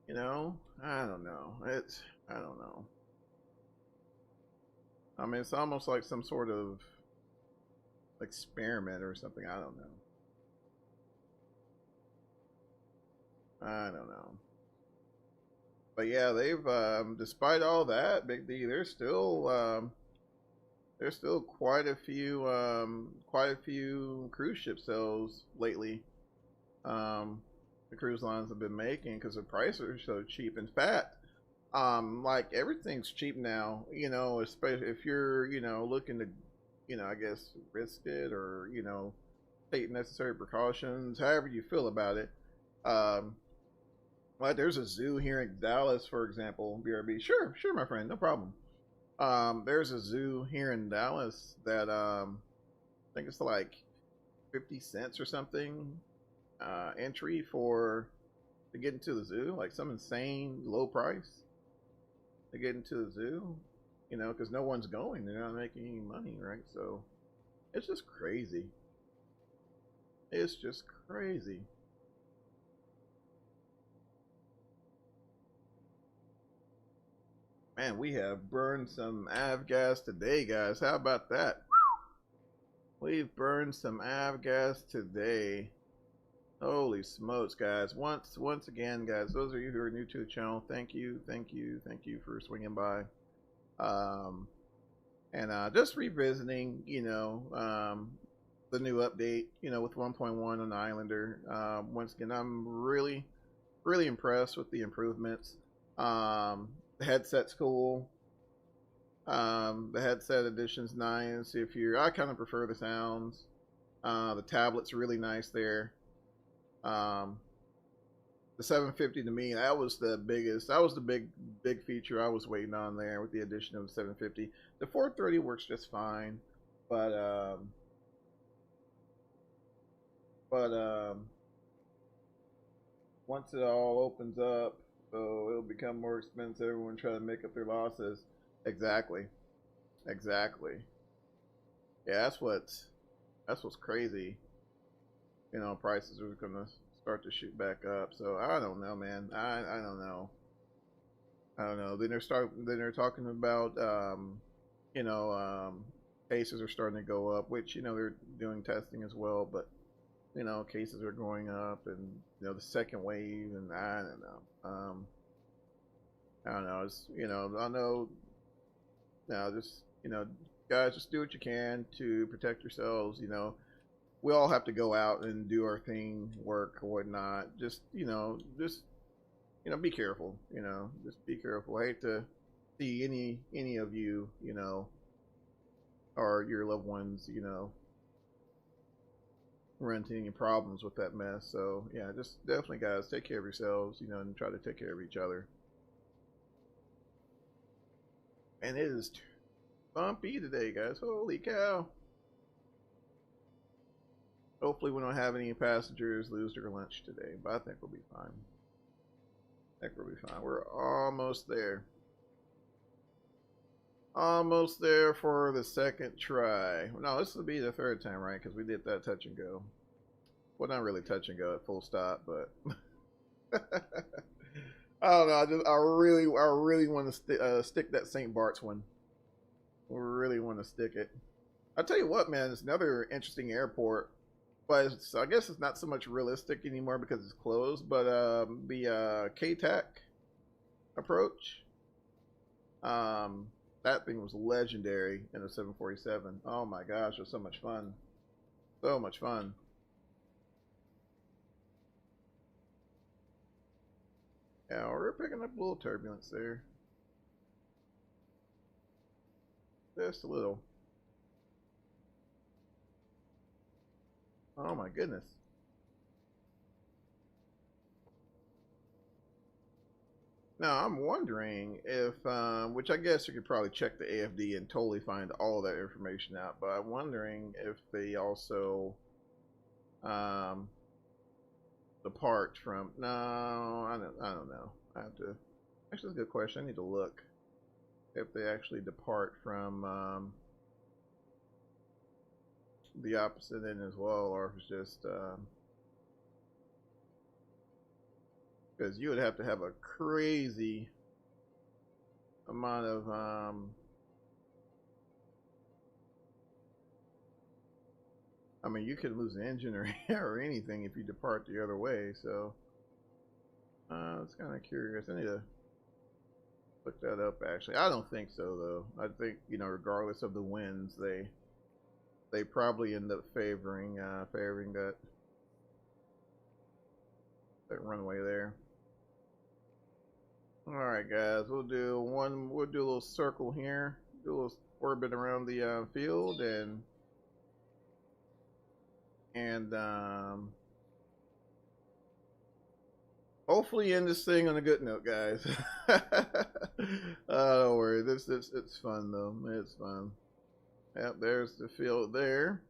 You know, I don't know. I don't know. I mean, it's almost like some sort of experiment or something. I don't know. I don't know. But yeah, they've despite all that, Big D, there's still quite a few cruise ship sales lately. The cruise lines have been making because the prices are so cheap. In fact, like everything's cheap now. You know, especially if you're looking to I guess risk it or take necessary precautions, however you feel about it. Um, like there's a zoo here in Dallas, for example. BRB, sure, sure, my friend, no problem. There's a zoo here in Dallas that I think it's like 50 cents or something entry for to get into the zoo, like some insane low price to get into the zoo. You know, because no one's going, they're not making any money, right? So it's just crazy. It's just crazy. Man, we have burned some avgas today, guys. How about that? We've burned some avgas today. Holy smokes, guys. Once again, guys, those of you who are new to the channel, thank you for swinging by. And just revisiting, the new update, with 1.1 on the Islander. Once again, I'm really impressed with the improvements. The headset's cool. The headset edition's nice. I kind of prefer the sounds. The tablet's really nice there. The 750 to me, that was the big feature I was waiting on there with the addition of the 750. The 430 works just fine, but once it all opens up, so it'll become more expensive. Everyone try to make up their losses. Exactly. Yeah, that's what's crazy. Prices are gonna start to shoot back up. So I don't know, man. I don't know. I don't know. Then they're talking about cases are starting to go up, which they're doing testing as well, but cases are going up, and the second wave, and I don't know. I don't know. It's I know now. Just guys, just do what you can to protect yourselves. We all have to go out and do our thing, work or whatnot. Just be careful. Just be careful. I hate to see any of you, or your loved ones, run into any problems with that mess. So yeah, just definitely, guys, take care of yourselves, and try to take care of each other. And it is bumpy today, guys. Holy cow. Hopefully we don't have any passengers lose their lunch today, but I think we'll be fine. We're almost there. Almost there for the second try. No, this will be the third time, right? Because we did that touch and go. Well, not really touch and go at full stop, but I don't know. I really want to stick that St. Bart's one. I really want to stick it. I'll tell you what, man. It's another interesting airport, but I guess it's not so much realistic anymore because it's closed. But the K-TAC approach, that thing was legendary in the 747. Oh my gosh, it was so much fun. So much fun. Yeah, we're picking up a little turbulence there. Just a little. Oh my goodness. Now I'm wondering if, which I guess you could probably check the AFD and totally find all that information out. But I'm wondering if they also um, depart from. No, I don't know. I have to. Actually, that's a good question. I need to look if they actually depart from the opposite end as well, or if it's just because you would have to have a crazy amount of I mean, you could lose an engine or or anything if you depart the other way. So it's kind of curious. I need to look that up. Actually, I don't think so though. I think, you know, regardless of the winds, they probably end up favoring that runway there. All right, guys, we'll do a little circle here, do a little orbit around the field, and hopefully end this thing on a good note, guys. Don't worry, it's fun though. It's fun. Yep, there's the field there.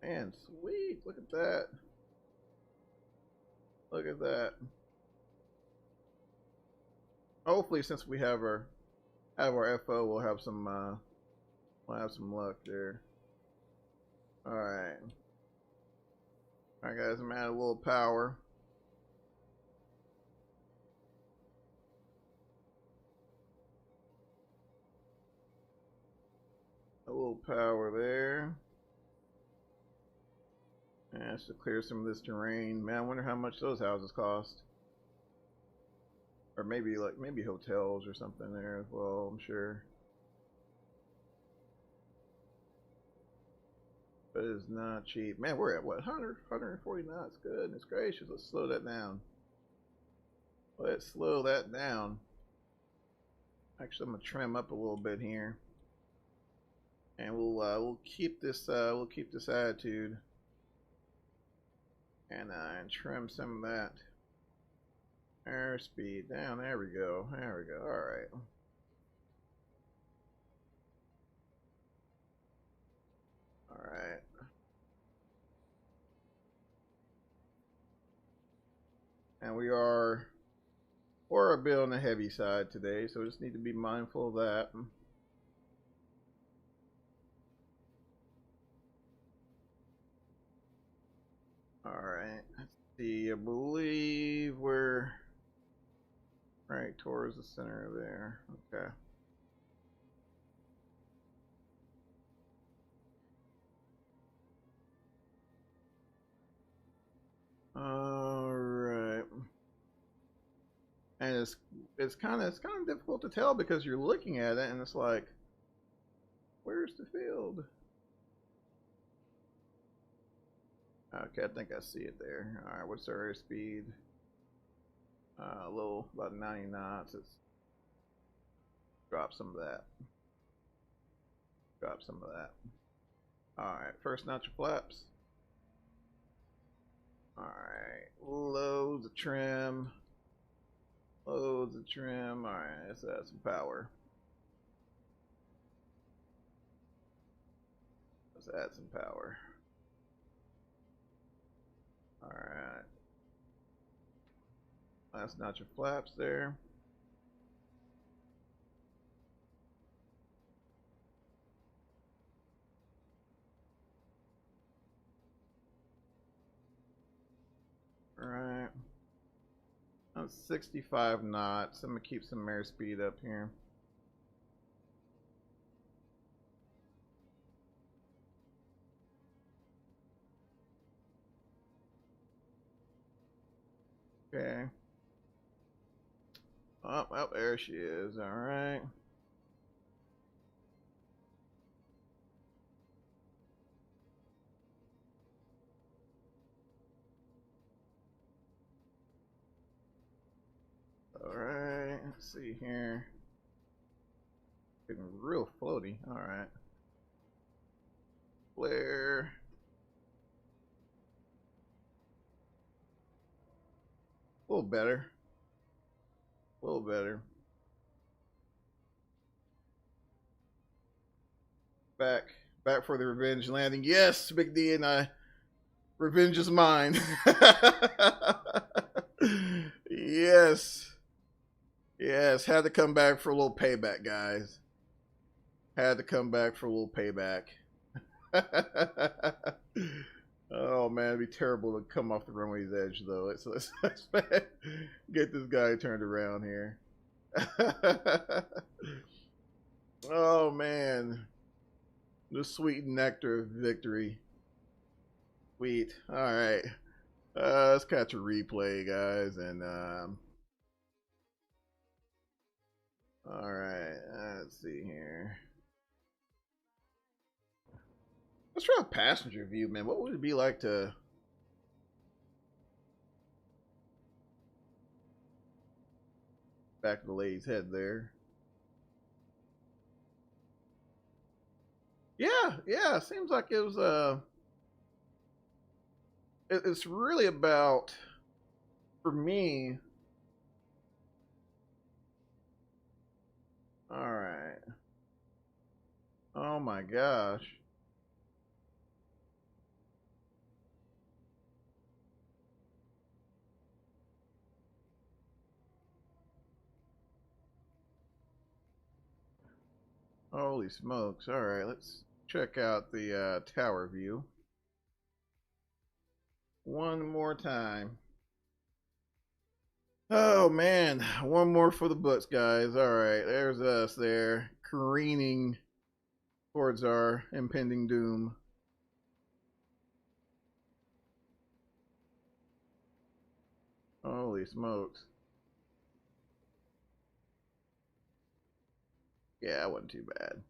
Man, sweet! Look at that. Look at that. Hopefully, since we have our FO, we'll have some luck there. All right. All right, guys. I'm adding a little power. A little power there. And that's to clear some of this terrain. Man, I wonder how much those houses cost. Or maybe hotels or something there as well, I'm sure. But it's not cheap. Man, we're at what, 140 knots? Goodness gracious, let's slow that down. Let's slow that down. Actually, I'm gonna trim up a little bit here, and we'll keep this attitude, and trim some of that airspeed down. There we go. There we go. All right. All right. And we're a bit on the heavy side today, so we just need to be mindful of that. All right. Let's see. I believe we're right towards the center there. Okay. All right. And it's kind of difficult to tell because you're looking at it and it's like, where's the field? Okay, I think I see it there. All right, what's our airspeed? A little, about 90 knots. Let's drop some of that. Drop some of that. All right, first notch of flaps. All right, loads of trim. Loads of trim. All right, let's add some power. Let's add some power. All right. Last notch of flaps there. 65 knots. I'm gonna keep some airspeed up here. Okay. Oh, there she is. All right. All right. Let's see here. Getting real floaty. All right. Flare. A little better. A little better. Back for the revenge landing. Yes, Big D and I. Revenge is mine. Yes. Yes, had to come back for a little payback, guys. Had to come back for a little payback. Oh man, it'd be terrible to come off the runway's edge though. Let's get this guy turned around here. Oh man, the sweet nectar of victory. Sweet. All right, let's catch a replay, guys, and all right, let's see here. Let's try a passenger view, man. What would it be like to back of the lady's head there? Yeah, seems like it was it's really about, for me. All right. Oh my gosh. Holy smokes. All right, let's check out the tower view one more time. Oh man, one more for the books, guys. All right, there's us there, careening towards our impending doom. Holy smokes. Yeah, that wasn't too bad.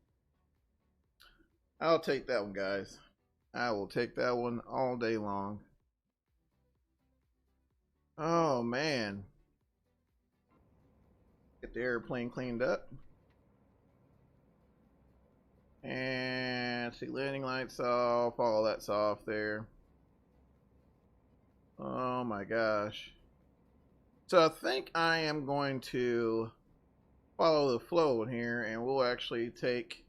I'll take that one, guys. I will take that one all day long. Oh man. Get the airplane cleaned up. And see, landing lights off, all that's off there. Oh my gosh. So I think I am going to follow the flow in here, and we'll actually take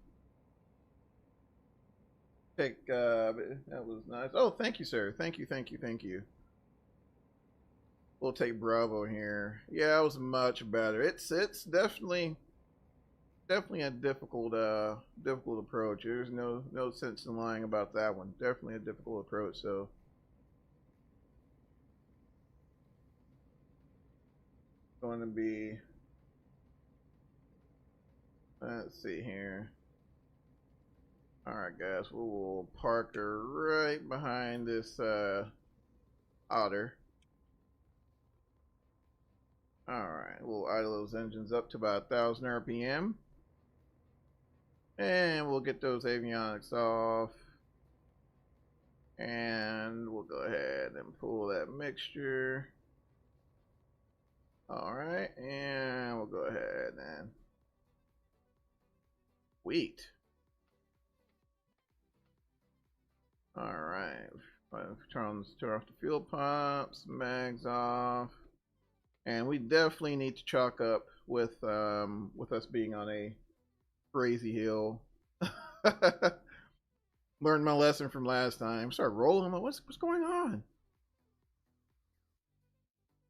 that was nice. Oh, thank you, sir. Thank you. We'll take Bravo here. Yeah, that was much better. It's definitely a difficult approach. There's no sense in lying about that one. Definitely a difficult approach. So going to be, let's see here. All right, guys, we'll park her right behind this otter. All right, we'll idle those engines up to about 1,000 RPM. And we'll get those avionics off. And we'll go ahead and pull that mixture. All right, and we'll go ahead and wheat. All right, turn off the fuel pumps, mags off. And we definitely need to chalk up with us being on a crazy hill. Learned my lesson from last time. Start rolling. What's going on?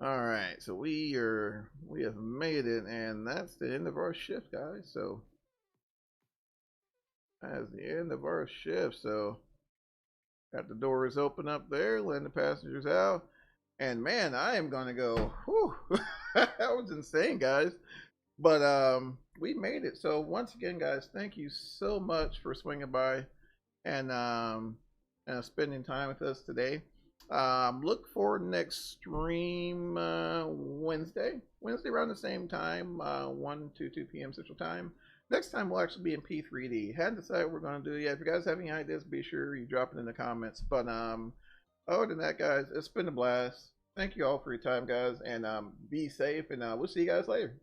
All right, so we have made it, and that's the end of our shift, guys. So that's the end of our shift. So got the doors open up there, letting the passengers out. And man, I am gonna go. Whew. That was insane, guys. But we made it. So once again, guys, thank you so much for swinging by and spending time with us today. Look for next stream Wednesday around the same time, 1 to 2 p.m. Central Time. Next time we'll actually be in P3D. Hadn't decided what we're going to do yet. If you guys have any ideas, be sure you drop it in the comments. But other than that, guys, it's been a blast. Thank you all for your time, guys, and be safe, and we'll see you guys later.